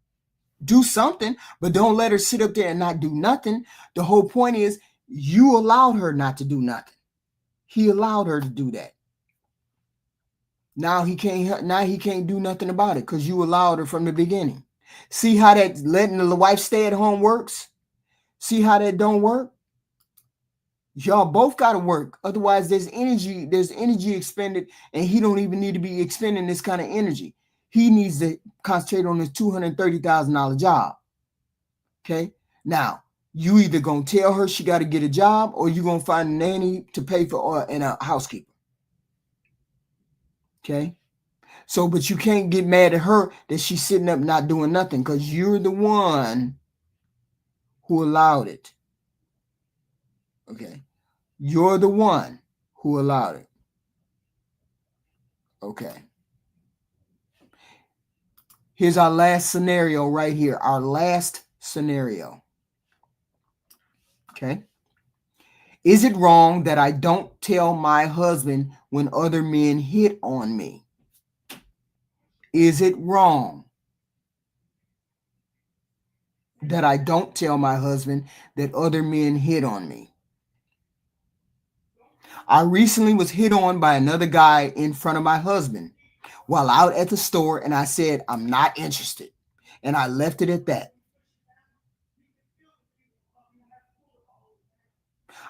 Do something, but don't let her sit up there and not do nothing. The whole point is you allowed her not to do nothing. He allowed her to do that. Now he can't do nothing about it because you allowed her from the beginning. See how that letting the wife stay at home works? See how that don't work? Y'all both got to work. Otherwise, there's energy expended, and he don't even need to be expending this kind of energy. He needs to concentrate on this $230,000 job. Okay. Now, you either gonna tell her she got to get a job, or you gonna find a nanny to pay for and a housekeeper. Okay. So, but you can't get mad at her that she's sitting up not doing nothing because you're the one who allowed it. Okay. You're the one who allowed it. Okay. Here's our last scenario right here. Our last scenario. Okay. Is it wrong that I don't tell my husband when other men hit on me? Is it wrong that I don't tell my husband that other men hit on me? I recently was hit on by another guy in front of my husband while out at the store, and I said, I'm not interested. And I left it at that.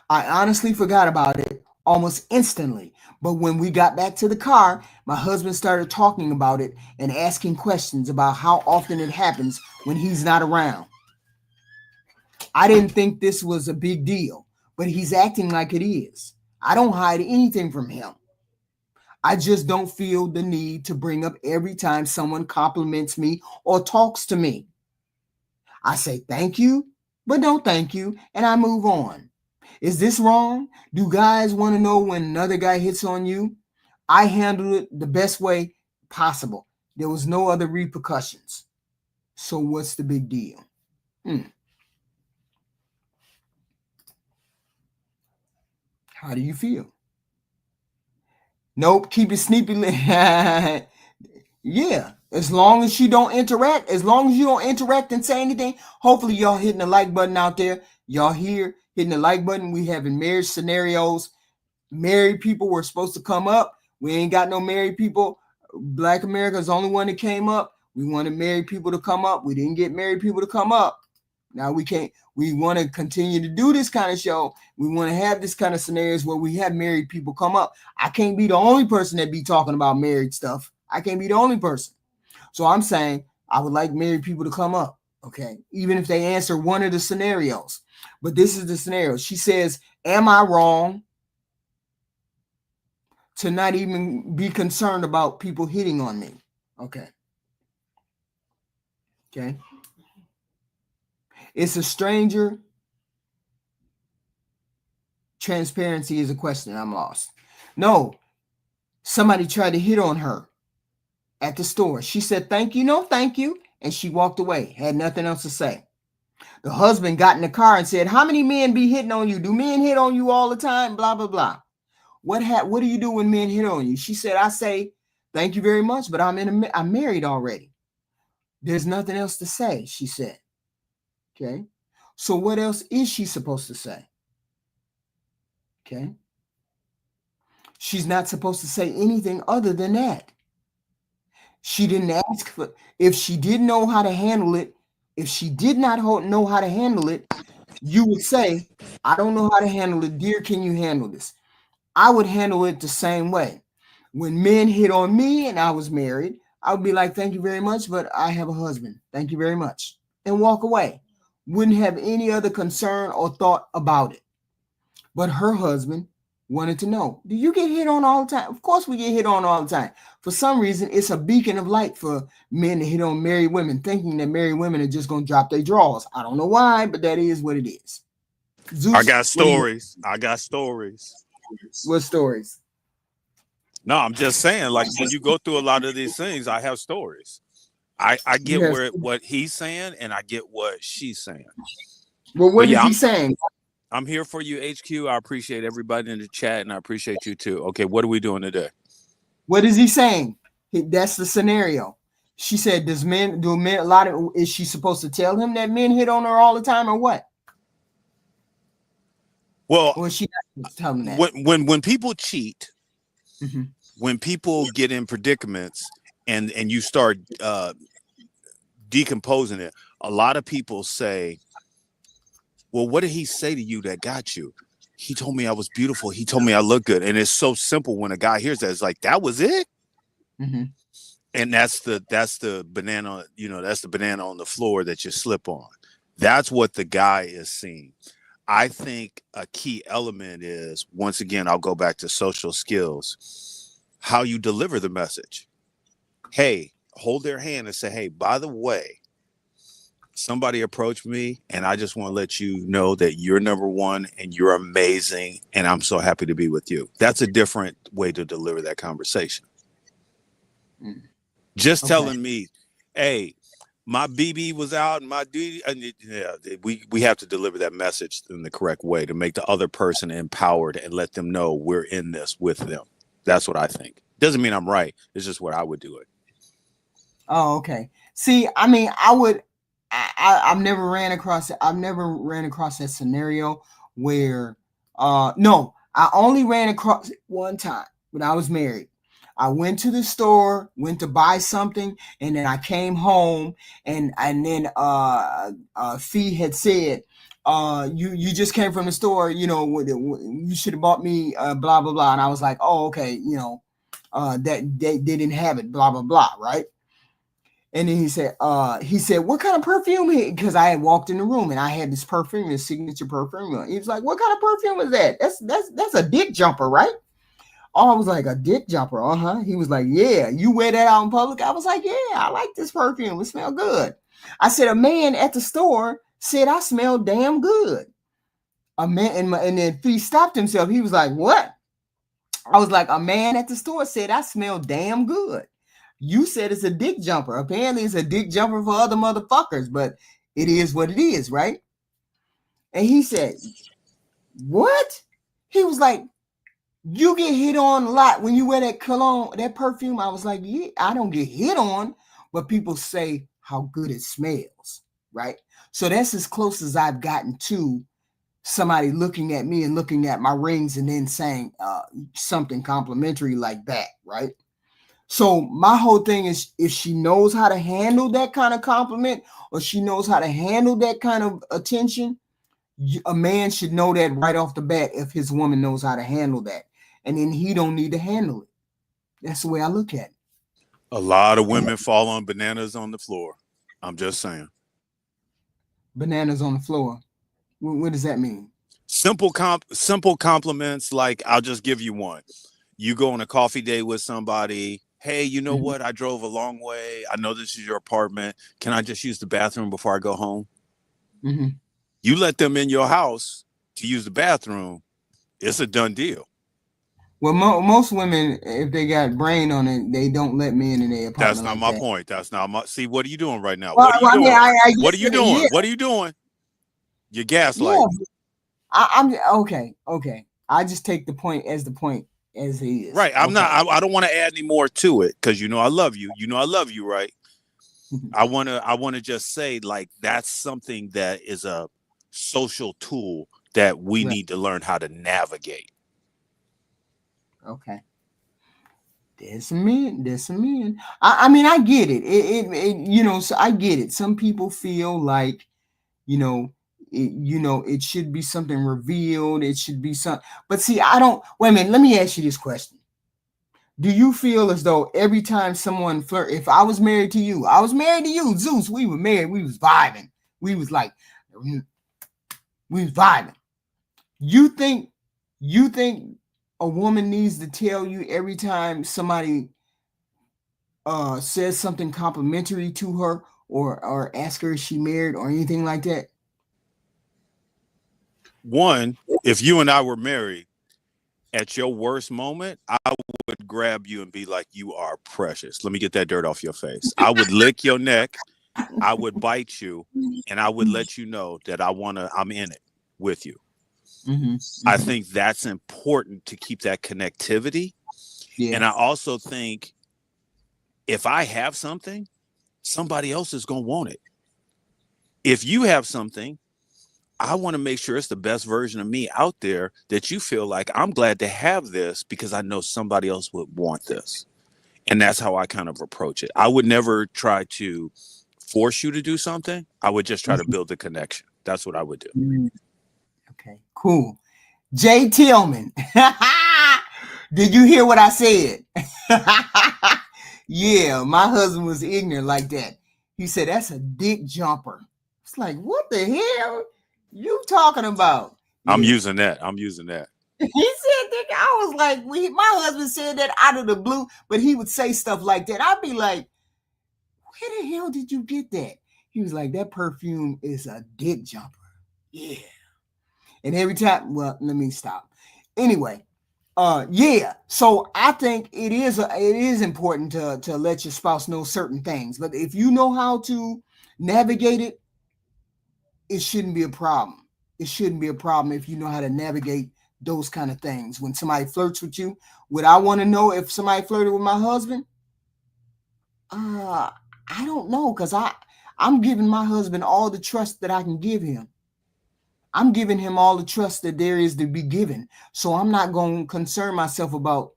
I honestly forgot about it almost instantly. But when we got back to the car, my husband started talking about it and asking questions about how often it happens when he's not around. I didn't think this was a big deal, but he's acting like it is. I don't hide anything from him. I just don't feel the need to bring up every time someone compliments me or talks to me. I say thank you, but no thank you, and I move on. Is this wrong? Do guys want to know when another guy hits on you? I handled it the best way possible. There was no other repercussions. So what's the big deal? How do you feel? Nope, keep it sneaky. Yeah, as long as you don't interact, and say anything, hopefully y'all hitting the like button out there. Y'all here hitting the like button. We having marriage scenarios. Married people were supposed to come up. We ain't got no married people. Black America is the only one that came up. We wanted married people to come up. We didn't get married people to come up. Now we can't. We want to continue to do this kind of show. We want to have this kind of scenarios where we have married people come up. I can't be the only person that be talking about married stuff. I can't be the only person. So I'm saying I would like married people to come up. Okay. Even if they answer one of the scenarios. But this is the scenario. She says, am I wrong to not even be concerned about people hitting on me? Okay. Okay. It's a stranger. Transparency is a question. I'm lost. No, somebody tried to hit on her at the store. She said, thank you, no, thank you. And she walked away, had nothing else to say. The husband got in the car and said, how many men be hitting on you? Do men hit on you all the time? Blah, blah, blah. What do you do when men hit on you? She said, I say, thank you very much, but I'm married already. There's nothing else to say, she said. Okay. So what else is she supposed to say? Okay. She's not supposed to say anything other than that. She didn't ask for, if she didn't know how to handle it, if she did not know how to handle it, you would say, I don't know how to handle it. Dear, can you handle this? I would handle it the same way. When men hit on me and I was married, I would be like, thank you very much, but I have a husband. Thank you very much. And walk away. Wouldn't have any other concern or thought about it. But her husband wanted to know, do you get hit on all the time? Of course we get hit on all the time. For some reason, it's a beacon of light for men to hit on married women, thinking that married women are just going to drop their drawers. I don't know why, but that is what it is. Zeus, I got stories. I got stories. What stories? No, I'm just saying, like when you go through a lot of these things, I have stories. I get what he's saying and I get what she's saying. Well, what is he saying? I'm here for you, HQ. I appreciate everybody in the chat and I appreciate you too. Okay, what are we doing today? What is he saying? That's the scenario. She said, is she supposed to tell him that men hit on her all the time or what? Well, or she not tell him that? When people cheat, when people get in predicaments and you start decomposing it, a lot of people say, well, what did he say to you that got you? He told me I was beautiful. He told me I look good. And it's so simple when a guy hears that. It's like, that was it? And that's the banana, that's the banana on the floor that you slip on. That's what the guy is seeing. I think a key element is, once again, I'll go back to social skills, how you deliver the message. Hey, hold their hand and say, hey, by the way, somebody approached me and I just want to let you know that you're number one and you're amazing. And I'm so happy to be with you. That's a different way to deliver that conversation. Just telling me, hey, my BB was out and my duty. We have to deliver that message in the correct way to make the other person empowered and let them know we're in this with them. That's what I think. Doesn't mean I'm right. It's just what I would do it. Oh, okay. See, I mean, I've never ran across that scenario where no, I only ran across it one time when I was married. I went to the store, went to buy something, and then I came home and then Fee had said, you just came from the store, you should have bought me blah blah blah. And I was like, oh, okay, that they didn't have it, blah blah blah, right? And then he said, what kind of perfume? Because I had walked in the room and I had this perfume, this signature perfume. He was like, what kind of perfume is that? That's a dick jumper, right? Oh, I was like, a dick jumper. He was like, yeah, you wear that out in public? I was like, yeah, I like this perfume. It smells good. I said, a man at the store said I smell damn good. A man, and then he stopped himself. He was like, what? I was like, a man at the store said I smell damn good. You said it's a dick jumper. Apparently, it's a dick jumper for other motherfuckers, but it is what it is, right? And he said, what? He was like, you get hit on a lot when you wear that cologne, that perfume. I was like, yeah, I don't get hit on, but people say how good it smells, right? So that's as close as I've gotten to somebody looking at me and looking at my rings and then saying something complimentary like that, right? So my whole thing is, if she knows how to handle that kind of compliment, or she knows how to handle that kind of attention, a man should know that right off the bat if his woman knows how to handle that. And then he don't need to handle it. That's the way I look at it. A lot of women fall on bananas on the floor. I'm just saying. Bananas on the floor. What does that mean? Simple compliments, like, I'll just give you one. You go on a coffee date with somebody. Hey, you know what? I drove a long way. I know this is your apartment. Can I just use the bathroom before I go home? Mm-hmm. You let them in your house to use the bathroom, it's a done deal. Well, most women, if they got brain on it, they don't let men in their apartment. That's not like my point. That's not my. See, what are you doing right now? Well, what are you doing? What are you doing? Yeah. What are you doing? You're gaslighting. Yeah. I'm okay. I just take the point as it is. Right. I'm not. I don't want to add any more to it because I love you. I love you, right? I want to just say, like, that's something that is a social tool that we need to learn how to navigate. Okay. There's some men. I mean, I get it. It so I get it. Some people feel like, it should be something revealed. It should be some. But see, I don't. Wait a minute. Let me ask you this question. Do you feel as though every time someone flirt, if I was married to you, Zeus, we were married, we was vibing. We was vibing. You think a woman needs to tell you every time somebody says something complimentary to her, or ask her if she married or anything like that? One, if you and I were married, at your worst moment, I would grab you and be like, you are precious. Let me get that dirt off your face. I would lick your neck. I would bite you, and I would let you know that I'm in it with you. I think that's important to keep that connectivity. Yeah. And I also think if I have something, somebody else is going to want it. If you have something, I want to make sure it's the best version of me out there, that you feel like I'm glad to have this because I know somebody else would want this. And that's how I kind of approach it. I would never try to force you to do something. I would just try to build a connection. That's what I would do. Okay, cool. Jay Tillman. Did you hear what I said? Yeah, my husband was ignorant like that. He said, that's a dick jumper. It's like, what the hell you talking about? Yeah. I'm using that. He said that. I was like, my husband said that out of the blue, but he would say stuff like that. I'd be like, where the hell did you get that? He was like, that perfume is a dick jumper. Yeah. And every time, well, let me stop. Anyway, yeah. So I think it is important to let your spouse know certain things. But if you know how to navigate it, it shouldn't be a problem. It shouldn't be a problem if you know how to navigate those kind of things. When somebody flirts with you, would I want to know if somebody flirted with my husband? I don't know, because I'm giving my husband all the trust that I can give him. I'm giving him all the trust that there is to be given. So I'm not going to concern myself about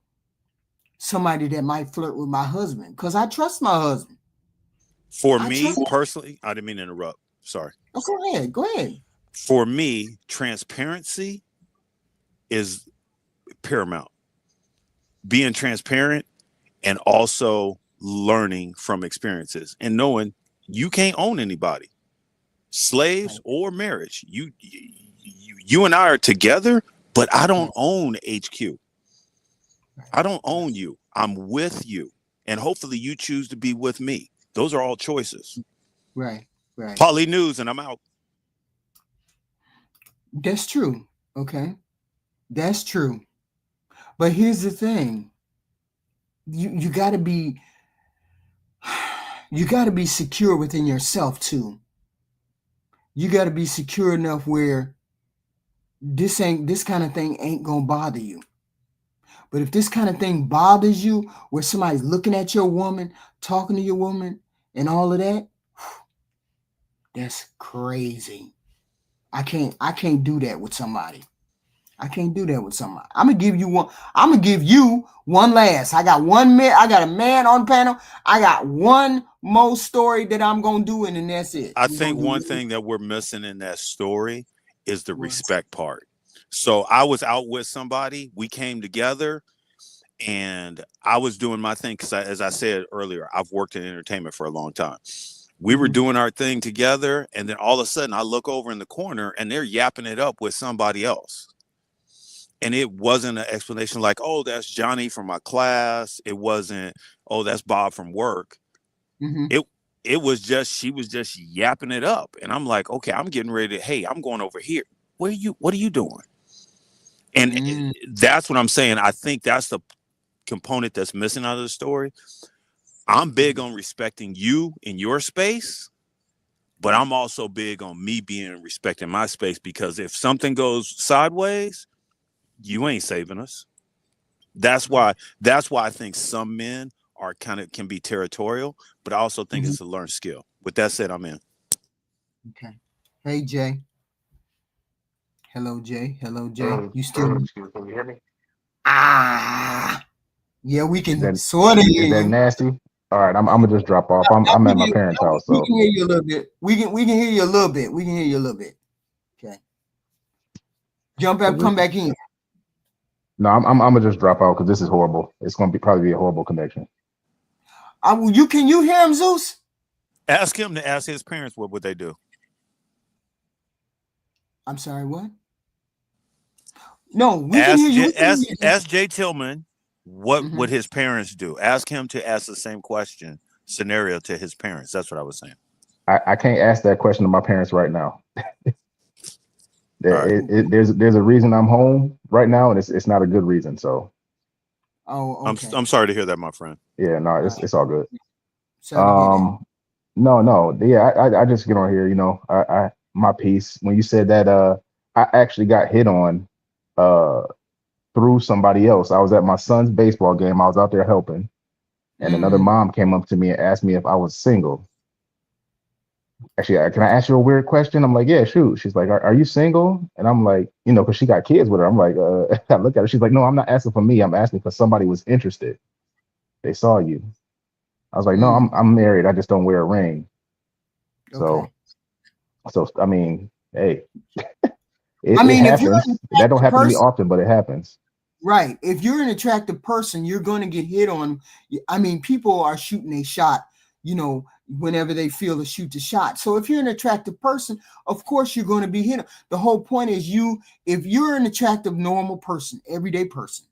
somebody that might flirt with my husband, because I trust my husband. For me personally, I didn't mean to interrupt. Sorry. Oh, go ahead. For me, transparency is paramount. Being transparent and also learning from experiences and knowing you can't own anybody, slaves or marriage. You and I are together, but I don't own HQ. I don't own you. I'm with you. And hopefully you choose to be with me. Those are all choices. Right. Right. Polly News, and I'm out. That's true. Okay. That's true. But here's the thing. You got to be you got to be secure within yourself too. You got to be secure enough where this kind of thing ain't going to bother you. But if this kind of thing bothers you, where somebody's looking at your woman, talking to your woman, and all of that, that's crazy. I can't do that with somebody. I can't do that with somebody. I'm gonna give you one last. I got a man on panel. I got one more story that I'm gonna do, and then that's it. I think one thing that we're missing in that story is the respect part. So I was out with somebody, we came together, and I was doing my thing because, as I said earlier, I've worked in entertainment for a long time. We were doing our thing together, and then all of a sudden I look over in the corner and they're yapping it up with somebody else. And it wasn't an explanation like, oh, that's Johnny from my class. It wasn't, oh, that's Bob from work. It was just, she was just yapping it up. And I'm like, okay, I'm getting ready to, hey, I'm going over here. What are you doing? And that's what I'm saying. I think that's the component that's missing out of the story. I'm big on respecting you in your space, but I'm also big on me being respecting my space, because if something goes sideways, you ain't saving us. That's why I think some men are can be territorial, but I also think it's a learned skill. With that said, I'm in. Okay. Hey Jay. Hello Jay. You still? Can you hear me? Yeah, we can Is sort of hear that you. nasty? All right, I'm gonna just drop off. I'm at my parents' house, We so can hear you a little bit. We can hear you a little bit. Okay. Jump up, come back in. no, I'm gonna just drop out because this is horrible. It's gonna probably be a horrible connection. Can you hear him, Zeus? Ask him to ask his parents what would they do. I'm sorry, what? No, we can hear you. Ask Jay Tillman what would his parents do. Ask him to ask the same scenario to his parents. That's what I was saying. I can't ask that question to my parents right now. Right. There's a reason I'm home right now, and it's not a good reason. So, okay. I'm sorry to hear that, my friend. Yeah, no, it's all good. No, yeah, I just get on here, I my piece. When you said that, I actually got hit on, through somebody else. I was at my son's baseball game. I was out there helping, and another mom came up to me and asked me if I was single. Actually, can I ask you a weird question? I'm like, yeah, shoot. She's like, are you single? And I'm like, because she got kids with her. I'm like, I look at her. She's like, no, I'm not asking for me. I'm asking because somebody was interested. They saw you. I was like, no, I'm married. I just don't wear a ring. So I mean, hey, it happens. That don't happen to me often, but it happens. Right. If you're an attractive person, you're going to get hit on. I mean, people are shooting a shot, whenever they feel to shoot the shot. So if you're an attractive person, of course you're going to be hit. The whole point is if you're an attractive, normal person, everyday person,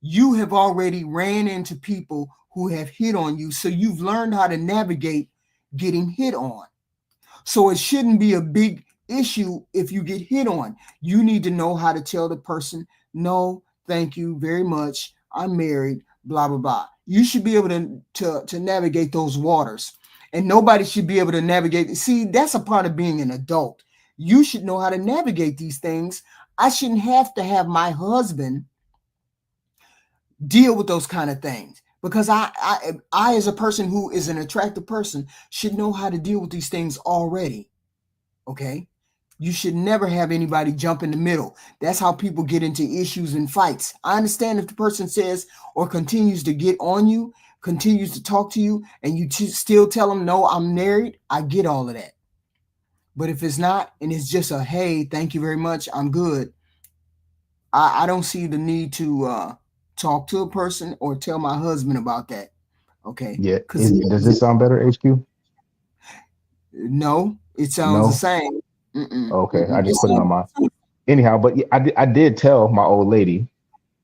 you have already ran into people who have hit on you. So you've learned how to navigate getting hit on. So it shouldn't be a big issue if you get hit on. You need to know how to tell the person, no, thank you very much. I'm married, blah, blah, blah. You should be able to navigate those waters. And nobody should be able to navigate. See, that's a part of being an adult. You should know how to navigate these things. I shouldn't have to have my husband deal with those kind of things, because I as a person who is an attractive person should know how to deal with these things already. Okay. You should never have anybody jump in the middle. That's how people get into issues and fights. I understand if the person says or continues to get on you, continues to talk to you, and you still tell them, no, I'm married. I get all of that. But if it's not, and it's just a, hey, thank you very much, I'm good, I don't see the need to talk to a person or tell my husband about that. Okay. Yeah. Does this sound better, HQ? No, it sounds the same. Okay. I just put it on my. Anyhow, but yeah, I did tell my old lady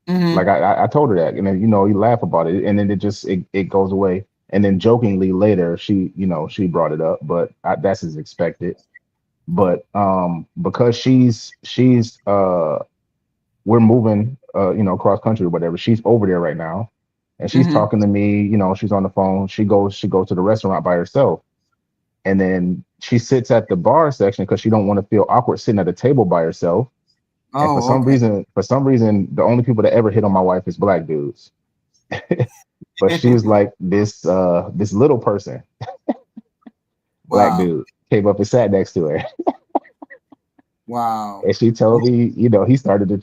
Mm-hmm. Like I told her that, and then you laugh about it, and then it goes away. And then jokingly later, she brought it up, but that's as expected. But because we're moving cross country or whatever. She's over there right now, and she's Mm-hmm. talking to me. She's on the phone. She goes to the restaurant by herself, and then she sits at the bar section because she don't want to feel awkward sitting at a table by herself. And for Oh, some okay. reason, the only people that ever hit on my wife is black dudes. But she was like this little person, black Wow. dude, came up and sat next to her. Wow. And she told me, he started to,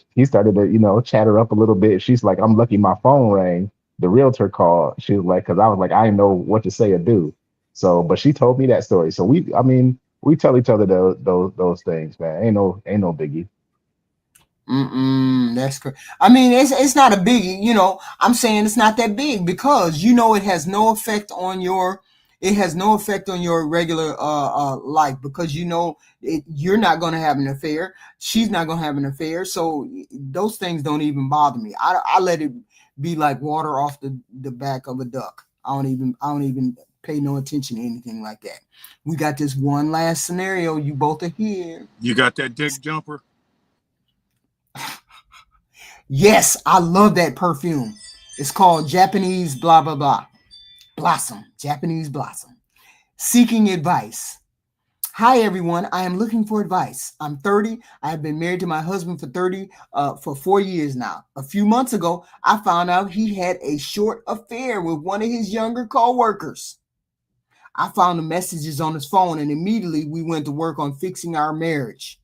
chatter up a little bit. She's like, I'm lucky my phone rang. The realtor called. She was like, because I was like, I didn't know what to say or do. So, but she told me that story. So we tell each other those things, man. Ain't no biggie. That's correct. I mean, it's not a biggie. I'm saying it's not that big because it has no effect on your regular life because you're not going to have an affair. She's not going to have an affair. So those things don't even bother me. I let it be like water off the back of a duck. I don't even pay no attention to anything like that. We got this one last scenario. You both are here. You got that dick jumper? Yes, I love that perfume. It's called Japanese blah blah blah. Blossom. Japanese blossom. Seeking advice. Hi everyone, I am looking for advice. I'm 30. I have been married to my husband for 4 years now. A few months ago, I found out he had a short affair with one of his younger co-workers. I found the messages on his phone and immediately we went to work on fixing our marriage.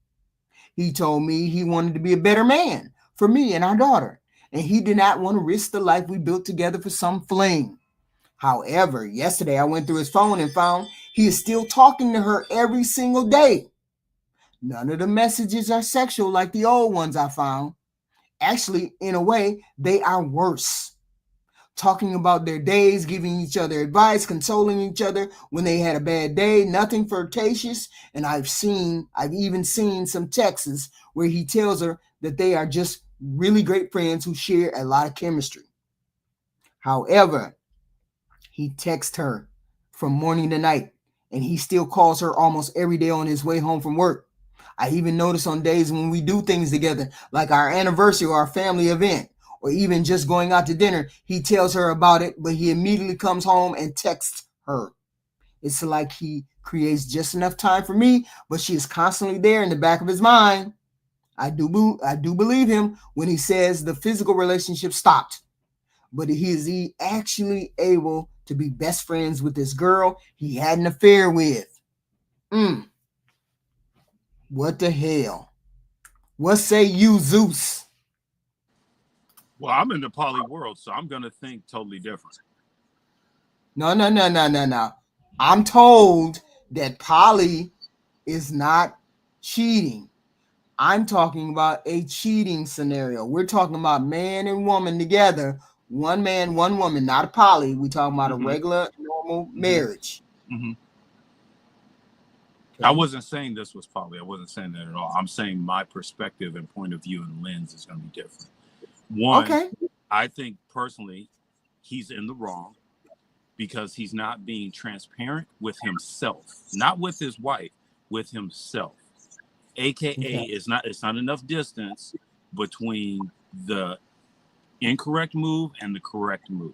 He told me he wanted to be a better man for me and our daughter, and he did not want to risk the life we built together for some fling. However, yesterday I went through his phone and found he is still talking to her every single day. None of the messages are sexual like the old ones I found. Actually, in a way, they are worse. Talking about their days, giving each other advice, consoling each other when they had a bad day, nothing flirtatious. And I've even seen some texts where he tells her that they are just really great friends who share a lot of chemistry. However, he texts her from morning to night, and he still calls her almost every day on his way home from work. I even notice on days when we do things together, like our anniversary or our family event, or even just going out to dinner, he tells her about it, but he immediately comes home and texts her. It's like he creates just enough time for me, but she is constantly there in the back of his mind. I do believe him when he says the physical relationship stopped, but is he actually able to be best friends with this girl he had an affair with? What the hell? What say you, Zeus? Well, I'm in the poly world, so I'm gonna think totally different. No, no, no, no, no, no. I'm told that poly is not cheating. I'm talking about a cheating scenario. We're talking about man and woman together, one man, one woman, not a poly. We're talking about a regular, normal marriage. Mm-hmm. I Okay. wasn't saying this was poly. I wasn't saying that at all. I'm saying my perspective and point of view and lens is going to be different. One, Okay. I think personally he's in the wrong because he's not being transparent with himself, not with his wife, with himself. AKA, Okay. it's not enough distance between the incorrect move and the correct move.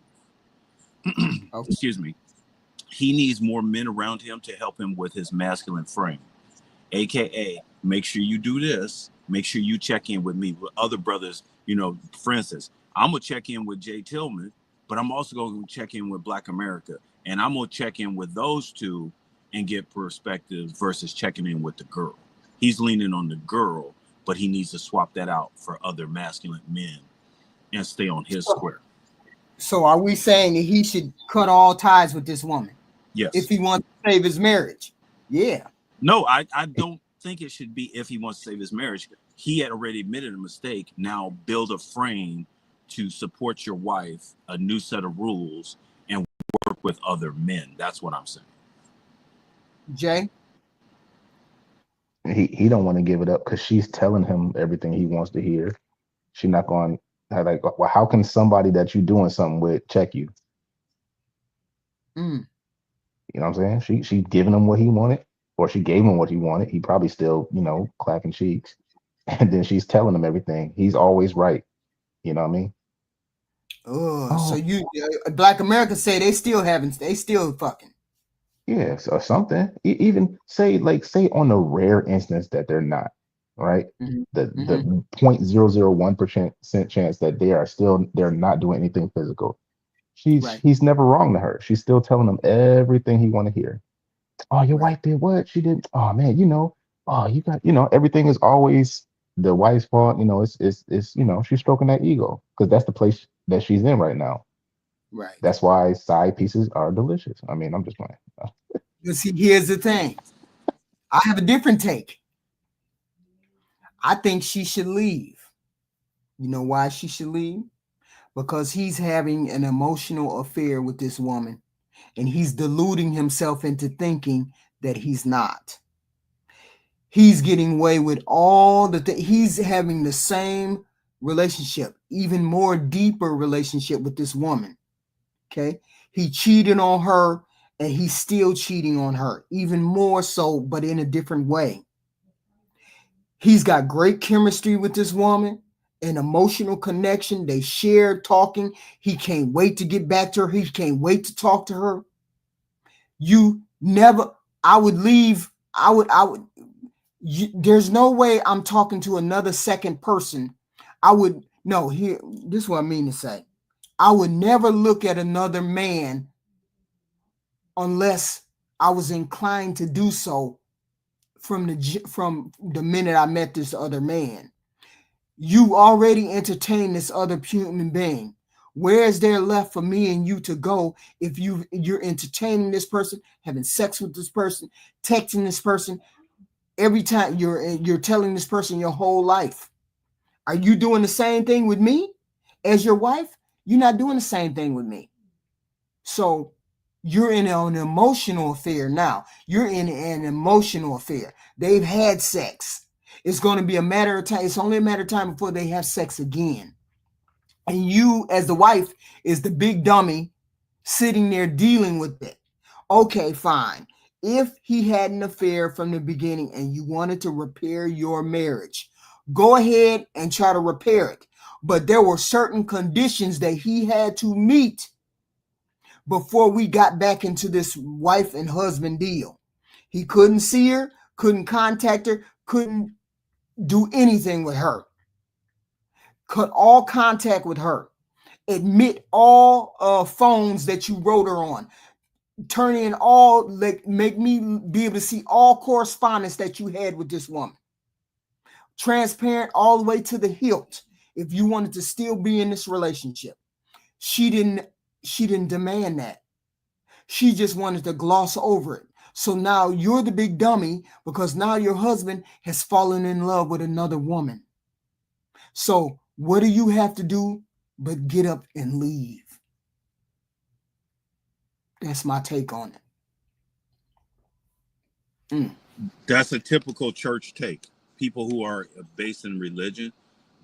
Okay. Excuse me. He needs more men around him to help him with his masculine frame. AKA, make sure you do this. Make sure you check in with me, with other brothers. For instance, I'm going to check in with Jay Tillman, but I'm also going to check in with Black America. And I'm going to check in with those two and get perspectives versus checking in with the girl. He's leaning on the girl, but he needs to swap that out for other masculine men and stay on his square. So are we saying that he should cut all ties with this woman Yes. if he wants to save his marriage? Yeah. No, I don't think it should be if he wants to save his marriage. He had already admitted a mistake. Now build a frame to support your wife, a new set of rules, and work with other men. That's what I'm saying. Jay? He don't want to give it up because she's telling him everything he wants to hear. She not going. Like, well, how can somebody that you doing something with check you? Mm. You know what I'm saying? She giving him what he wanted, or she gave him what he wanted. He probably still, clacking cheeks. And then she's telling him everything. He's always right. You know what I mean? Oh, so Oh, you Black America say they still fucking. yes, or something. Even say on the rare instance that they're not, right? Hmm. The Hmm. 0.001% chance that they're not doing anything physical. Right, He's never wrong to her. She's still telling him everything he want to hear. Oh, your right, wife did what? She did. Oh man, oh, you got, everything is always the wife's fault. It's she's stroking that ego because that's the place that she's in right now. right. That's why side pieces are delicious. I mean, I'm just playing. But see, here's the thing. I have a different take. I think she should leave. You know why she should leave? Because he's having an emotional affair with this woman, and he's deluding himself into thinking that he's not. He's getting away with all he's having the same relationship, even more deeper relationship with this woman. Okay. He cheated on her and he's still cheating on her, even more so, but in a different way. He's got great chemistry with this woman, an emotional connection. They share talking. He can't wait to get back to her. He can't wait to talk to her. You never, I would leave. There's no way I'm talking to another second person. I would, no, here, this is what I mean to say. I would never look at another man unless I was inclined to do so from the minute I met this other man. You already entertain this other human being. Where is there left for me and you to go if you're entertaining this person, having sex with this person, texting this person every time you're telling this person your whole life? Are you doing the same thing with me as your wife? You're not doing the same thing with me. So you're in an emotional affair now. You're in an emotional affair. They've had sex. It's going to be a matter of time. It's only a matter of time before they have sex again. And you, as the wife, is the big dummy sitting there dealing with it. Okay, fine. If he had an affair from the beginning and you wanted to repair your marriage, go ahead and try to repair it. But there were certain conditions that he had to meet before we got back into this wife and husband deal. He couldn't see her, couldn't contact her, couldn't do anything with her, cut all contact with her, admit all phones that you wrote her on, turn in all, like, make me be able to see all correspondence that you had with this woman. Transparent all the way to the hilt. If you wanted to still be in this relationship, she didn't demand that. She just wanted to gloss over it. So now you're the big dummy because now your husband has fallen in love with another woman. So what do you have to do but get up and leave? That's my take on it. That's a typical church take. People who are based in religion,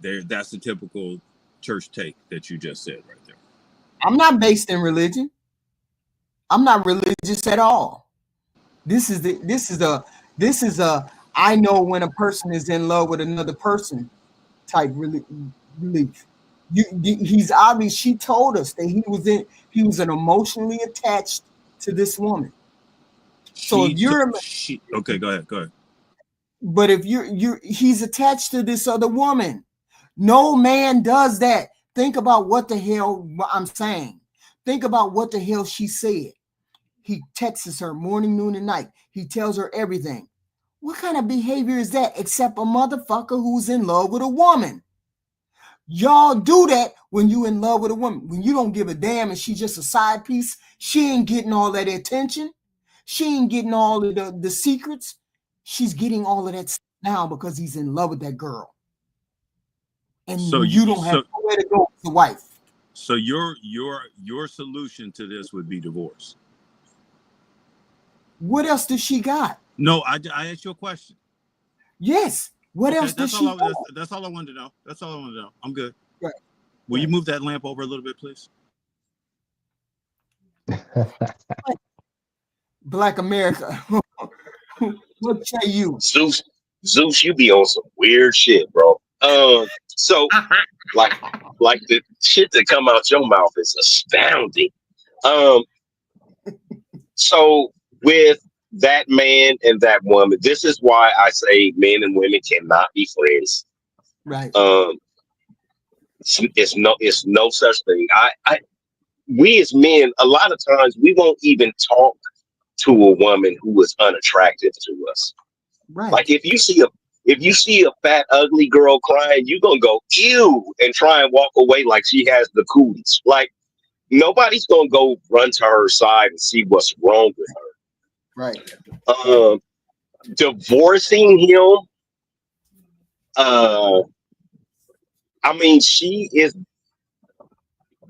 that's the typical church take that you just said right there. I'm not based in religion. I'm not religious at all. This is a I know when a person is in love with another person type belief. He's obvious. She told us that he was an emotionally attached to this woman. So if you're, She okay, go ahead, go ahead. but if he's attached to this other woman. No man does that. Think about what the hell I'm saying. Think about what the hell she said. He texts her morning, noon, and night. He tells her everything. What kind of behavior is that except a motherfucker who's in love with a woman? Y'all do that when you in love with a woman. When you don't give a damn and she's just a side piece, she ain't getting all that attention. She ain't getting all of the secrets. She's getting all of that now because he's in love with that girl. So And you you don't have so nowhere to go with the wife. so your solution to this would be divorce. What else does she got? No, I asked you a question. Yes. What Okay, else does she got? that's all I wanted to know. That's all I wanted to know. I'm good. Right. Will you move that lamp over a little bit, please? Black America. What say you? Zeus, you be on some weird shit, bro. So like the shit that come out your mouth is astounding. Um, so with that man and that woman, this is why I say men and women cannot be friends. Right. It's no such thing. We as men, a lot of times we won't even talk to a woman who is unattractive to us. Right. Like if you see a fat ugly girl crying, you're gonna go ew and try and walk away like she has the cooties. Like nobody's gonna go run to her side and see what's wrong with her. Right. Divorcing him, I mean, she is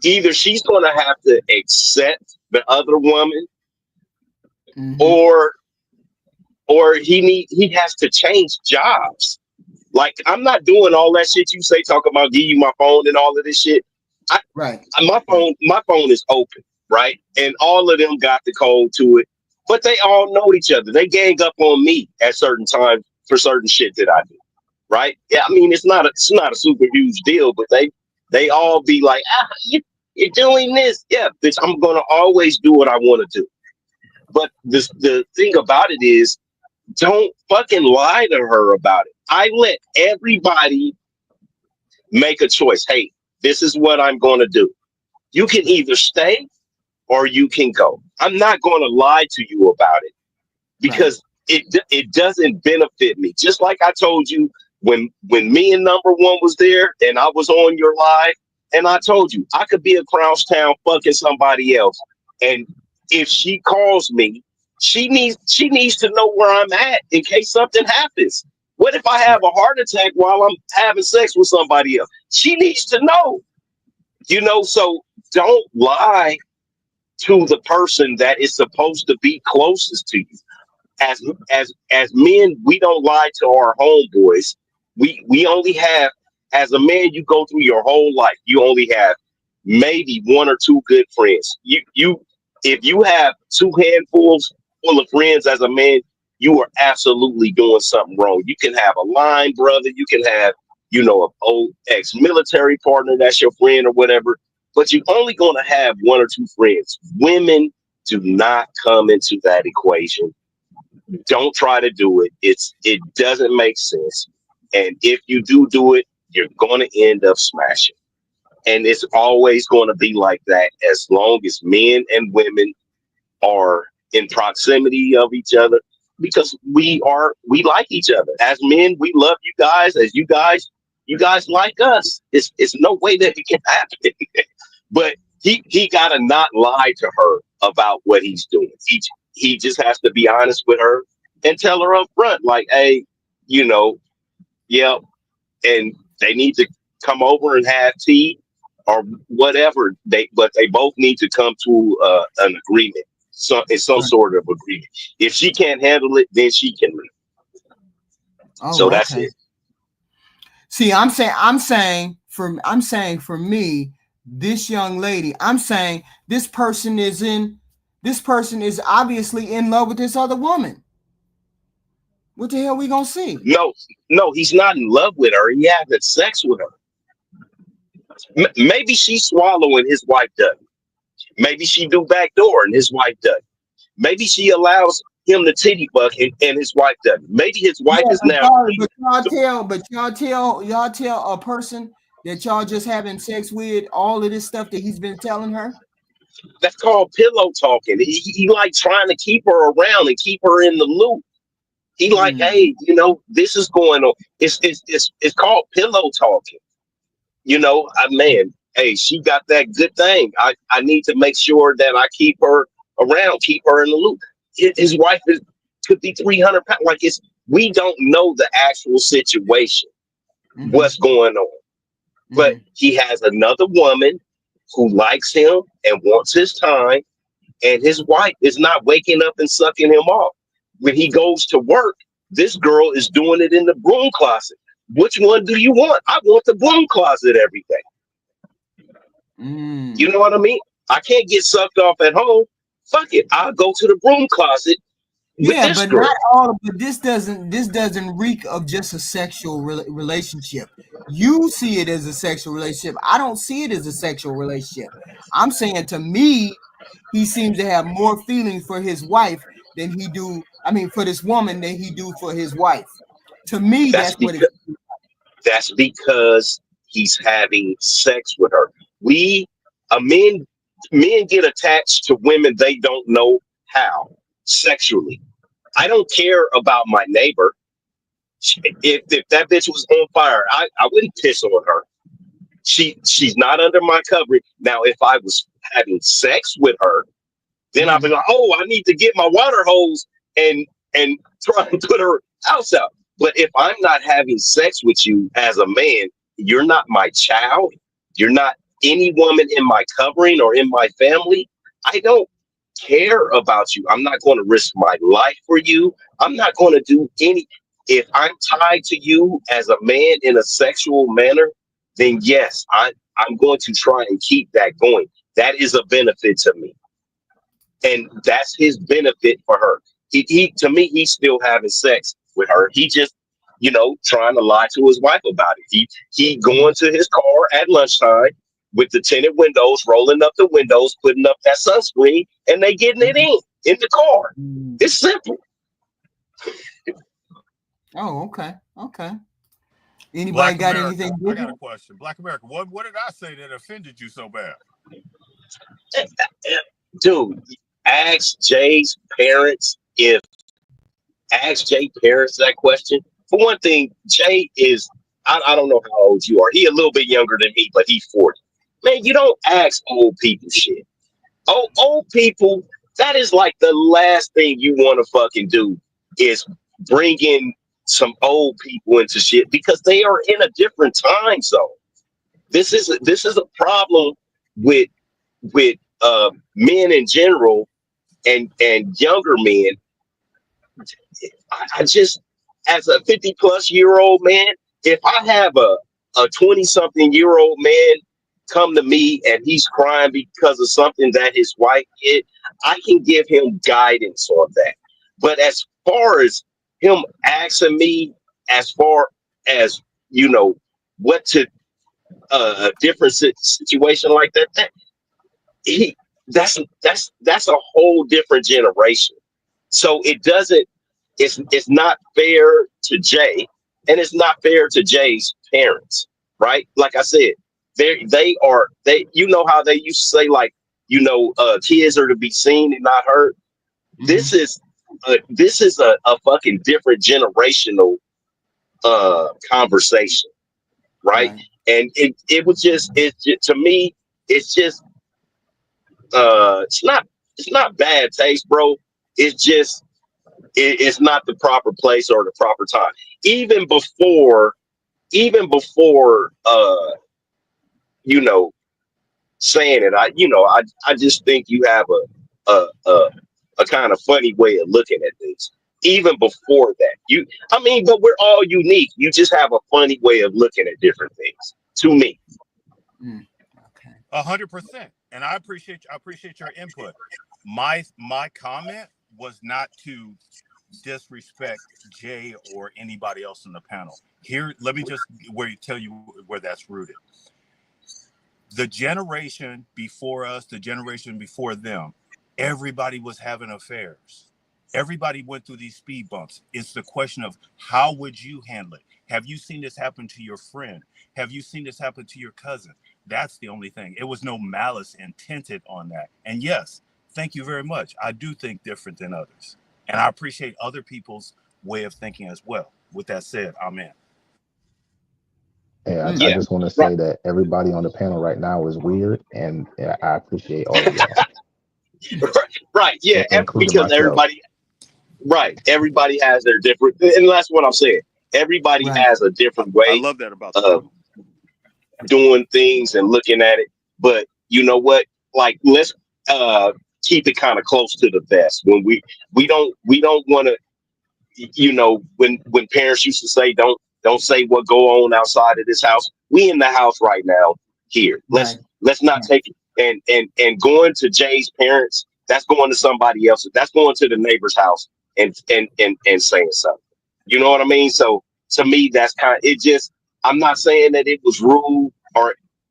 either she's gonna have to accept the other woman, Mhm. or he has to change jobs. Like I'm not doing all that shit you say, talking about give you my phone and all of this shit. Right. My phone is open, right? And all of them got the code to it, but they all know each other. They gang up on me at certain times for certain shit that I do, right? Yeah, I mean it's not a super huge deal, but they all be like, you're doing this, yeah, bitch. I'm gonna always do what I want to do. But the thing about it is, don't fucking lie to her about it. I let everybody make a choice. Hey, this is what I'm going to do. You can either stay or you can go. I'm not going to lie to you about it because it doesn't benefit me. Just like I told you when me and number one was there and I was on your live and I told you I could be across town fucking somebody else. And if she calls me, she needs to know where I'm at in case something happens. What if I have a heart attack while I'm having sex with somebody else? She needs to know. So don't lie to the person that is supposed to be closest to you. As men, we don't lie to our homeboys. We only have, as a man, you go through your whole life, you only have maybe one or two good friends. If you have two handfuls full of friends as a man, you are absolutely doing something wrong. You can have a line brother, you can have, an old ex-military partner that's your friend or whatever, but you're only going to have one or two friends. Women do not come into that equation. Don't try to do it. It doesn't make sense. And if you do it, you're going to end up smashing. And it's always going to be like that as long as men and women are in proximity of each other, because we like each other. As men, we love you guys. As you guys like us. It's no way that it can happen. But he gotta not lie to her about what he's doing. He just has to be honest with her and tell her up front, like, hey, yeah, and they need to come over and have tea or whatever. But they both need to come to an agreement, some sort of agreement. If she can't handle it, then she can leave. Oh, so that's okay. it. See, I'm saying for me, this young lady, I'm saying this person is obviously in love with this other woman. What the hell we gonna see? No, he's not in love with her. He having sex with her. Maybe she's swallowing, his wife doesn't. Maybe she do backdoor and his wife doesn't. Maybe she allows him to titty buck and his wife doesn't. Maybe his wife is now. But y'all tell a person that y'all just having sex with all of this stuff that he's been telling her. That's called pillow talking. He like trying to keep her around and keep her in the loop. He like, hey, this is going on. It's called pillow talking. Man, hey, she got that good thing. I need to make sure that I keep her around, keep her in the loop. His wife could be 300 pounds. Like we don't know the actual situation, what's going on. But he has another woman who likes him and wants his time, and his wife is not waking up and sucking him off. When he goes to work, this girl is doing it in the broom closet. Which one do you want? I want the broom closet every day. You know what I mean? I can't get sucked off at home. Fuck it. I'll go to the broom closet with Yeah, this but not girl. all. But this doesn't reek of just a sexual relationship. You see it as a sexual relationship. I don't see it as a sexual relationship. I'm saying to me, he seems to have more feelings for his wife than he do. I mean, for this woman than he do for his wife. To me, That's that's what it. because that's because he's having sex with her. We men get attached to women they don't know how sexually. I don't care about my neighbor. If that bitch was on fire, I wouldn't piss on her. She's not under my covering. Now, if I was having sex with her, then I'd be like, oh, I need to get my water hose and try and put her house out. But if I'm not having sex with you as a man, you're not my child. You're not any woman in my covering or in my family. I don't care about you. I'm not going to risk my life for you. I'm not going to do any. If I'm tied to you as a man in a sexual manner, then yes, I'm going to try and keep that going. That is a benefit to me. And that's his benefit for her. He to me, he's still having sex with her. He just, trying to lie to his wife about it. He going to his car at lunchtime with the tinted windows, rolling up the windows, putting up that sunscreen, and they getting it in the car. It's simple. Oh, okay, okay. Anybody Black got America, anything I got a different? question. Black America, what did I say that offended you so bad? Dude, ask Jay's parents if ask Jay parents that question. For one thing, Jay is I don't know how old you are. He a little bit younger than me, but he's 40. Man, you don't ask old people shit. Old people, that is like the last thing you want to fucking do is bring in some old people into shit because they are in a different time zone. This is a problem with men in general and younger men. I just, as a 50 plus year old man, if I have a 20 something year old man come to me and he's crying because of something that his wife did, I can give him guidance on that. But as far as him asking me, as far as, what to a different situation like that, he that's a whole different generation. So it's not fair to Jay, and it's not fair to Jay's parents, right? Like I said, they how they used to say, like, kids are to be seen and not heard. This is a fucking different generational conversation, right? Right. And to me, it's just it's not bad taste, bro. It's just it's not the proper place or the proper time. Even before, you know, saying it, I just think you have a kind of funny way of looking at things. Even before that, but we're all unique. You just have a funny way of looking at different things. To me, Okay. 100%, and I appreciate your input. My comment was not to disrespect Jay or anybody else in the panel. Here, let me just tell you where that's rooted. The generation before us, the generation before them, everybody was having affairs. Everybody went through these speed bumps. It's the question of how would you handle it? Have you seen this happen to your friend? Have you seen this happen to your cousin? That's the only thing. It was no malice intended on that. And yes, thank you very much. I do think different than others. And I appreciate other people's way of thinking as well. With that said, amen. Yeah, I yeah, just want to right, say that everybody on the panel right now is weird, and I appreciate all of y'all, right, yeah, including because myself. everybody has their different, and that's what I'm saying. Everybody Right. has a different I way love that about the of room. doing things and looking at it. But you know what? Like, let's keep it kind of close to the vest. When we don't want to, when parents used to say, don't say what go on outside of this house. We in the house right now. here. Right. Let's not Right. take it. And going to Jay's parents, that's going to somebody else. That's going to the neighbor's house and saying something. You know what I mean? So to me, that's kind of it. Just I'm not saying that it was rude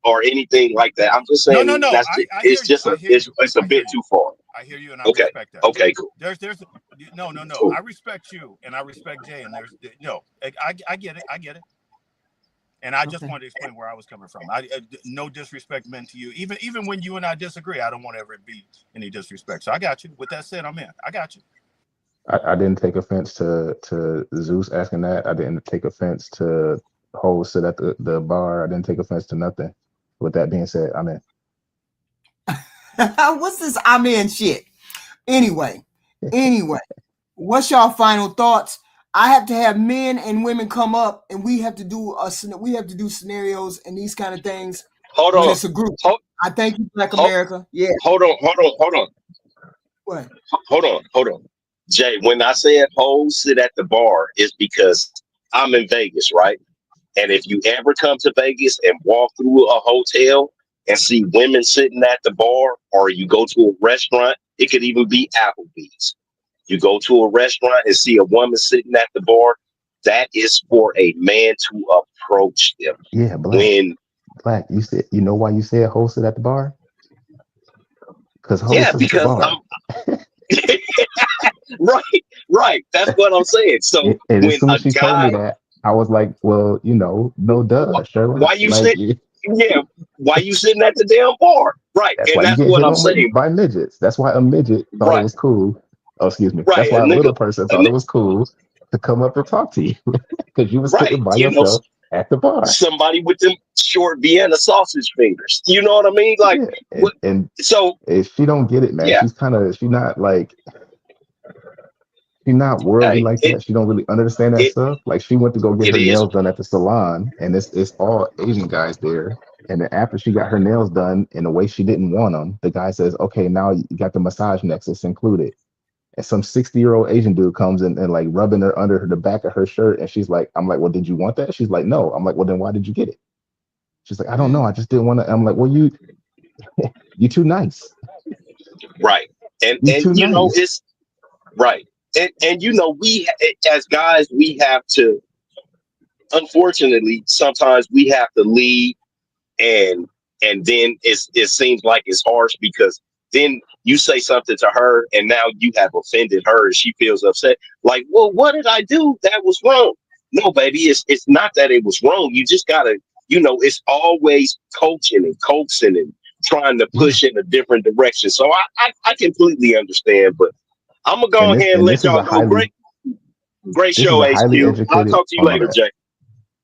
or anything like that. I'm just No, no, saying no. that's just, I hear it's you. just I a hear you. it's a I hear bit you. too far. I hear you, and I Okay. respect that. Okay. Cool. There's no. Cool. I respect you, and I respect Jay, and there's no. I get it. I get it. And I just Okay. wanted to explain where I was coming from. No disrespect meant to you. Even when you and I disagree, I don't want to ever be any disrespect. So I got you. With that said, I'm in. I got you. I didn't take offense to Zeus asking that. I didn't take offense to Hov sit at the bar. I didn't take offense to nothing. With that being said, I'm in. What's this I'm in shit? Anyway, anyway, what's y'all final thoughts? I have to have men and women come up, and we have to do scenarios and these kind of things Hold when on. it's a group. Hold, I thank you, Black hold, America. Yeah. hold on. Hold on. Hold on. What? Hold on. Jay, when I said hoes sit at the bar, is because I'm in Vegas, right? And if you ever come to Vegas and walk through a hotel and see women sitting at the bar, or you go to a restaurant, it could even be Applebee's. You go to a restaurant and see a woman sitting at the bar, that is for a man to approach them. Yeah, black. When, Black. You know why you said Hov sit at the bar? Because Hov yeah, sits at the because bar. right, right. That's what I'm saying. So And as when soon a as she told me guy, that, I was like, well, no duh, why Sherlock. you Like sit, yeah, why you sitting at the damn bar? Right. that's And why you that's get what hit I'm on saying. by midgets. That's why a midget thought it Right, was cool. Oh, excuse me. That's right. why a little person thought it was cool to come up and talk to you because you was Right. sitting by You know, yourself at the bar. somebody with them short Vienna sausage fingers. You know what I mean? Like, Yeah, what? and So, if she don't get it, man, yeah. she's not like she's not worldly Hey, like that. She don't really understand that it, stuff. Like she went to go get it her is nails done at the salon, and it's all Asian guys there. And then after she got her nails done in a way she didn't want them, the guy says, "Okay, now you got the massage next. It's included." And some 60-year-old Asian dude comes in and like rubbing her under the back of her shirt, and she's like, "I'm like, well, did you want that?" She's like, "No." I'm like, "Well, then why did you get it?" She's like, "I don't know. I just didn't want to." I'm like, "Well, you too nice. right. You And too you know, nice." it's right. And you know, as guys, we have to, unfortunately, sometimes we have to lead and then it seems like it's harsh because then you say something to her and now you have offended her and she feels upset like, well, what did I do that was wrong? No, baby, it's not that it was wrong. You just gotta, it's always coaching and coaxing and trying to Yeah. push in a different direction. So I completely understand, but I'm gonna go And this ahead and and let this is y'all a go. highly Great this is show, a highly HQ. I'll educated. talk to you Oh my later, bad. Jay.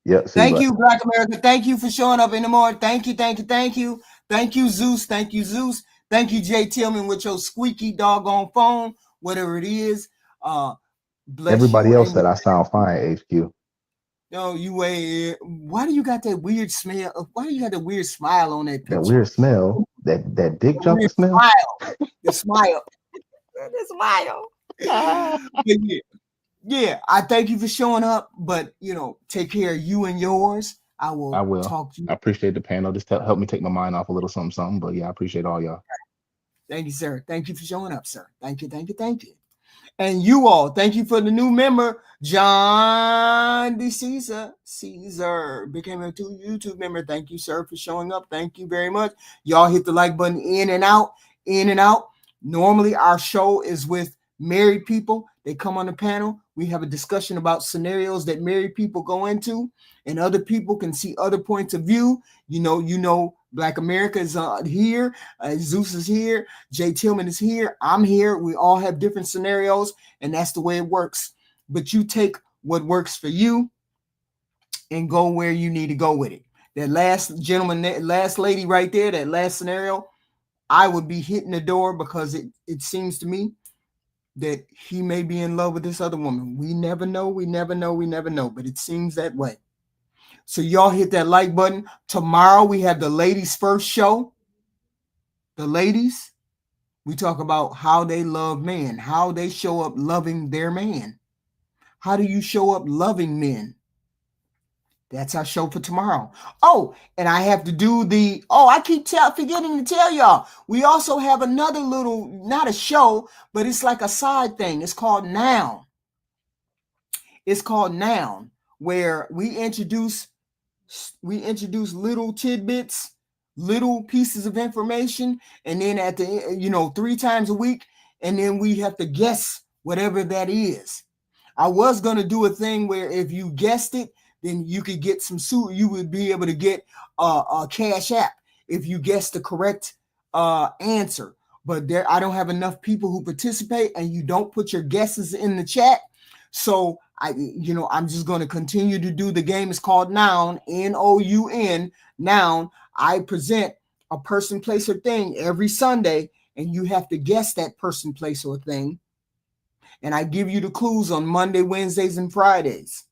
Yep. See you, Thank bud. you, Black America. Thank you for showing up in the morning. Thank you, thank you, thank you. Thank you, Zeus. Thank you, Zeus. Thank you, Jay Tillman, with your squeaky doggone phone, whatever it is. Bless Everybody you. else And said I sound fine. HQ. no, you wait. Why do you got that weird smell? Why do you got that weird smile on that That picture? weird smell. That dick The jumper weird smell. smile. The smile. The smile. But yeah, I thank you for showing up. But take care of you and yours. I I will will. talk to I you. appreciate the panel. Just help me take my mind off a little something, something. But yeah, I appreciate all y'all. Thank you, sir. Thank you for showing up, sir. Thank you, thank you, thank you. And you all, thank you for the new member, John D. Caesar became a YouTube member. Thank you, sir, for showing up. Thank you very much. Y'all hit the like button in and out, in and out. Normally, our show is with married people. They come on the panel. We have a discussion about scenarios that married people go into, and other people can see other points of view. Black America is here. Zeus is here. Jay Tillman is here. I'm here. We all have different scenarios, and that's the way it works. But you take what works for you and go where you need to go with it. That last gentleman, that last lady right there, that last scenario, I would be hitting the door because it seems to me that he may be in love with this other woman. We never know. We never know. We never know. But it seems that way. So y'all hit that like button. Tomorrow we have the ladies first show. The ladies. We talk about how they love men, how they show up loving their man. How do you show up loving men? That's our show for tomorrow. Oh, and I have to do the, I keep forgetting to tell y'all. We also have another little, not a show, but it's like a side thing. It's called Noun. It's called Noun, where we introduce little tidbits, little pieces of information, and then at the 3 times a week, and then we have to guess whatever that is. I was going to do a thing where if you guessed it, then you could get you would be able to get a Cash App if you guessed the correct answer. But I don't have enough people who participate, and you don't put your guesses in the chat. So I'm just going to continue to do the game. It's called Noun, Noun, Noun. I present a person, place, or thing every Sunday, and you have to guess that person, place, or thing. And I give you the clues on Monday, Wednesdays, and Fridays.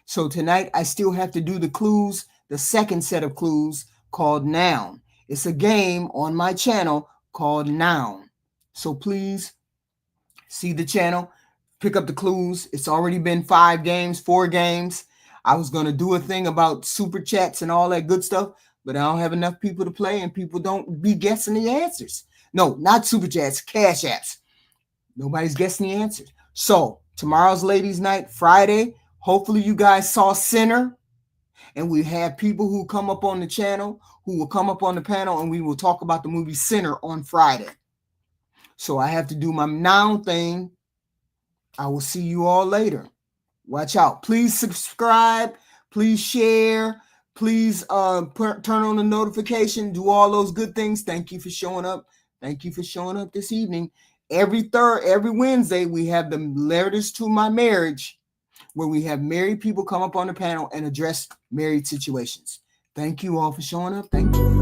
So tonight I still have to do the clues, the second set of clues called Noun. It's a game on my channel called Noun. So please see the channel, pick up the clues. It's already been 4 games. I was going to do a thing about super chats and all that good stuff, but I don't have enough people to play, and people don't be guessing the answers. No, not super chats, Cash Apps. Nobody's guessing the answers. So tomorrow's ladies' night, Friday. Hopefully you guys saw Sinner, and we have people who come up on the channel who will come up on the panel, and we will talk about the movie Sinner on Friday. So I have to do my Noun thing. I will see you all later. Watch out. Please subscribe. Please share. Please turn on the notification. Do all those good things. Thank you for showing up. Thank you for showing up this evening. Every Wednesday, we have the Letters to My Marriage, where we have married people come up on the panel and address married situations. Thank you all for showing up. Thank you.